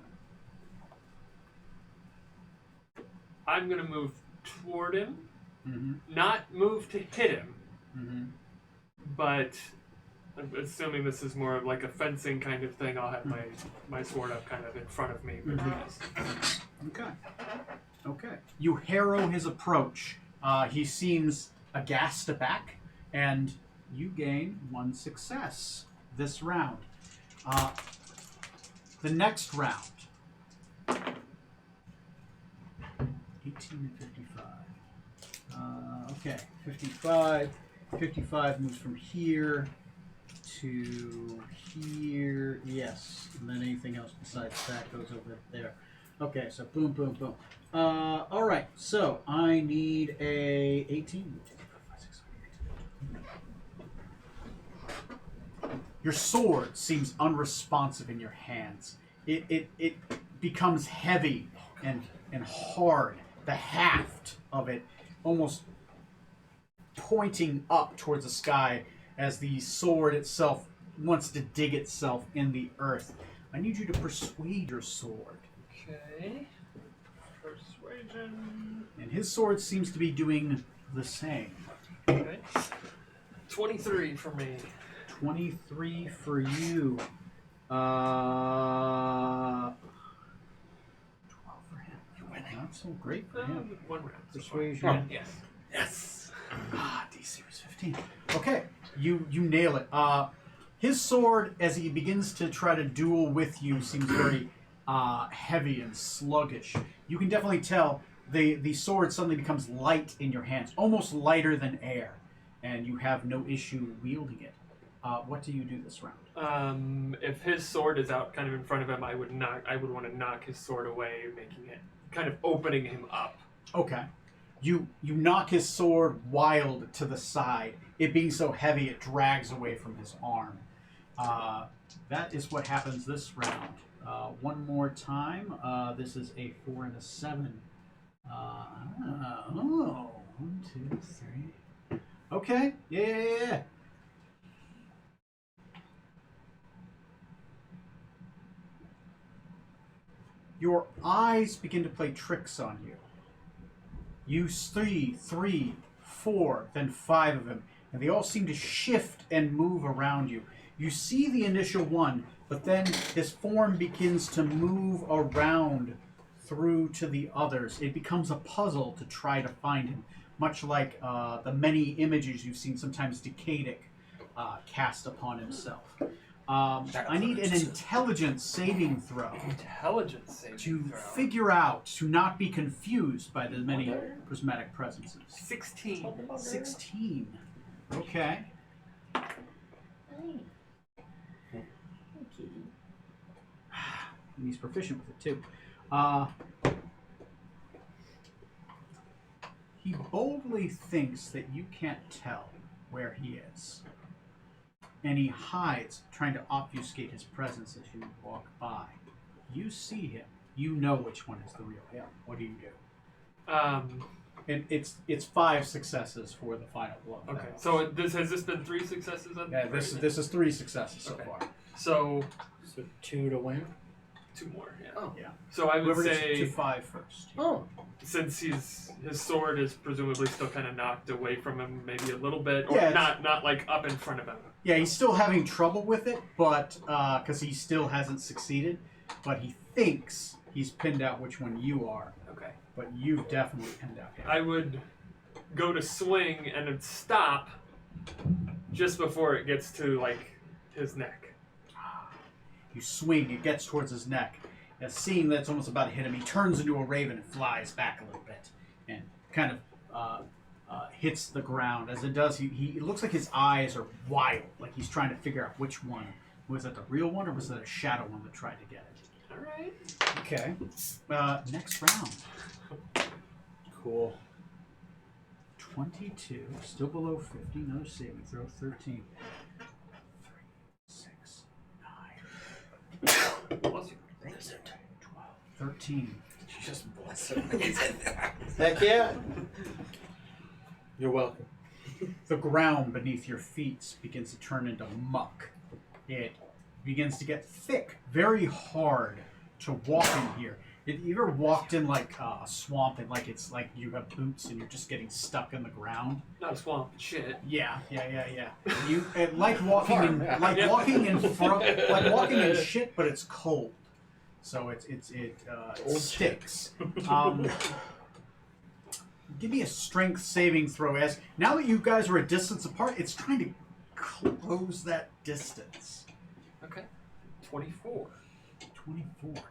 him. I'm gonna move toward him, Mm-hmm. not move to hit him, Mm-hmm. but I'm assuming this is more of like a fencing kind of thing. I'll have my sword up kind of in front of me. But yes. Okay. Okay. You harrow his approach. He seems aghast aback, and you gain 1 success this round. The next round. 18 and 55. Okay. 55. 55 moves from here to here. Yes. And then anything else besides that goes over there. Okay, so boom, boom, boom. All right, so I need a 18. Your sword seems unresponsive in your hands. It becomes heavy and hard. The haft of it almost pointing up towards the sky as the sword itself wants to dig itself in the earth. I need you to persuade your sword. Okay. Persuasion. And his sword seems to be doing the same. Okay. 23 for me. 23 for you. 12 for him. You're winning. Not so great for him. 1 round. Persuasion. Yes. Yes. DC was 15. Okay, you nail it. His sword, as he begins to try to duel with you, seems very heavy and sluggish. You can definitely tell the sword suddenly becomes light in your hands, almost lighter than air, and you have no issue wielding it. What do you do this round? If his sword is out kind of in front of him, I would want to knock his sword away, making it kind of opening him up. Okay. You knock his sword wild to the side. It being so heavy, it drags away from his arm. That is what happens this round. One more time. This is a 4 and a 7. 1, 2, 3. Okay. Yeah. Your eyes begin to play tricks on you. You see 3, 4, then 5 of them, and they all seem to shift and move around you. You see the initial one, but then his form begins to move around through to the others. It becomes a puzzle to try to find him, much like the many images you've seen sometimes Decadic cast upon himself. I need an intelligence saving throw. Intelligence saving To throw. figure out, to not be confused by the many prismatic presences. 16. 16. Okay. And he's proficient with it too. He boldly thinks that you can't tell where he is. And he hides, trying to obfuscate his presence as you walk by. You see him. You know which one is the real him. What do you do? And it's 5 successes for the final blow. Okay. So has this been 3 successes? Yeah, this is 3 successes so far. So So 2 to win. 2 more. Yeah. Oh. Yeah. So I would Whoever gets say to 5 first. Oh. since his sword is presumably still kind of knocked away from him, maybe a little bit, or Yeah, not like up in front of him. Yeah, he's still having trouble with it, but because he still hasn't succeeded, but he thinks he's pinned out which one you are, Okay. but you've definitely pinned out him. I would go to swing and then stop just before it gets to like his neck. You swing, it gets towards his neck. And seeing that it's almost about to hit him, he turns into a raven and flies back a little bit, and kind of hits the ground. As it does, it looks like his eyes are wild, like he's trying to figure out which one. Was that the real one, or was that a shadow one that tried to get it? All right. Okay. Next round. Cool. 22. Still below 50. Another saving throw. 13. 3, 6, 9, Bless you. 12, 13. Just bless him. Heck yeah. You're welcome. The ground beneath your feet begins to turn into muck. It begins to get thick, very hard to walk in here. Have you ever walked in like a swamp and like it's like you have boots and you're just getting stuck in the ground? Not a swamp, shit. Yeah. You like walking in walking in front, like walking in shit, but it's cold, so it sticks. Give me a strength saving throw. As now that you guys are a distance apart, it's trying to close that distance. Okay. 24. 24. Damn.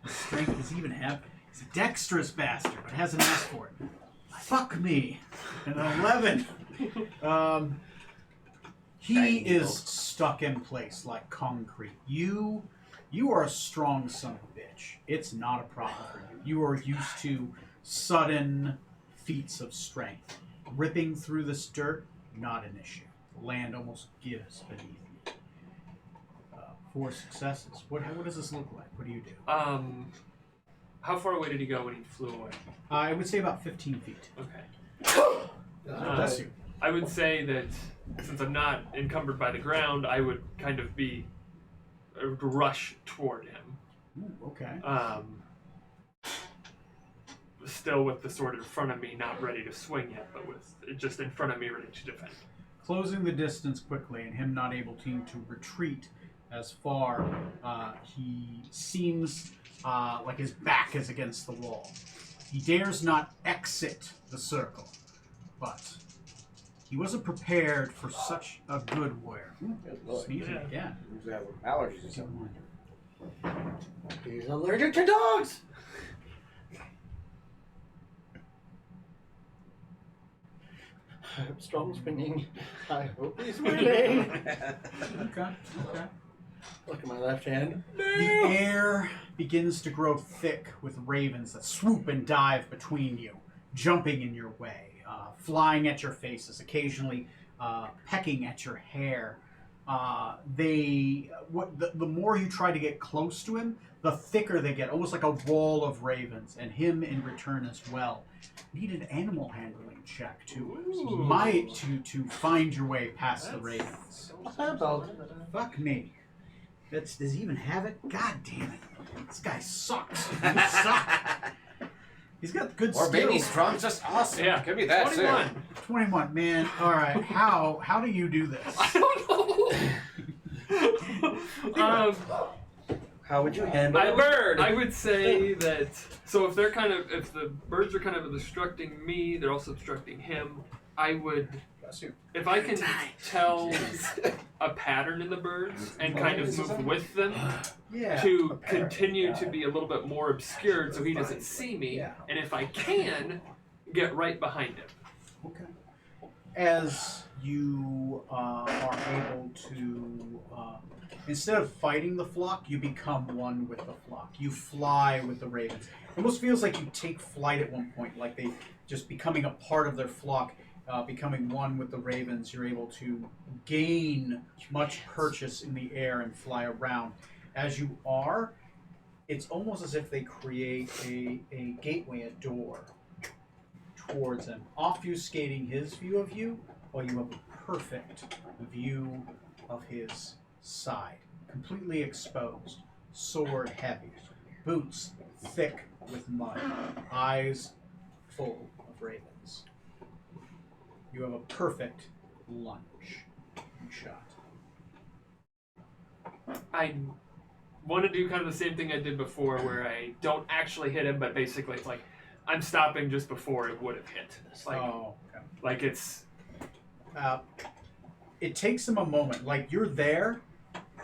Strength is even have. He's a dexterous bastard, but hasn't asked for it. Fuck me. An 11. He is stuck in place like concrete. You are a strong son of a bitch. It's not a problem for you. You are used to sudden feats of strength. Ripping through this dirt, not an issue. The land almost gives beneath you. 4 successes. What does this look like? What do you do? How far away did he go when he flew away? I would say about 15 feet. Okay. Bless you. I would say that since I'm not encumbered by the ground, I would kind of rush toward him. Ooh, okay. Still with the sword in front of me, not ready to swing yet, but with it just in front of me, ready to defend. Closing the distance quickly and him not able to retreat as far, he seems like his back is against the wall. He dares not exit the circle, but he wasn't prepared for such a good warrior. Sneezing again. Allergies or Come something. on. He's allergic to dogs. I hope Strom's winning. I hope he's winning. Okay. Look at my left hand. The air begins to grow thick with ravens that swoop and dive between you, jumping in your way, flying at your faces, occasionally pecking at your hair. The more you try to get close to him, the thicker they get, almost like a wall of ravens, and him in return as well. Need an animal handling check to find your way past the ravens. What's that about? Fuck me. Does he even have it? God damn it. This guy sucks. He sucks. He's got good Or skills. Baby Strong's just awesome. Yeah, Could be that 21. too. 21, man. All right. How do you do this? I don't know. How would you handle a bird? I would say that. So if the birds are kind of obstructing me, they're also obstructing him. I would, if I can tell a pattern in the birds and kind of move with them Yeah. to continue to be a little bit more obscured so he doesn't see me, and if I can, get right behind him. Okay. As you are able to, instead of fighting the flock, you become one with the flock. You fly with the ravens. It almost feels like you take flight at one point, like they just becoming a part of their flock, becoming one with the ravens. You're able to gain much purchase in the air and fly around. As you are, it's almost as if they create a gateway, a door towards him, obfuscating his view of you, while you have a perfect view of his side. Completely exposed, sword heavy, boots thick with mud, eyes full of ravens. You have a perfect lunge and shot. I want to do kind of the same thing I did before, where I don't actually hit him, but basically it's like I'm stopping just before it would have hit. It's like, Okay. like it's. It takes him a moment. Like, you're there,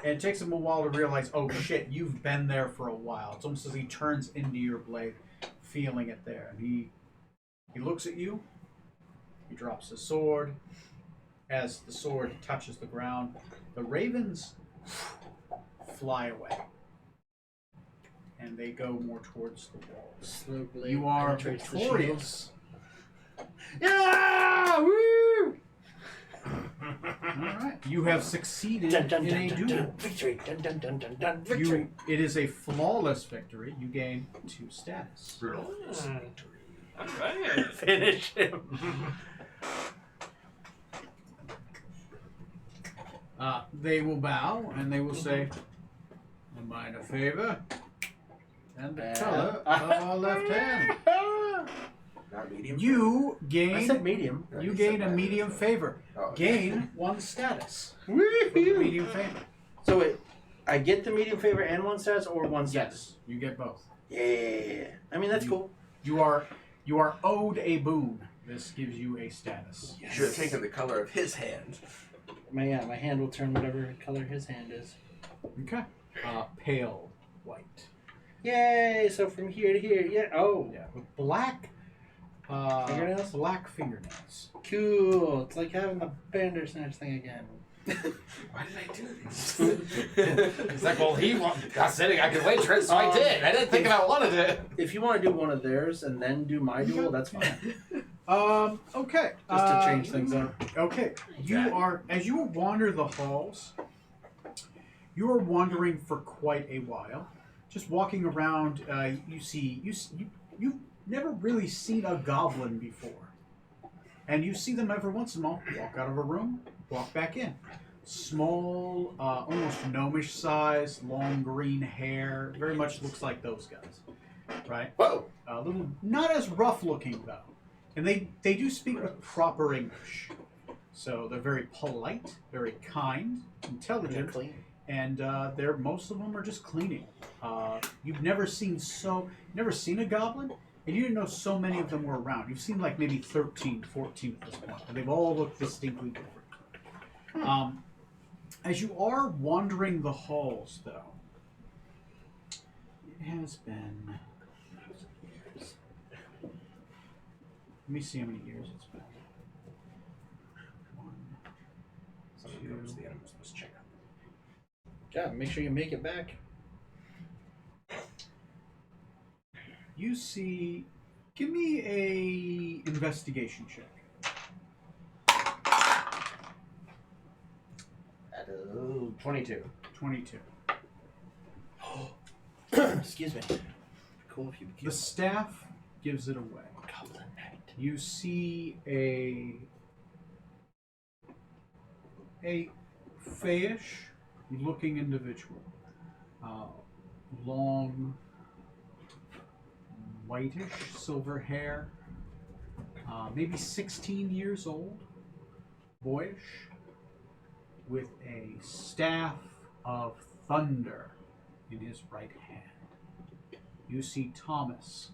and it takes him a while to realize, oh shit, you've been there for a while. It's almost as he turns into your blade, feeling it there. And he looks at you. He drops the sword. As the sword touches the ground, the ravens fly away. And they go more towards the walls. Slow blade You are penetrates the victorious. Yeah! Woo! All right. You have succeeded Dun, dun, in dun, a dun, duel. dun. Victory! Dun, dun, dun, dun, dun. Victory! It is a flawless victory. You gain 2 status. Alright. Finish him. They will bow and they will say, "A minor favor," and the color of our left hand. Not medium. You I gain. said medium. Yeah, You he gain said a that. medium favor. Oh, okay. Gain 1 status. For the Woo-hoo. medium favor. So wait, I get the medium favor and 1 status, or 1 status? Yes, you get both. Yeah. I mean that's You- cool. You are owed a boon. This gives you a status. You should have taken the color of his hand. My hand will turn whatever color his hand is. Okay. Pale white. Yay! So from here to here, yeah. Oh, Yeah, with black. Fingernails? Black fingernails. cool. It's like having the Bandersnatch thing again. Why did I do this? He's like, well, he got sitting. I could waitress, so I did. I didn't think if I wanted it. If you want to do one of theirs and then do my duel, that's fine. Okay. Just to change things up. Okay. You are, as you wander the halls, you are wandering for quite a while. Just walking around, you've never really seen a goblin before. And you see them every once in a while walk out of a room, walk back in. Small, almost gnomish size, long green hair. Very much looks like those guys. Right? Whoa. A little, not as rough looking though. And they do speak with proper English. So they're very polite, very kind, intelligent, Clean. and most of them are just cleaning. You've never seen a goblin, and you didn't know so many of them were around. You've seen like maybe 13, 14 at this point, and they've all looked distinctly different. As you are wandering the halls, though, it has been. Let me see how many years it's been. 1, Someone goes to the animals must check up. Yeah, make sure you make it back. You see. Give me a investigation check. At 22. 22. Excuse me. Cool if you The staff gives it away. Goblin Knight. You see a fayish looking individual. Long, whitish silver hair. Maybe 16 years old. Boyish. With a staff of thunder in his right hand. You see Thomas.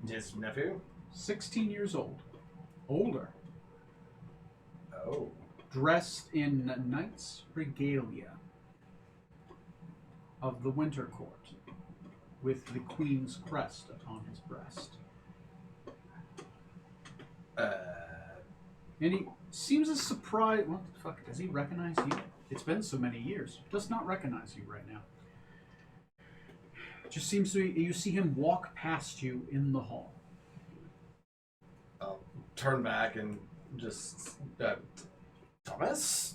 His nephew? 16 years old. Older. Oh. Dressed in knight's regalia of the Winter Court, with the Queen's crest upon his breast. And he seems as surprised. What the fuck? Does he recognize you? It's been so many years. Does not recognize you right now. Just seems to be, you see him walk past you in the hall. I'll turn back and just. Thomas?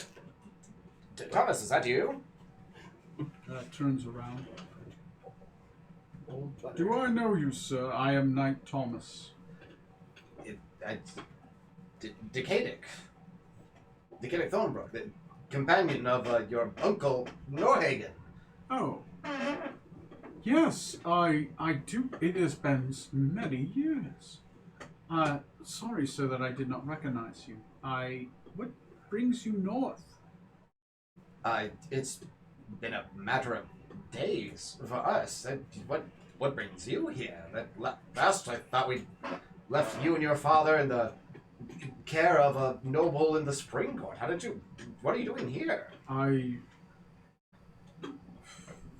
Thomas, is that you? Turns around. Old butter. Do I know you, sir? I am Knight Thomas. Decadic. Decadic Thornbrook, the companion of your uncle Norhagen. Oh. Yes, I do. It has been many years. Sorry, sir, that I did not recognize you. What brings you north? It's been a matter of days for us. What brings you here? Last I thought we left you and your father in the care of a noble in the Spring Court. What are you doing here?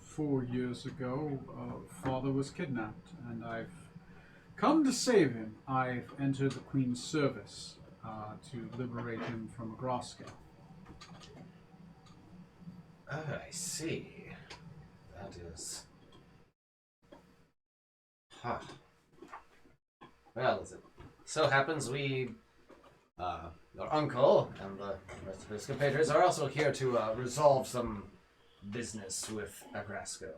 4 years ago, father was kidnapped, and I've come to save him. I've entered the Queen's service to liberate him from Groska. Oh, I see. That is... Huh. Well, as it so happens, we, your uncle and the rest of his compatriots are also here to resolve some business with Agrasco.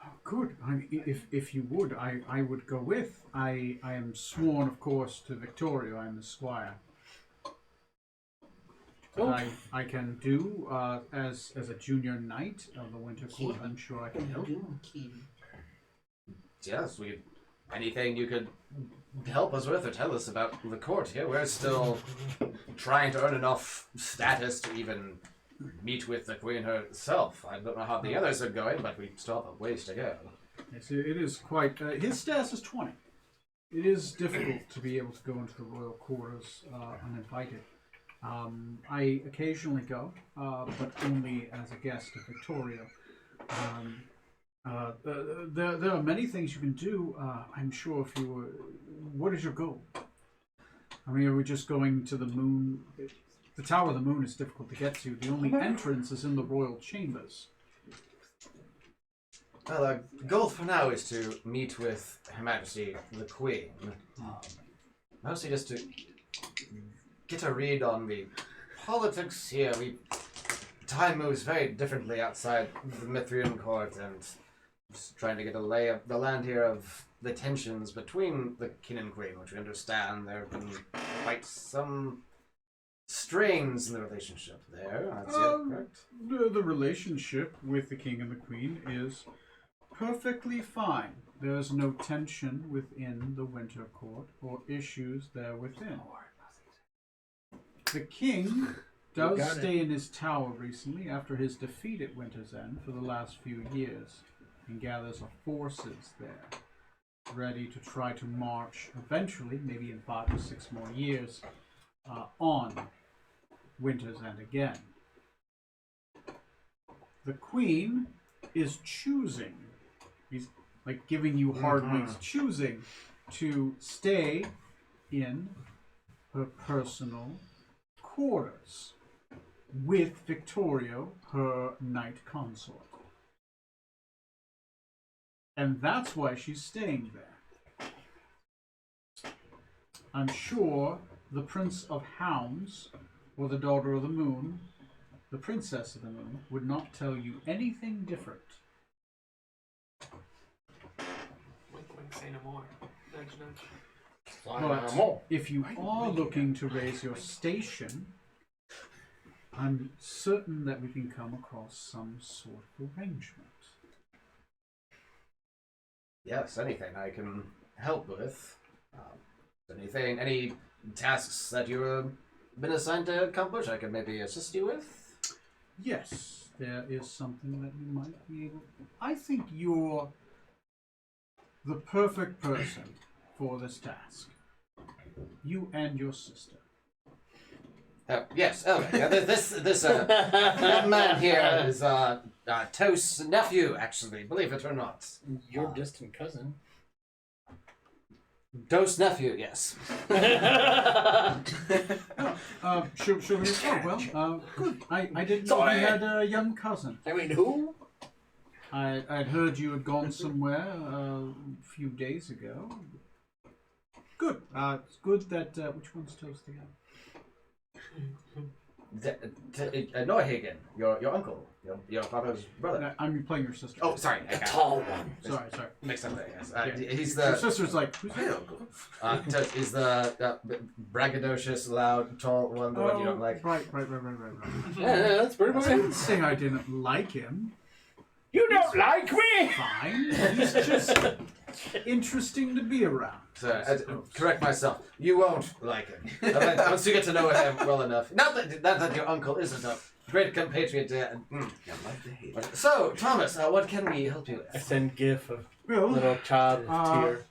Oh, good. If you would, I would go with. I am sworn, of course, to Victoria. I'm the squire. But I can do as a junior knight of the Winter Court. I'm sure I can help. Yes, anything you could help us with or tell us about the court here. We're still trying to earn enough status to even meet with the queen herself. I don't know how the others are going, but we still have a ways to go. Yes, it is quite. His status is 20. It is difficult to be able to go into the royal quarters uninvited. I occasionally go, but only as a guest of Victoria. There are many things you can do. I'm sure if you were... What is your goal? I mean, are we just going to the moon? The Tower of the Moon is difficult to get to. The only entrance is in the royal chambers. Well, our goal for now is to meet with Her Majesty the Queen. Mostly just to get a read on the politics here. Time moves very differently outside the Mithrian court, and just trying to get a lay of the land here of the tensions between the king and queen, which we understand there have been quite some strains in the relationship there. That's it, correct? The relationship with the king and the queen is perfectly fine. There's no tension within the Winter Court or issues there within. The king does stay in his tower recently after his defeat at Winter's End for the last few years and gathers forces there, ready to try to march eventually, maybe in 5 or 6 more years, on Winter's End again. The queen is choosing, he's like giving you hard winks, choosing to stay in her personal quarters with Victoria, her knight consort. And that's why she's staying there. I'm sure the Prince of Hounds, or the Daughter of the Moon, the Princess of the Moon, would not tell you anything different. Wink, wink, say no more. Nudge, nudge. But if you are looking to raise your station, I'm certain that we can come across some sort of arrangement. Yes, anything I can help with. Any tasks that you've been assigned to accomplish, I can maybe assist you with? Yes, there is something that you might be able... I think you're the perfect person for this task. You and your sister. Yes, okay. Yeah, this young man here is Toast's nephew, actually, believe it or not. Your distant cousin. Toast's nephew, yes. Sure. Well, good. I didn't know you had a young cousin. I mean, who? I'd heard you had gone somewhere a few days ago. Good. It's good that... which one's Toast again? Norhagen, your uncle, your father's brother. No, I'm playing your sister. Oh, sorry. The tall one. Sorry. Mixed up there, yes. Yeah. He's Your the... sister's like, who's my uncle? He's the braggadocious, loud, tall one, the one you don't like. Right. Yeah, that's pretty I much didn't say I didn't like him. You don't like me! Fine. He's just interesting to be around. So, correct myself. You won't like him. Once you get to know him well enough. Not that your uncle isn't a great compatriot. So, Thomas, what can we help you I with? send GIF of Well, little child tear.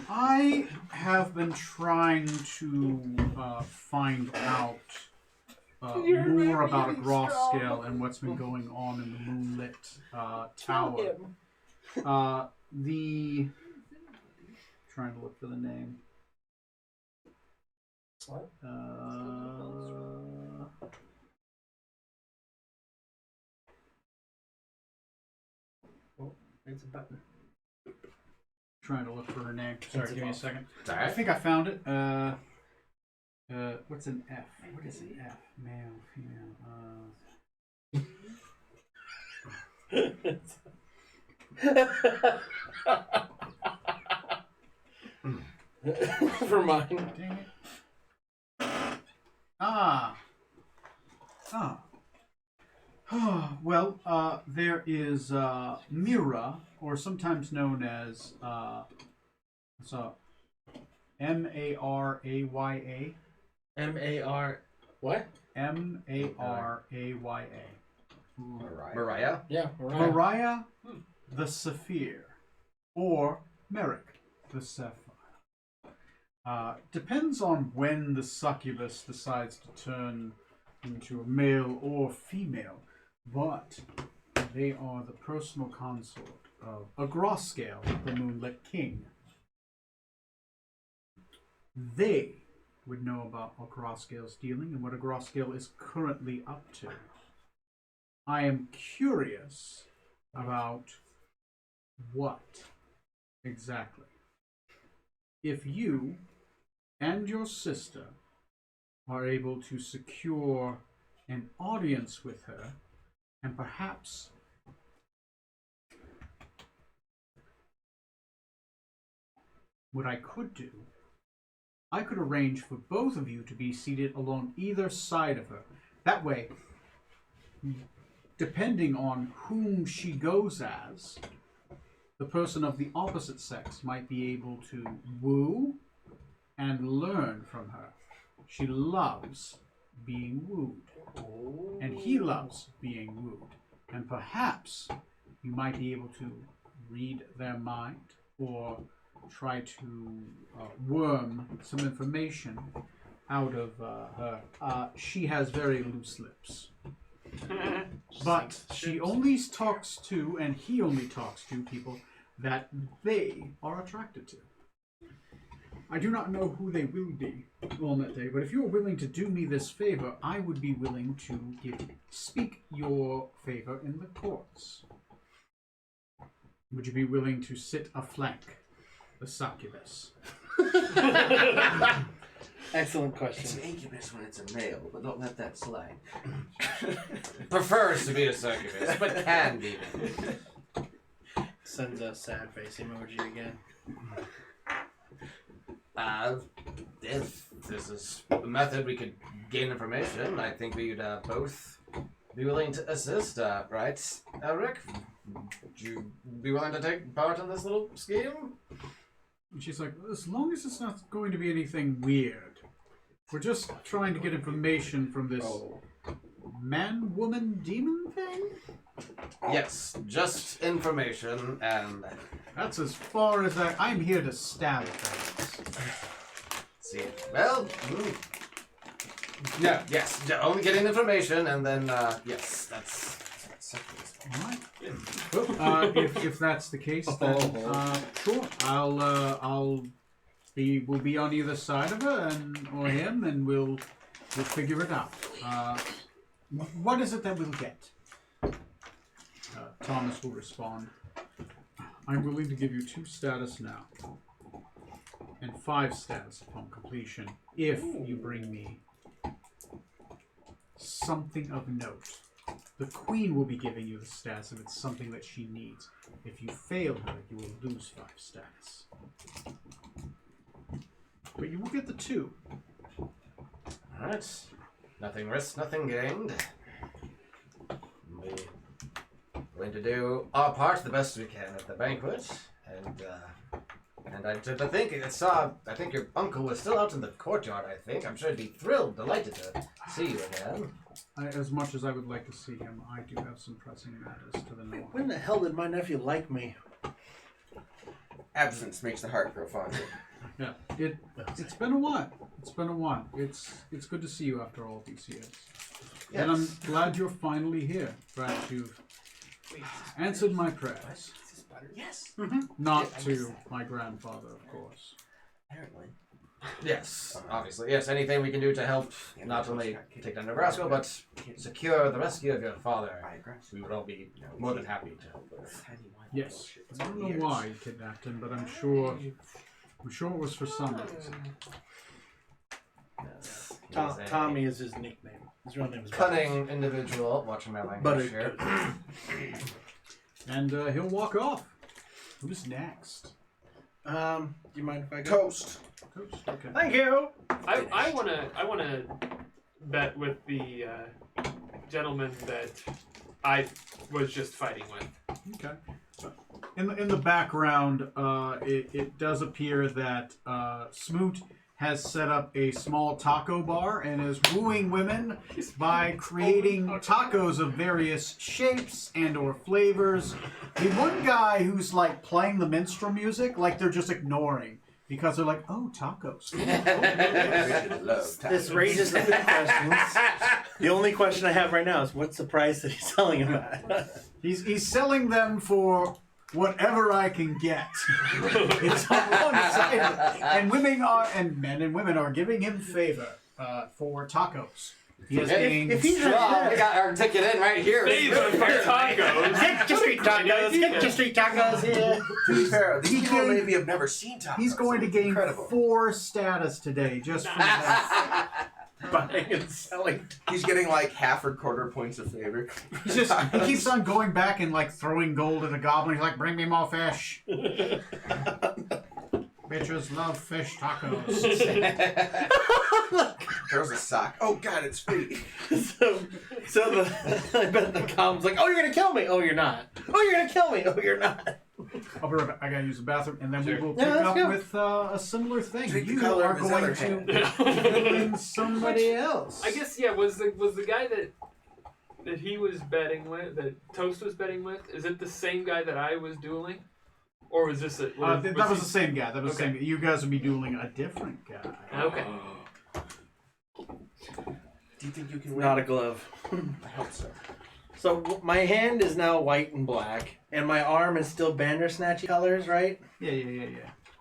I have been trying to find out more about a Gross scale and what's been going on in the moonlit tower. Trying to look for the name. What? Oh, it's a button. Trying to look for her name. Sorry, give me a second. It's I alright. think I found it. What's an F? What is an F? Male, female. For mine. Dang it. Ah. Well, there is Mira, or sometimes known as M-A-R-A-Y-A. M-A-R... What? M-A-R-A-Y-A. Mariah? Yeah, Mariah the Sapphire, or Merrick the Sapphire. Depends on when the succubus decides to turn into a male or female, but they are the personal consort of Agroscale, the Moonlit King. They would know about Agroscale's dealing and what Agroscale is currently up to. I am curious about what exactly. If you and your sister are able to secure an audience with her, and perhaps what I could do, I could arrange for both of you to be seated along either side of her. That way, depending on whom she goes as, the person of the opposite sex might be able to woo and learn from her. She loves being wooed, and he loves being wooed. And perhaps you might be able to read their mind or try to worm some information out of her. She has very loose lips. But she only talks to, and he only talks to, people that they are attracted to. I do not know who they will be on that day, but if you are willing to do me this favor, I would be willing to speak your favor in the courts. Would you be willing to sit aflank the succubus? Excellent It's question. an incubus when it's a male, but don't let that slide. Prefers to be a succubus, but can be. Sends a sad face emoji again. If this is a method we could gain information, I think we'd both be willing to assist, right? Rick? Would you be willing to take part in this little scheme? And she's like, as long as it's not going to be anything weird. We're just trying to get information from this man, woman, demon thing? Yes, just information, and That's as far as I'm here to stab things. see it. Well, no, yes, only getting information, and then yes, that's Alright. If that's the case, then sure. We'll be on either side of her or him, and we'll figure it out. What is it that we'll get? Thomas will respond. I'm willing to give you 2 status now, and 5 status upon completion, if you bring me something of note. The queen will be giving you the status if it's something that she needs. If you fail her, you will lose 5 status. But you will get the 2. alright. Nothing risked, nothing gained. We're going to do our part the best we can at the banquet, and I think I think your uncle was still out in the courtyard. I think I'm sure he'd be thrilled, delighted to see you again. As much as I would like to see him, I do have some pressing matters to the north. When the hell did my nephew like me? Absence makes the heart grow fonder. Yeah, it's been a while. It's been a while. It's good to see you after all these years. Yes. And I'm glad you're finally here. Glad you've answered my prayers. Yes. Not to my grandfather, of course. Apparently. Yes, obviously. Yes, anything we can do to help not only take down Nebraska, but secure the rescue of your father, we would all be more than happy to help with. Yes. I don't know why you kidnapped him, but I'm sure it was for some reason. Yes. Tommy is his nickname. His real name is Cunning individual. Watching my language here. And he'll walk off. Who's next? Do you mind if I go? Toast. Coach. Okay. Thank you. I wanna bet with the gentleman that I was just fighting with. Okay. In the background, it does appear that Smoot has set up a small taco bar and is wooing women by creating tacos of various shapes and or flavors. The one guy who's like playing the minstrel music, like they're just ignoring because they're like, oh, tacos. This raises a few questions. The only question I have right now is what's the price that he's selling them at? He's selling them for whatever I can get. It's on one side, and men and women are giving him favor for tacos. He is being if he's Strong. We got our ticket in right here. Favor for tacos. Get your street tacos. Get your street tacos here. To be fair, these people maybe have never seen tacos. He's going to gain Incredible. 4 status today just for that. Buying and selling. He's getting like half or quarter points of favor. He keeps on going back and like throwing gold at a goblin. He's like, bring me more fish. Bitches love fish tacos. There's a sock. Oh god, it's free. So I bet the com's like, oh, you're gonna kill me. Oh, you're not. Oh, you're gonna kill me. Oh, you're not. I'll be right back. I gotta use the bathroom, and then we will pick Yeah, let's up go. with a similar thing. Take the You color are of his going other to hand. fill in somebody else. I guess was the guy that he was betting with, that Toast was betting with, is it the same guy that I was dueling? Or was this that was the same guy. That was the Okay. same guy. You guys would be dueling a different guy. Okay. Do you think you can win? Not a glove. I hope so. So my hand is now white and black, and my arm is still Bandersnatch colors, right? Yeah.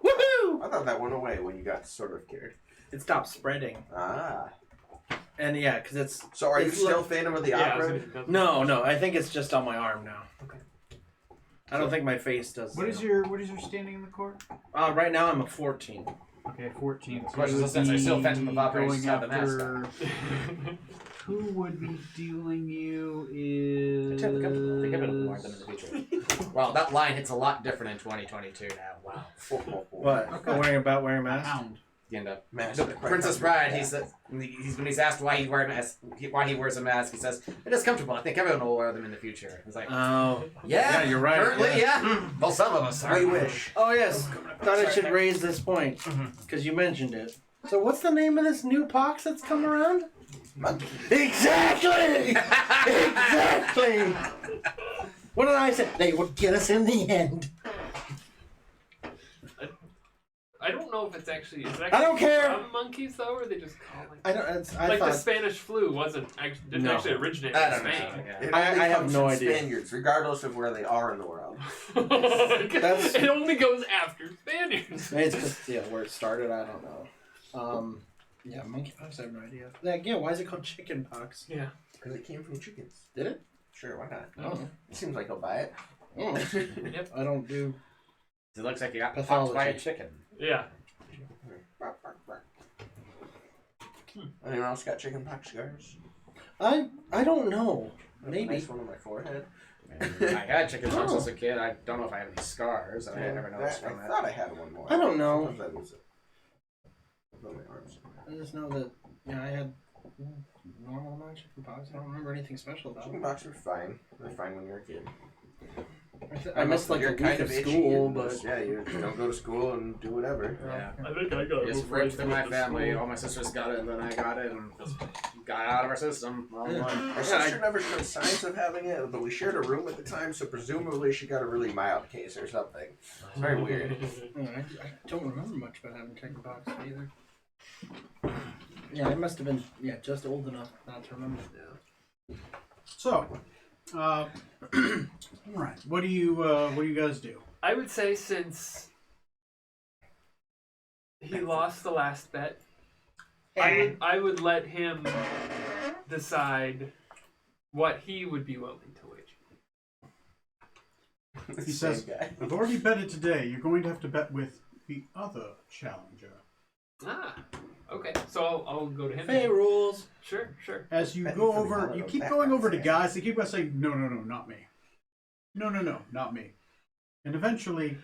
Woohoo! I thought that went away when you got sort of cured. It stopped spreading, Ah. and yeah, because it's So are you It's still like- Phantom of the Yeah, I was Opera? gonna- no. I think it's just on my arm now. Okay. I don't think my face does. What is your standing in the court? Right now I'm a 14. Okay, 14. Of course, in a sense, I still Phantom of Opera, going he's got the after. Who would be dealing you is. I think I've been warned them in the future. Well, that line hits a lot different in 2022 now. Wow. What? Okay. Worrying about wearing a mask? Hound. You end up. Master The Princess Bride, he said, when he's asked why he wears a mask, he says, it is comfortable. I think everyone will wear them in the future. He's like, Oh. yeah, Yeah, you're right, Currently, yeah. yeah. Well, some of us are. We wish. Oh yes. Thought I should raise this point because you mentioned it. So what's the name of this new pox that's come around? Monkey. Exactly. Exactly. What did I say? They would get us in the end. I don't know if it's actually. I don't care. From monkeys though, or are they just calling? I don't. I Like the thought. Spanish flu didn't No. actually originate I in don't know. Spain. Yeah. It I only have comes no from idea. Spaniards, regardless of where they are in the world. That's- It only goes after Spaniards. It's just where it started. I don't know. Yeah, monkeypox. I have no idea. Like, yeah, why is it called chicken pox? Yeah. Because it came from chickens. Did it? Sure, why not? Oh. It seems like he'll buy it. Yep. I don't do. It looks like you got Pathology. popped by a chicken. Yeah. Anyone else got chicken pox scars? I don't know. I have a Maybe. nice one on my forehead. I had chicken pox as a kid. I don't know if I have any scars. I Yeah, never noticed I from it. thought I had one more. I don't know. Sometimes I lose it. It's on my arms. I just know that I had normal amount of chicken pox. I don't remember anything special about Chicken it. pox were fine. They're fine when you're a kid. I missed like a You're week kind of itchy school, and but just- yeah, you just don't go to school and do whatever. Yeah. I think I got Just ripped through my family. All my sisters got it, and then I got it, and just got out of our system. All in one. My sister never showed signs of having it, but we shared a room at the time, so presumably she got a really mild case or something. It's very weird. I don't remember much about having chicken pox either. Yeah, I must have been just old enough not to remember. So, all right. What do you guys do? I would say since He lost the last bet. I would let him decide what he would be willing to wager. He says, I've already betted today. You're going to have to bet with the other challenger. Ah, okay. So I'll go to him. Fey rules. Sure. As you Bet go for the over, other you keep that going over to guy's guys. They keep on saying, no, not me. No, not me. And eventually,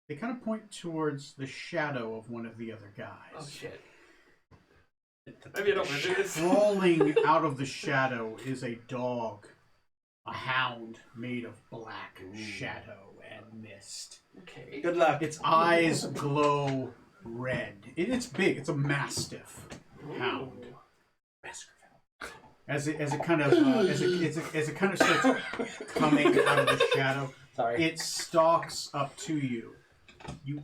they kind of point towards the shadow of one of the other guys. Oh shit. Maybe I don't want to do this. Crawling out of the shadow is a dog, a hound made of black shadow and mist. Okay. Good luck. Its eyes glow red. It's big. It's a mastiff hound. As it kind of as it kind of starts coming out of the shadow, Sorry. it stalks up to you. You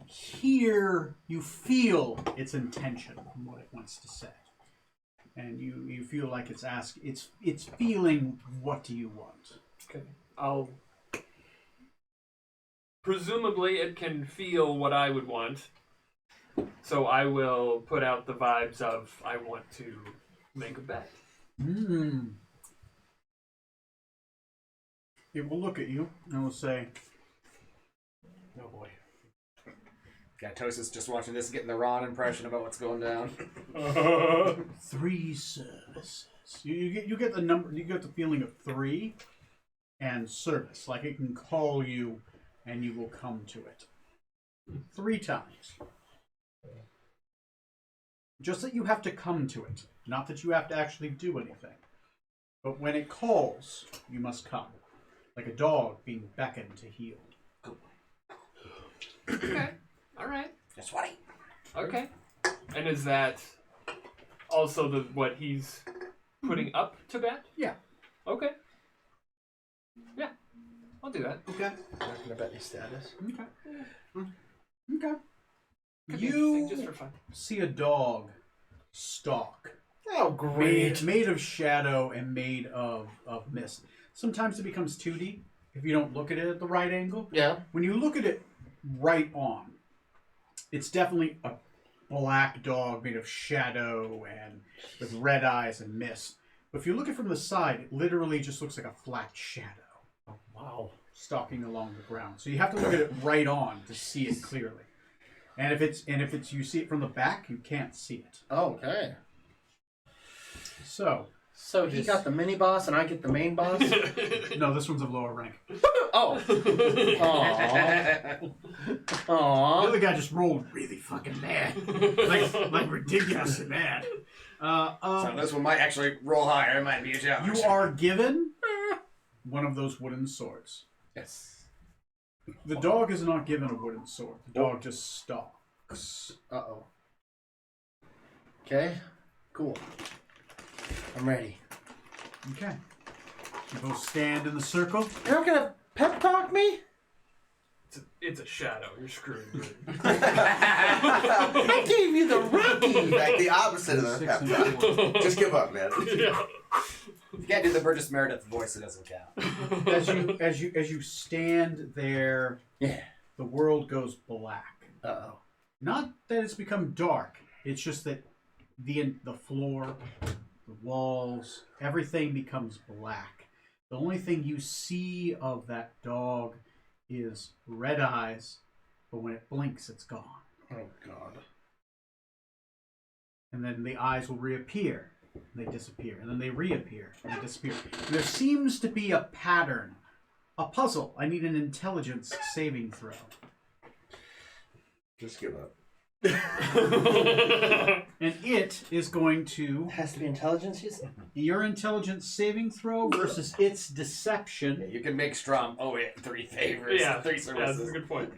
feel its intention from what it wants to say, and you feel like it's feeling, what do you want? Okay. Presumably it can feel what I would want. So I will put out the vibes of I want to make a bet. It will look at you and will say, Oh boy. Yeah, Tosis just watching this, getting the Ron impression about what's going down. 3 services. You get the number. You get the feeling of 3 and service. Like it can call you, and you will come to it 3 times. Just that you have to come to it, not that you have to actually do anything. But when it calls, you must come, like a dog being beckoned to heel. Okay. All right. Just what? Okay. And is that also what he's putting up to bet? Yeah. Okay. Yeah. I'll do that. Okay. I'm not gonna bet your status. Okay. Okay. Could be You interesting, just for fun. see a dog stalk. Oh, great. Made of shadow and made of mist. Sometimes it becomes 2D if you don't look at it at the right angle. Yeah. When you look at it right on, it's definitely a black dog made of shadow and with red eyes and mist. But if you look at it from the side, it literally just looks like a flat shadow. Oh, wow. Stalking along the ground. So you have to look at it right on to see it clearly. And if it's you see it from the back, you can't see it. Okay. So So he got the mini boss and I get the main boss? no, this one's of lower rank. Oh. Aww. The Aww. other guy just rolled really fucking bad, like ridiculously bad. So this one might actually roll higher. It might be a challenge. You are given one of those wooden swords. Yes. The dog is not given a wooden sword. The dog just stalks. Uh-oh. Okay. Cool. I'm ready. Okay. You both stand in the circle. You're not gonna pep talk me? It's a shadow. You're screwed, dude. I gave you the Rocky! In fact, the opposite of the 6 pep and talk. 4. Just give up, man. Yeah. If you can't do the Burgess Meredith voice, it doesn't count. As you stand there, Yeah. the world goes black. Uh-oh. Not that it's become dark. It's just that the floor, the walls, everything becomes black. The only thing you see of that dog is red eyes, but when it blinks, it's gone. Oh, God. And then the eyes will reappear. And they disappear. And then they reappear. And they disappear. And there seems to be a pattern. A puzzle. I need an intelligence saving throw. Just give up. And it is going to... It has to be intelligence, you said? Your intelligence saving throw versus its deception. You can make Strom 3 favors, Yeah. 3 Yeah, that's services. a good point.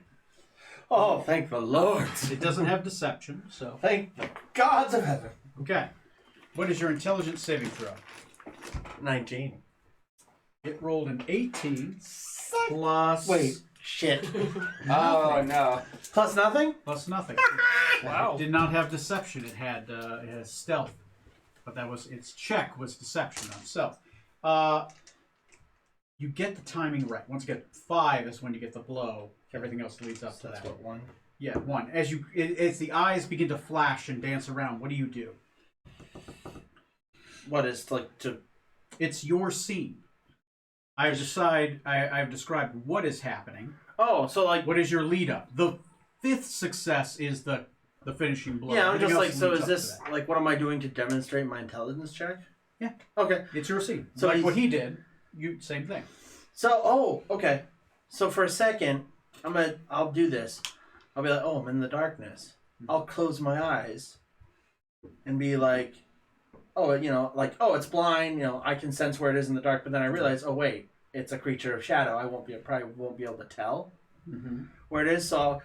Oh, thank the Lord. It doesn't have deception, so... Thank the gods of heaven. Okay. What is your intelligence saving throw? 19. It rolled an 18 plus... Wait, shit. Oh, no. Plus nothing? Plus nothing. Wow. It did not have deception. It had stealth. But that was... Its check was deception on stealth. You get the timing right. Once you get 5 is when you get the blow. Everything else leads up to That's that. what, 1? Yeah, 1. As the eyes begin to flash and dance around, what do you do? What is like to? It's your scene. I've described what is happening. Oh, so like What is your lead up? The 5th success is the finishing blow. yeah, I'm Everything just else like so. leads Is up to this that. like what am I doing to demonstrate my intelligence check? Yeah. Okay. It's your scene. So So like he's- what he did, same thing. So okay. So for a second, I'll do this. I'll be like, oh, I'm in the darkness. I'll close my eyes and be like, oh, it's blind. I can sense where it is in the dark. But then I realize, oh wait, it's a creature of shadow. Probably won't be able to tell where it is. So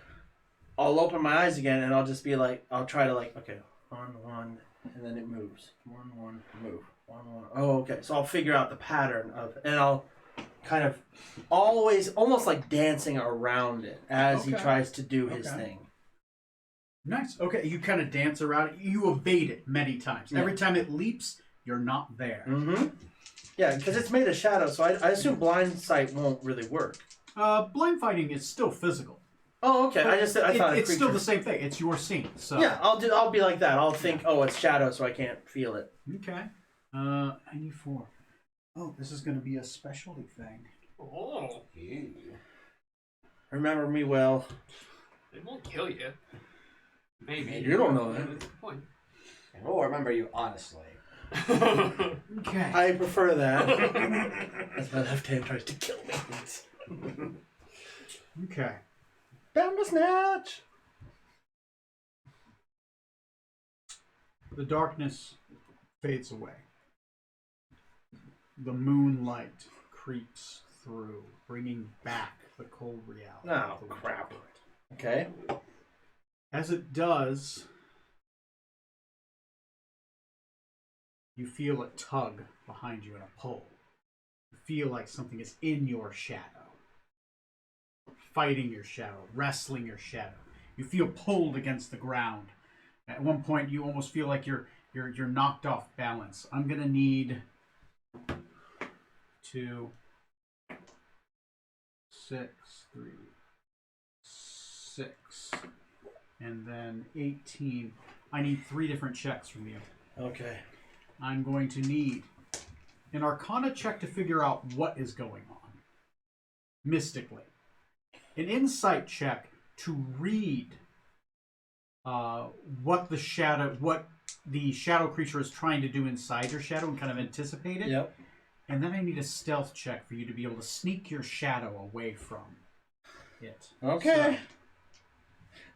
I'll open my eyes again and I'll just be like, I'll try to like, okay, 1, and then it moves. 1, move. 1. Oh, okay. So I'll figure out the pattern and I'll kind of always almost like dancing around it as he Okay. tries to do his Okay. thing. Nice. Okay, you kind of dance around it. You evade it many times. Yeah. Every time it leaps, you're not there. Mm-hmm. Yeah, because it's made of shadow, so I assume blind sight won't really work. Blind fighting is still physical. Oh, okay. I thought it's still the same thing. It's your scene. So Yeah, I'll be like that. I'll think, oh, it's shadow, so I can't feel it. Okay. 94. Oh, this is going to be a specialty thing. Oh, Remember me well. it won't kill you. Maybe. You don't know that. That's the point. And we'll remember you honestly. Okay. I prefer that. As my left hand tries to kill me. Okay. Down the snatch. The darkness fades away. The moonlight creeps through, bringing back the cold reality. Oh, of the crap. winter. Okay. As it does, you feel a tug behind you and a pull. You feel like something is in your shadow, fighting your shadow, wrestling your shadow. You feel pulled against the ground. At one point, you almost feel like you're knocked off balance. I'm gonna need 2, 6, 3, 6. And then 18. I need 3 different checks from you. Okay. I'm going to need an Arcana check to figure out what is going on mystically. An Insight check to read what the shadow creature is trying to do inside your shadow and kind of anticipate it. Yep. And then I need a stealth check for you to be able to sneak your shadow away from it. Okay.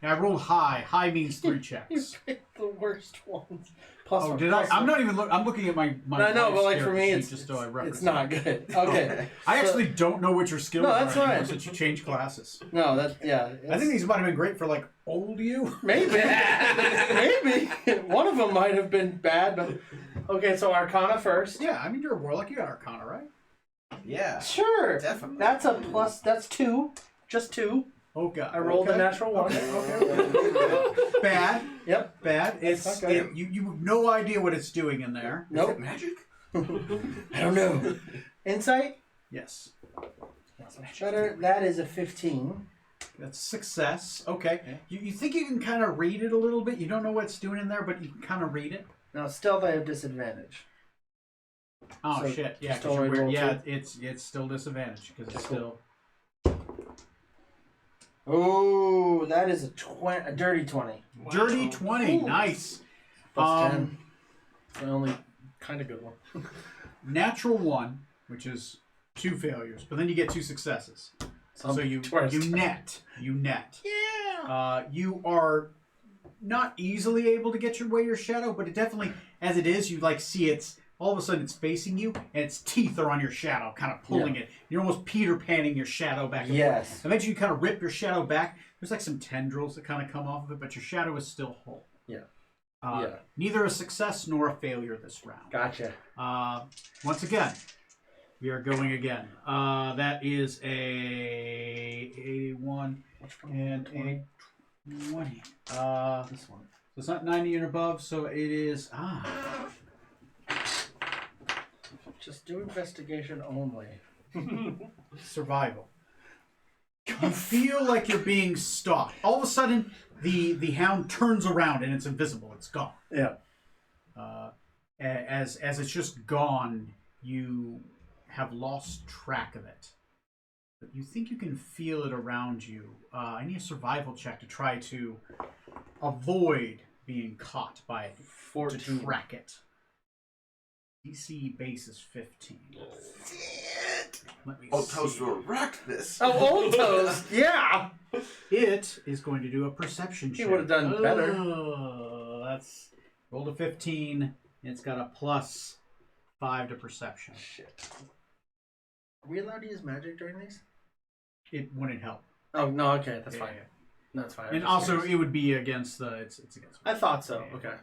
And I rolled high. High means 3 You checks. picked the worst ones. Plus Oh, one, did I? plus I'm one. not even. I'm looking at my. I know, but like life for me, character it's sheet just so I reference it's not it. good. Okay. I So- actually don't know what your skills No, are that's anymore fine. since you changed classes. No, that's yeah. I think these might have been great for like old you. maybe maybe one of them might have been bad, but okay. So Arcana first. Yeah, I mean you're a warlock. You got Arcana, right? Yeah, Sure. definitely. That's a plus. That's 2. Just 2. Oh god. I rolled a Okay. natural 1. Okay. Bad. Yep. Bad. It's not good. you have no idea what it's doing in there. Is it Nope. magic? I don't know. Insight. Yes. Better. That is a 15. That's success. Okay. You think you can kind of read it a little bit. You don't know what it's doing in there, but you can kind of read it. Now stealth, I have disadvantage. Oh So shit! Yeah, just 'cause you're only weird. roll Yeah, 2? it's still disadvantage because it's Cool. still Oh, that is a dirty 20. dirty Wow. 20. Ooh. Nice. Plus 10. It's the only kind of good one. Natural 1, which is 2 failures, but then you get 2 successes. So you net. Yeah. You are not easily able to get your shadow, but it definitely, as it is, you like see it's all of a sudden it's facing you, and its teeth are on your shadow, kind of pulling it. You're almost Peter Panning your shadow back. And Yes. forth. Eventually, you kind of rip your shadow back. There's like some tendrils that kind of come off of it, but your shadow is still whole. Yeah. Neither a success nor a failure this round. Gotcha. Once again, we are going again. That is a 81 and a 20. This one. So it's not 90 and above, so it is Just do investigation only. survival. You feel like you're being stalked. All of a sudden, the hound turns around and it's invisible. It's gone. Yeah. As it's just gone, you have lost track of it. But you think you can feel it around you. I need a survival check to try to avoid being caught by it. 14. To track it. DC base is 15. Let me Otos see. will rock this. Oh, Otos! Yeah! It is going to do a perception check. He would have done better. Oh, that's rolled a 15. And it's got a +5 to perception. Shit. Are we allowed to use magic during these? It wouldn't help. Oh, no, okay, that's Yeah, fine. yeah. That's fine. And also, it would be against the. It's against. I thought so. Yeah. Okay.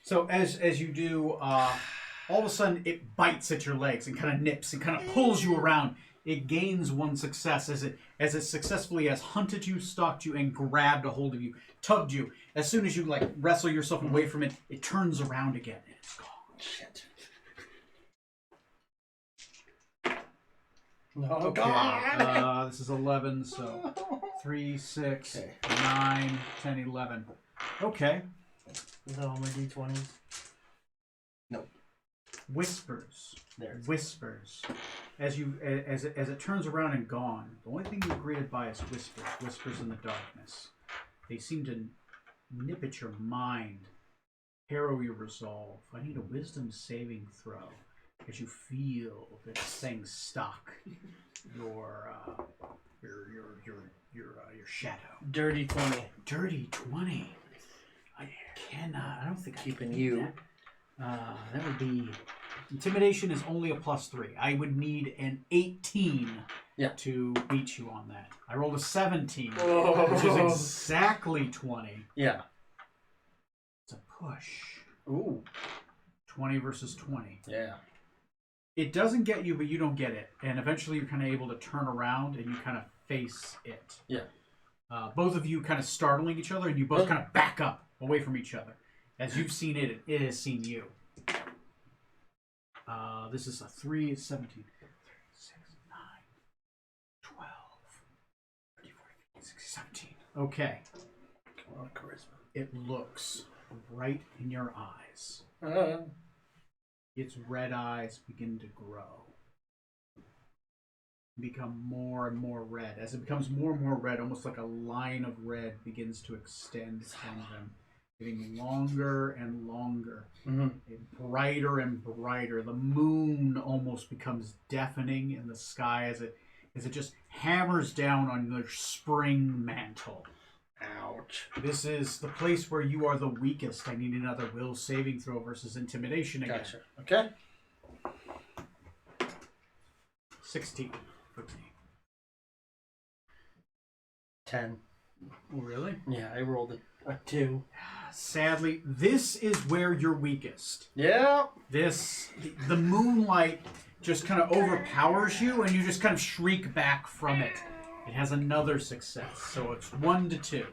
So as you do, all of a sudden it bites at your legs and kind of nips and kind of pulls you around. It gains one success as it successfully has hunted you, stalked you, and grabbed a hold of you, tugged you. As soon as you like wrestle yourself away from it, it turns around again and it's gone. Shit. No, Okay. God! This is 11, so 3, 6, Okay. 9, 10, 11. Okay. Is that all my D20s? Whispers. There. Whispers. As it turns around and gone, the only thing you're greeted by is whispers. Whispers in the darkness. They seem to nip at your mind, harrow your resolve. I need a wisdom saving throw as you feel this thing stalk your shadow. Dirty 20. Dirty 20. I cannot. I don't think Keeping I can you. do that. That would be intimidation is only a +3. I would need an 18 to beat you on that. I rolled a 17, which is exactly 20. Yeah. It's a push. Ooh. 20 versus 20. Yeah. It doesn't get you, but you don't get it. And eventually you're kind of able to turn around and you kind of face it. Yeah. Both of you kind of startling each other, and you both kind of back up away from each other. As you've seen it, it has seen you. This is a 3, 17, 6, 9, 12, 13, 14, 16, 17. Okay. Come on, charisma. It looks right in your eyes. Its red eyes begin to grow. Become more and more red. As it becomes more and more red, almost like a line of red begins to extend from them, getting longer and longer, brighter and brighter. The moon almost becomes deafening in the sky as it just hammers down on your spring mantle. Ouch. This is the place where you are the weakest. I need another will saving throw versus intimidation again. Gotcha. Okay. 16 for me. 10. Really? Yeah, I rolled a 2. Sadly, this is where you're weakest. Yeah. The moonlight just kind of overpowers you, and you just kind of shriek back from it. It has another success, so it's 1 to 2.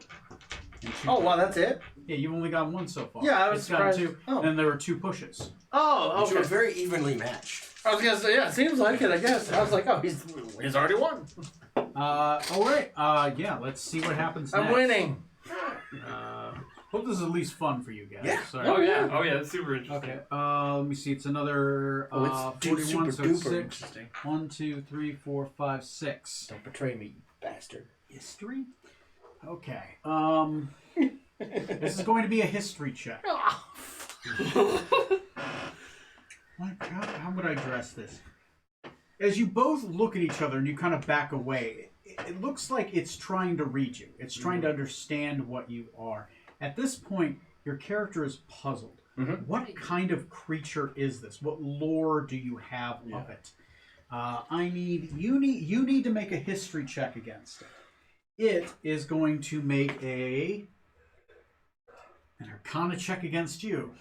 And 2 Oh, wow, that's it? Yeah, you've only got 1 so far. Yeah, I was It's gotten surprised. 2, Oh. and there were 2 pushes. Oh, Which okay. were very evenly matched. I was gonna say, yeah, seems like it, I guess. I was like, oh, he's already won. All right. Yeah, let's see what happens next. I'm winning. Hope this is at least fun for you guys. Yeah. Sorry. Oh yeah, that's super interesting. Okay. Let me see. It's another It's 41, so it's 6. interesting. 1, 2, 3, 4, 5, 6. Don't betray me, you bastard. History? Okay. This is going to be a history check. How would I address this? As you both look at each other and you kind of back away, it looks like it's trying to read you. It's trying to understand what you are. At this point, your character is puzzled. What kind of creature is this? What lore do you have of it? You need to make a history check against it. It is going to make an Arcana check against you.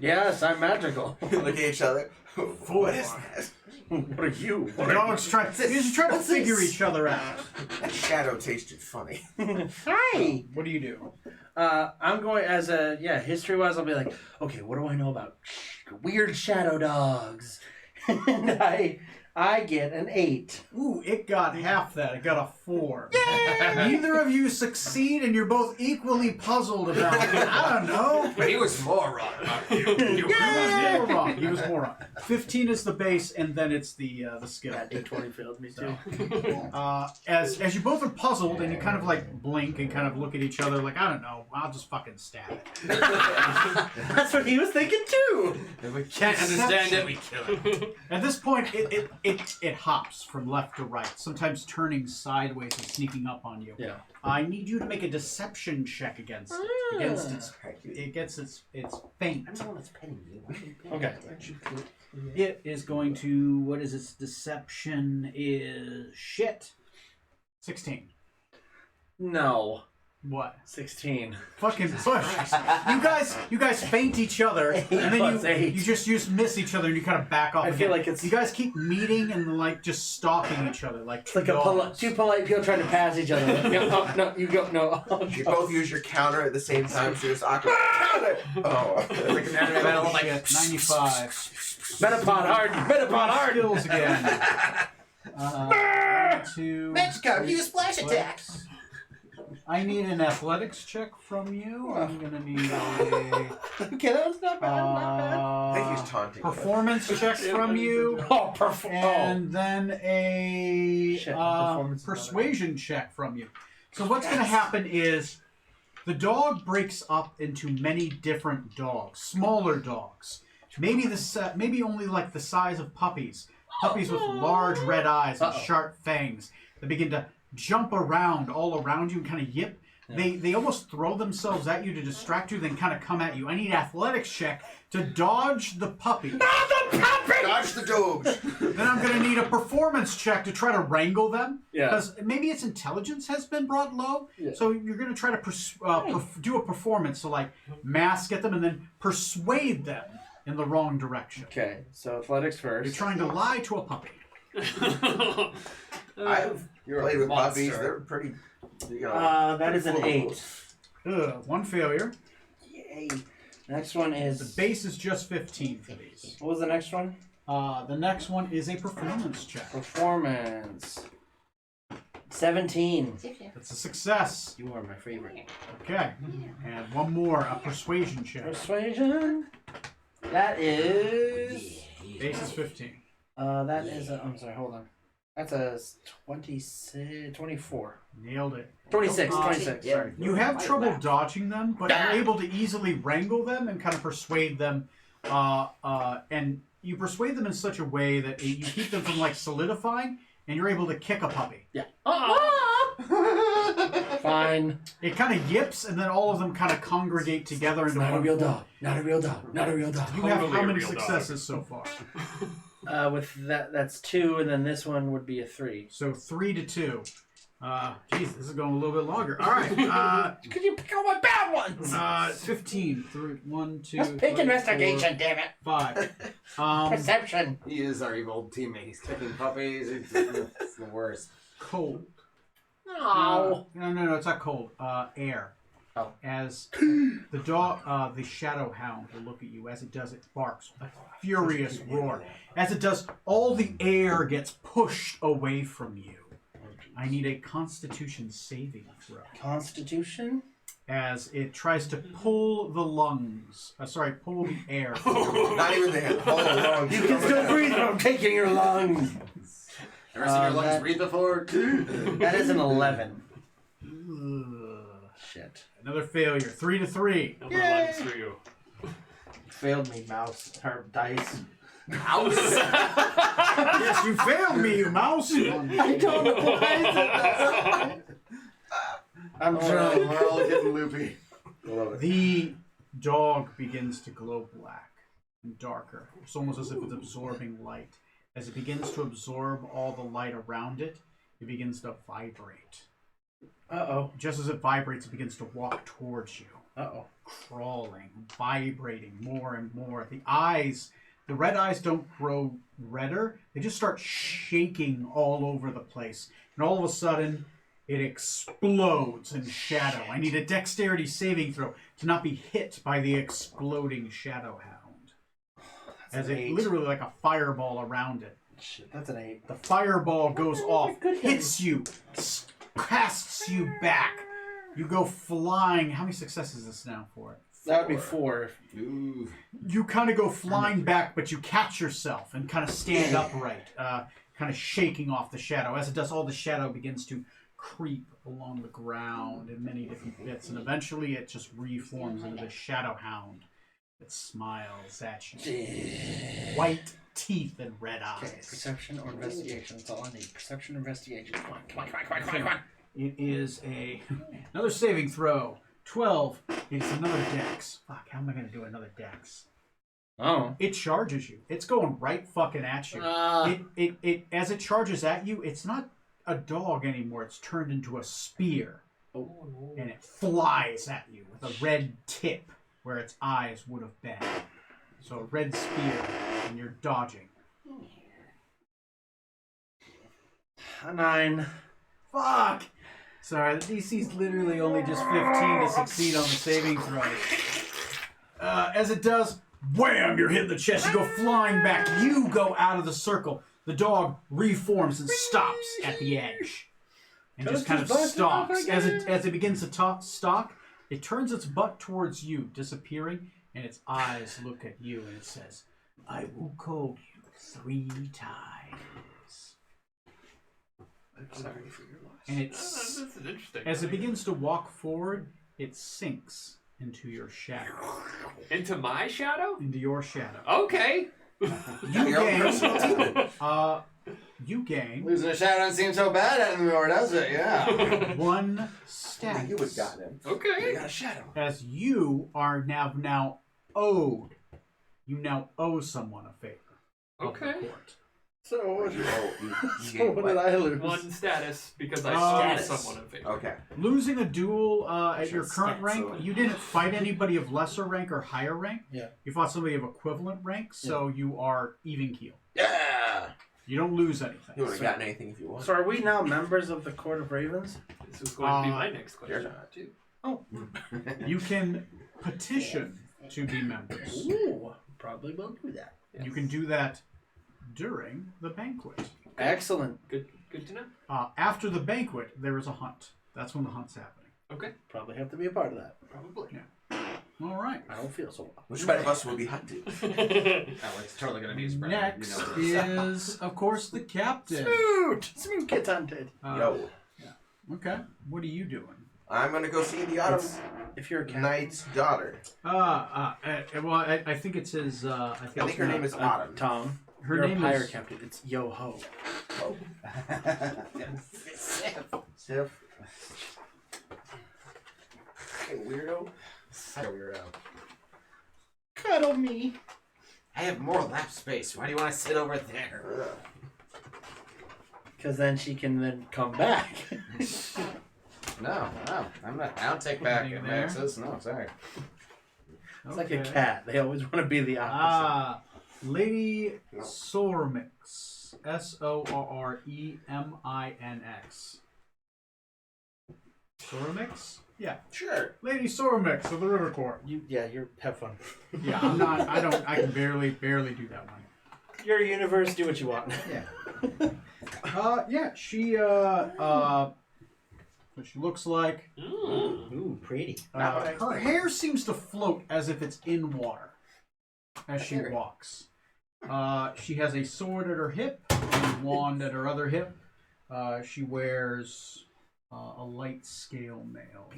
Yes, I'm magical. Look at each other. What is that? What are you? The dogs try. You just try to What's figure this? each other out. That shadow tasted funny. Hi! What do you do? I'm going as a, history-wise, I'll be like, okay, what do I know about weird shadow dogs? And I get an 8. Ooh, it got half that. It got a 4. Neither of you succeed, and you're both equally puzzled about it. I don't know. But he was more wrong. He was more wrong. He was more wrong. 15 is the base, and then it's the skill. That D20 failed me too. As you both are puzzled, and you kind of like blink and kind of look at each other like, I don't know, I'll just fucking stab it. That's what he was thinking too. If we can't understand it, we kill it. At this point, it hops from left to right, sometimes turning sideways and sneaking up on you. Yeah. I need you to make a deception check against it. Against its feint. I'm the one that's petting you. Okay. It is going to, what is its deception is shit. 16. No. What? 16. Fucking push. You guys feint each other, and then Plus 8. you just miss each other, and you kind of back off. I feel like it's- you guys keep meeting and like just stalking each other like It's like two polite people trying to pass each other. No, you go. No. You both use your counter at the same time, so it's awkward. Counter! Oh. Like an anime battle, Oh, like shit, 95. Metapod hard. Metapod hard. Skills again. 2. Mexico, use splash attack. I need an athletics check from you. I'm gonna need a Okay, that was not bad. Not bad. I think he's taunting you. performance check from you, Oh, and then a Shit, performance is persuasion check from you. So what's gonna happen is the dog breaks up into many different dogs, smaller dogs. Maybe maybe only like the size of puppies. Puppies with large red eyes and sharp fangs that begin to jump around all around you and kind of yip. Yeah. They almost throw themselves at you to distract you, then kind of come at you. I need athletics check to dodge the puppy. Dodge the dogs. Then I'm going to need a performance check to try to wrangle them. Yeah. Because maybe its intelligence has been brought low. Yeah. So you're going to try to do a performance to like mask at them and then persuade them in the wrong direction. Okay, so athletics first. You're trying to lie to a puppy. I've played with puppies. They're pretty. That is an 8. One failure. Yay. Next one is. The base is just 15 for these. What was the next one? The next one is a performance check. Performance. 17. That's a success. You are my favorite. Okay. And one more, a persuasion check. Persuasion. That is. Base is 15. That is a. I'm sorry, hold on. That's a 24. Nailed it. 26. 26. Sorry. You have trouble dodging them, but you're able to easily wrangle them and kind of persuade them. And you persuade them in such a way that you keep them from like solidifying, and you're able to kick a puppy. Yeah. Fine. It kind of yips, and then all of them kind of congregate together into Not a one real form. dog. Not a real dog. Not a real dog. You have Totally how a many real dog. successes so far? With that's 2, and then this one would be a 3. So 3 to 2. Geez, this is going a little bit longer. All right. Could you pick out my bad ones? 15 through 1, 2, Let's pick 3, investigation, 4, damn it. 5. Perception. He is our evil teammate. He's kicking puppies. It's the worst. Cold. No. No, it's not cold. Air. Oh. As the dog, the shadow hound will look at you. As it does, it barks with a furious roar. As it does, all the air gets pushed away from you. I need a Constitution saving throw. Constitution? As it tries to pull the lungs. Pull the air. Not even the whole long. You can still breathe when I'm taking your lungs. Ever seen your lungs breathe before? That is an 11. Shit. Another failure. 3 to 3. No more lungs for you. Failed me, mouse. Or dice. Mouse. Yes, you failed me, you mouse. I don't know why is it that. I'm drunk. We're all getting loopy. The dog begins to glow black and darker. It's almost as if it's absorbing light. As it begins to absorb all the light around it, it begins to vibrate. Uh-oh. Just as it vibrates, it begins to walk towards you. Uh-oh. Crawling, vibrating more and more. The red eyes don't grow redder. They just start shaking all over the place. And all of a sudden, it explodes in shadow. I need a dexterity saving throw to not be hit by the exploding shadow hound. As it literally like a fireball around it. Shit, that's an 8. The fireball goes off, good hits you, casts you back. You go flying. How many successes is this now for it? That would be 4. Ooh. You kind of go flying back, but you catch yourself and kind of stand upright, kind of shaking off the shadow. As it does, all the shadow begins to creep along the ground in many different bits, and eventually it just reforms into the shadow hound that smiles at you. White teeth and red eyes. Okay, perception or investigation. That's all I need. Perception or investigation. Come on. It is another saving throw. 12. It's another dex. Fuck, how am I going to do another dex? Oh. It charges you. It's going right fucking at you. It as it charges at you, it's not a dog anymore. It's turned into a spear. Oh. And it flies at you with a red tip where its eyes would have been. So a red spear, and you're dodging. A 9. Fuck! Sorry, the DC's literally only just 15 to succeed on the saving throw. As it does, wham! You're hit in the chest. You go flying back. You go out of the circle. The dog reforms and stops at the edge, and just kind of stalks. As it begins to stalk, it turns its butt towards you, disappearing, and its eyes look at you, and it says, "I will call you 3 times." Sorry for your loss. And This is interesting. as it begins to walk forward, it sinks into your shadow. Into my shadow? Into your shadow. Okay. Your own personal demon. You gain Losing a shadow doesn't seem so bad anymore, does it? Yeah. 1 status. You would got him. You Okay. got a shadow. As you are now owed. You now owe someone a favor. of the Okay. court. So what, You so gained what did I lose? 1 status because I Status. owe someone a favor. Okay. Losing a duel at your current Stats, rank, so- you didn't fight anybody of lesser rank or higher rank. Yeah. You fought somebody of equivalent rank, so you are even keel. Yeah. You don't lose anything. You would have gotten anything if you wanted. So are we now members of the Court of Ravens? This is going to be my next You're question, not. too. You can petition to be members. Ooh, probably will do that. You can do that during the banquet. Excellent. Good to know. After the banquet, there is a hunt. That's when the hunt's happening. Okay. Probably have to be a part of that. Probably. All right. I don't feel so well. Which one of us will be hunted? Oh, it's totally gonna be his brother. Next You know this. is, of course, the captain. Smoot gets hunted. Yo. Okay. What are you doing? I'm gonna go see the Autumn If you're a cat. Knight's daughter. Well, I think it's his. I I think her name is Autumn. Tom. Her You're name a pirate is. captain. It's Yo Ho. Oh. Sif. Fucking weirdo. Such a weirdo. Cuddle me. I have more lap space. Why do you want to sit over there? Ugh. Because then she can then come back. No, I'm not. I don't take back Anything there? advances. No, sorry. It's like a Okay. cat. They always want to be the opposite. Lady Sormix. Sorreminx. Sormix? Yeah. Sure. Lady Sormix of the River Court. You're have fun. Yeah, I'm not. I can barely do that one. Your universe, do what you want. Yeah. What she looks like. Ooh, pretty. Her hair seems to float as if it's in water as she walks. She has a sword at her hip and a wand at her other hip. She wears a light scale mail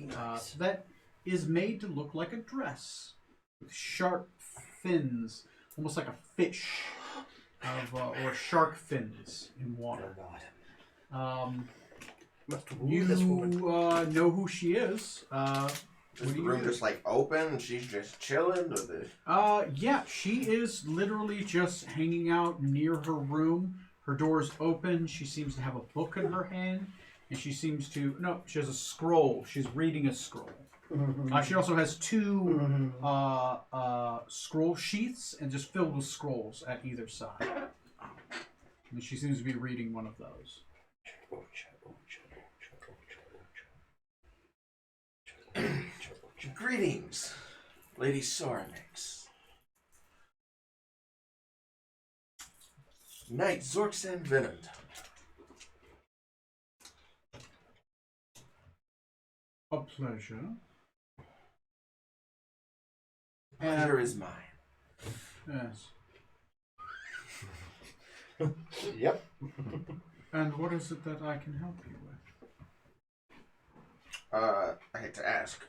that is made to look like a dress with sharp fins, almost like a fish, or shark fins in water. Must rule You this woman. know who she is. Is the room just like open and she's just chilling with it? Yeah, she is literally just hanging out near her room. Her door's open. She seems to have a book in her hand, and she seems to she has a scroll. She's reading a scroll. She also has 2 scroll sheaths and just filled with scrolls at either side. And she seems to be reading one of those. Greetings, Lady Sormix. Knight Zorksan Venant. A pleasure. Pleasure is mine. Yes. Yep. And what is it that I can help you with? I hate to ask,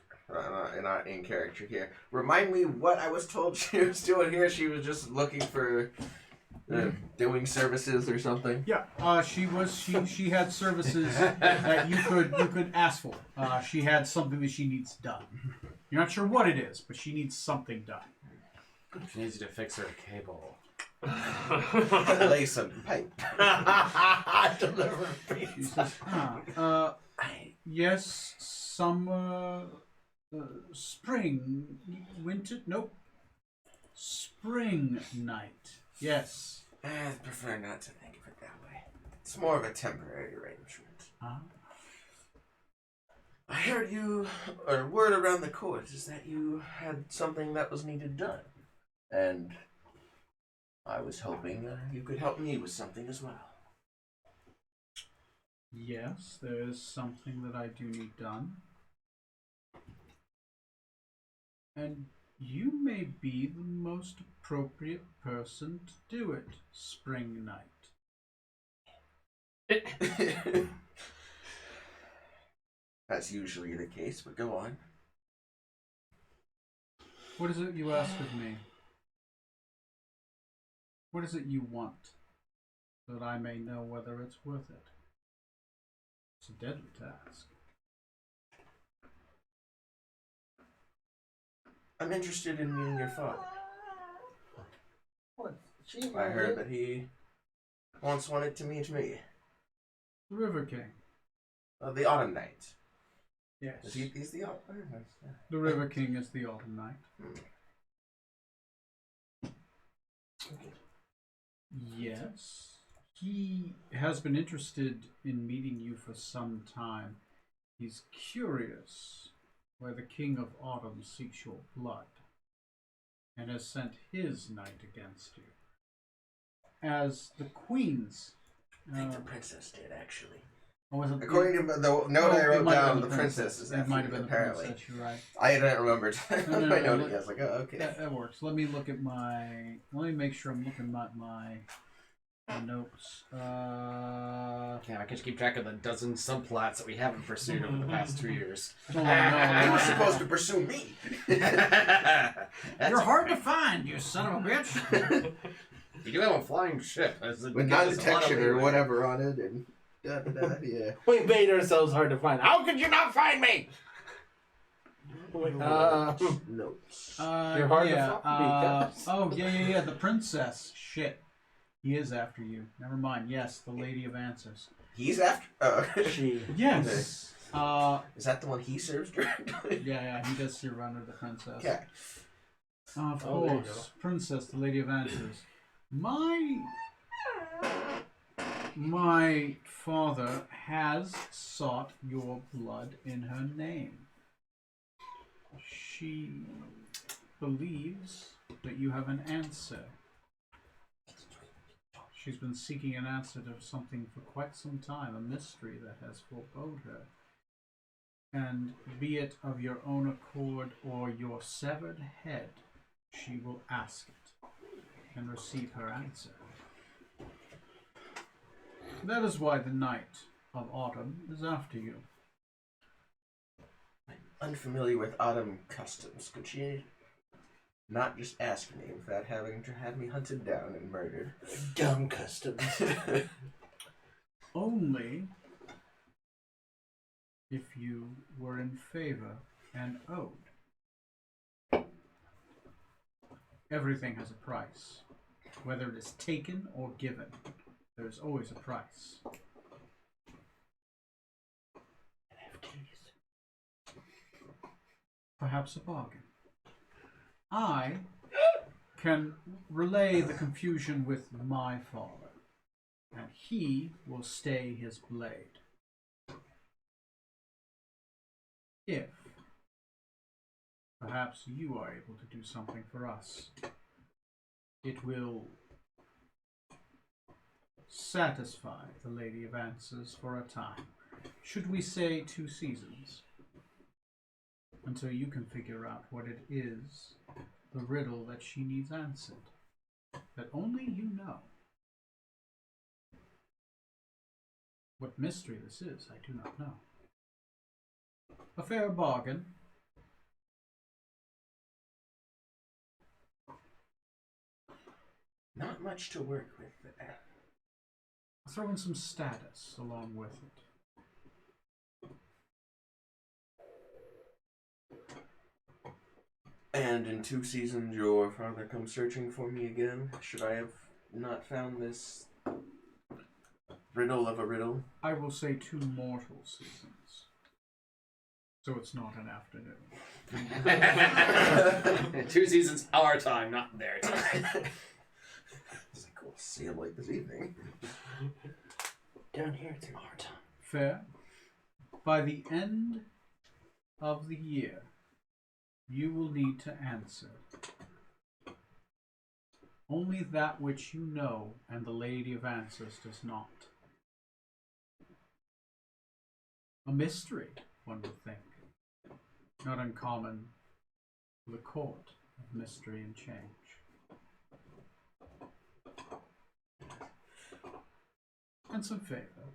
not in character here. Remind me what I was told she was doing here. She was just looking for doing services or something. Yeah, she had services that you could ask for. She had something that she needs done. You're not sure what it is, but she needs something done. She needs you to fix her cable. Lay some pipe. Deliver She pizza. says, yes, summer, spring, winter, nope, spring night. Yes. I prefer not to think of it that way. It's more of a temporary arrangement. I heard word around the court is that you had something that was needed done. And I was hoping you could help me with something as well. Yes, there is something that I do need done. And you may be the most appropriate person to do it, Spring Night. That's usually the case, but go on. What is it you ask of me? What is it you want, so that I may know whether it's worth it? It's a deadly task. I'm interested in meeting your father. What? She I heard that he once wanted to meet me. The River King. The Autumn Knight. Yes. He's the Autumn Knight. The River King is the Autumn Knight. Yes. He has been interested in meeting you for some time. He's curious why the King of Autumn seeks your blood, and has sent his knight against you. As the Queen's... I think the princess did, actually. Oh, was it According to the note I wrote down, the princess is It might have been apparently. the princess, you're right. I didn't remember. No, my no, note. I was like, oh, okay. That works. Let me look at my... Let me make sure I'm looking at my notes. Yeah, I can just keep track of the dozen subplots that we haven't pursued over the past 2 years. No, You were supposed to pursue me. You're hard to find, you son of a bitch. You do have a flying ship. With non-detection or whatever on it, and yeah. We made ourselves hard to find. How could you not find me? Notes. You're hard to find because... Oh, yeah. The princess. Shit. He is after you. Never mind. Yes, the Lady of Answers. He's after. She. Yes. Is that the one he serves directly? Yeah. He does serve under the princess. Okay. Of Oh, there you course. Princess, the Lady of Answers. My father has sought your blood in her name. She believes that you have an answer. She's been seeking an answer to something for quite some time, a mystery that has forebode her. And be it of your own accord or your severed head, she will ask it and receive her answer. That is why the Knight of Autumn is after you. Unfamiliar with autumn customs. Could she not just ask me without having to have me hunted down and murdered? Dumb customs. Only if you were in favor and owed. Everything has a price. Whether it is taken or given, there is always a price. Perhaps a bargain. I can relay the confusion with my father, and he will stay his blade. If perhaps you are able to do something for us, it will satisfy the Lady of Answers for a time. Should we say 2 seasons? Until you can figure out what it is, the riddle that she needs answered. That only you know. What mystery this is, I do not know. A fair bargain. Not much to work with there. Throw in some status along with it. And in 2 seasons, your father comes searching for me again. Should I have not found this riddle of a riddle? I will say 2 mortal seasons. So it's not an afternoon. 2 seasons, our time, not their time. It's like, we'll see him like this evening. Down here, it's our time. Fair. By the end of the year, you will need to answer only that which you know and the Lady of Answers does not. A mystery, one would think. Not uncommon for the court of mystery and change. And some favor.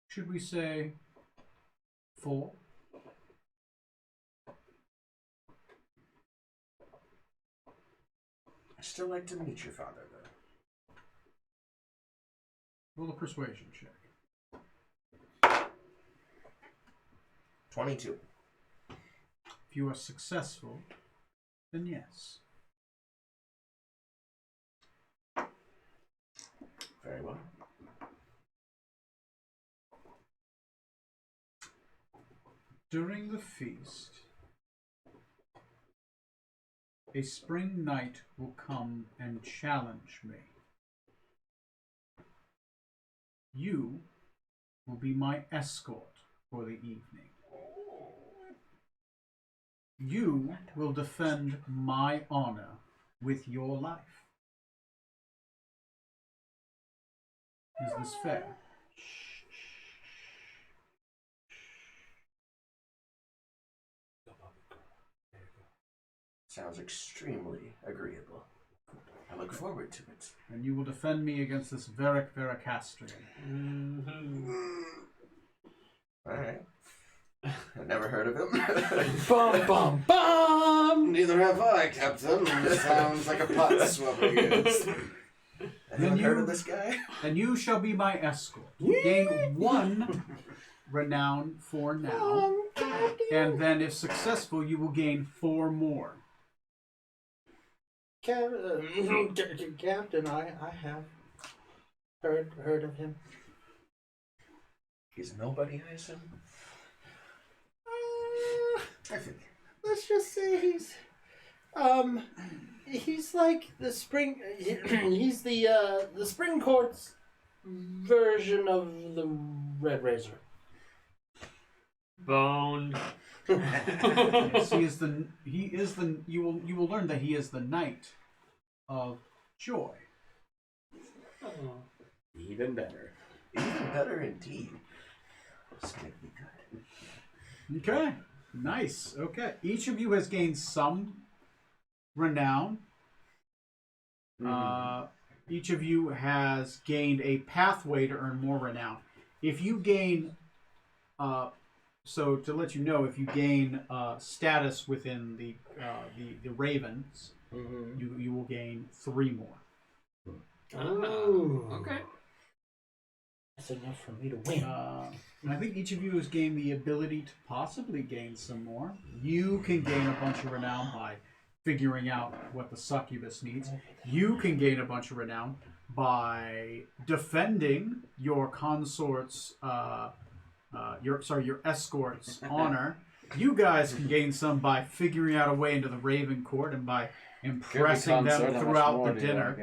Should we say 4? I still like to meet your father, though. Roll a persuasion check. 22. If you are successful, then yes. Very well. During the feast, a spring knight will come and challenge me. You will be my escort for the evening. You will defend my honor with your life. Is this fair? Sounds extremely agreeable. I look forward to it. And you will defend me against this Varric Vericastrian. Alright. I've never heard of him. Bum bum bum! Neither have I, Captain. Sounds like a pot swabber he is. Anyone you- heard of this guy? And you shall be my escort. You gain 1 renown for now. And then if successful, you will gain 4 more. Captain, I have heard of him. He's nobody, I assume? I think. Let's just say he's like the spring. He's the spring court's version of the Red Razor. Boned. Yes, you will learn that he is the knight of joy. Even better. Even better indeed. This is going to be good. Okay. Nice. Okay. Each of you has gained some renown. Each of you has gained a pathway to earn more renown. If you gain so to let you know, if you gain status within the Ravens, you will gain 3 more. Ooh. Okay. That's enough for me to win. And I think each of you has gained the ability to possibly gain some more. You can gain a bunch of renown by figuring out what the succubus needs. You can gain a bunch of renown by defending your consort's your escort's honor. You guys can gain some by figuring out a way into the Raven Court and by impressing them throughout the dinner.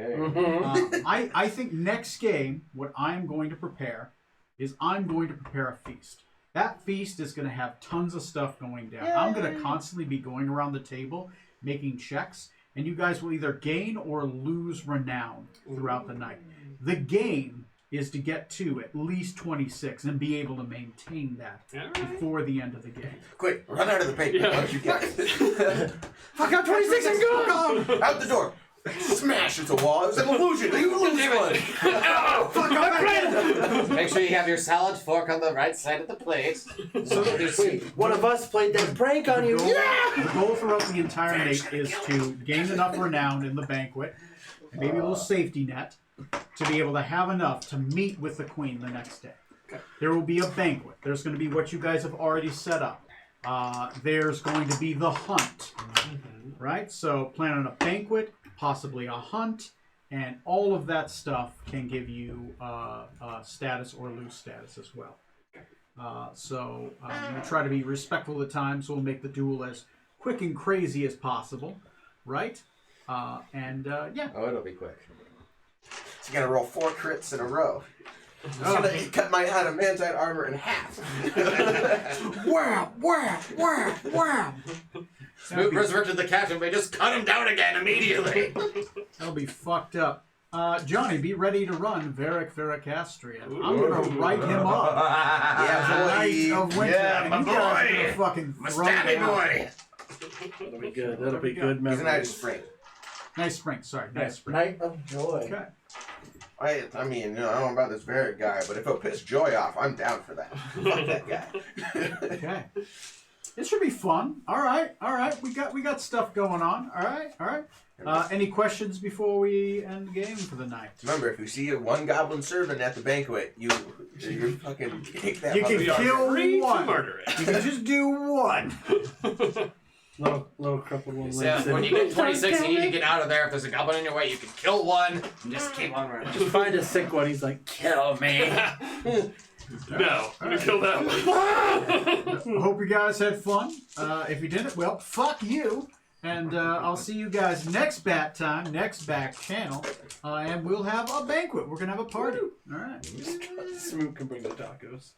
I think next game, what I'm going to prepare is I'm going to prepare a feast. That feast is going to have tons of stuff going down. I'm going to constantly be going around the table, making checks, and you guys will either gain or lose renown throughout the night. The gain is to get to at least 26 and be able to maintain that Alright. before the end of the game. Quick, run out of the paper. Yeah. Why don't you get it? Fuck out 26 and go! Out the door. Smash into a wall. It was an illusion. You lose one. Fuck out friend! Make sure you have your salad fork on the right side of the plate. So that there's Wait, one of us played that prank on you. The goal throughout the entire night is to gain enough renown in the banquet, and maybe a little safety net, to be able to have enough to meet with the queen the next day. There will be a banquet. There's going to be what you guys have already set up. There's going to be the hunt, right? So plan on a banquet, possibly a hunt, and all of that stuff can give you status or lose status as well. We'll try to be respectful of the time, so we'll make the duel as quick and crazy as possible, right? Oh, it'll be quick. So you gotta roll 4 crits in a row. It's gonna cut my adamantite armor in half. Wow! Smoot resurrected the captain, but he just cut him down again immediately. That'll be fucked up. Johnny, be ready to run Varric Vericastrian. I'm gonna write him up. Yeah, Knight of Winter. Yeah, and my you guys are boy. gonna fucking My throw him stabby out. boy. That'll be good. That'll be good He's a knight of memories. spring. Nice spring. Sorry, nice spring. Night of joy. Okay. I mean, you know, I don't know about this Varric guy, but if it'll piss Joy off, I'm down for that. Fuck that guy. Okay. It should be fun. All right. We got stuff going on. All right. Any questions before we end the game for the night? Remember, if you see one goblin servant at the banquet, you fucking kick that. You can motherfucker. kill Free to one. murder You can just do one. Little crippled one. So when you get 26, you need to get out of there. If there's a goblin in your way, you can kill one and just keep on running. Just find a sick one. He's like, kill me. No, I'm gonna kill that one. I hope you guys had fun. If you didn't, well, fuck you. And I'll see you guys next bat time, next back channel, and we'll have a banquet. We're gonna have a party. All right. Smoot can bring the tacos.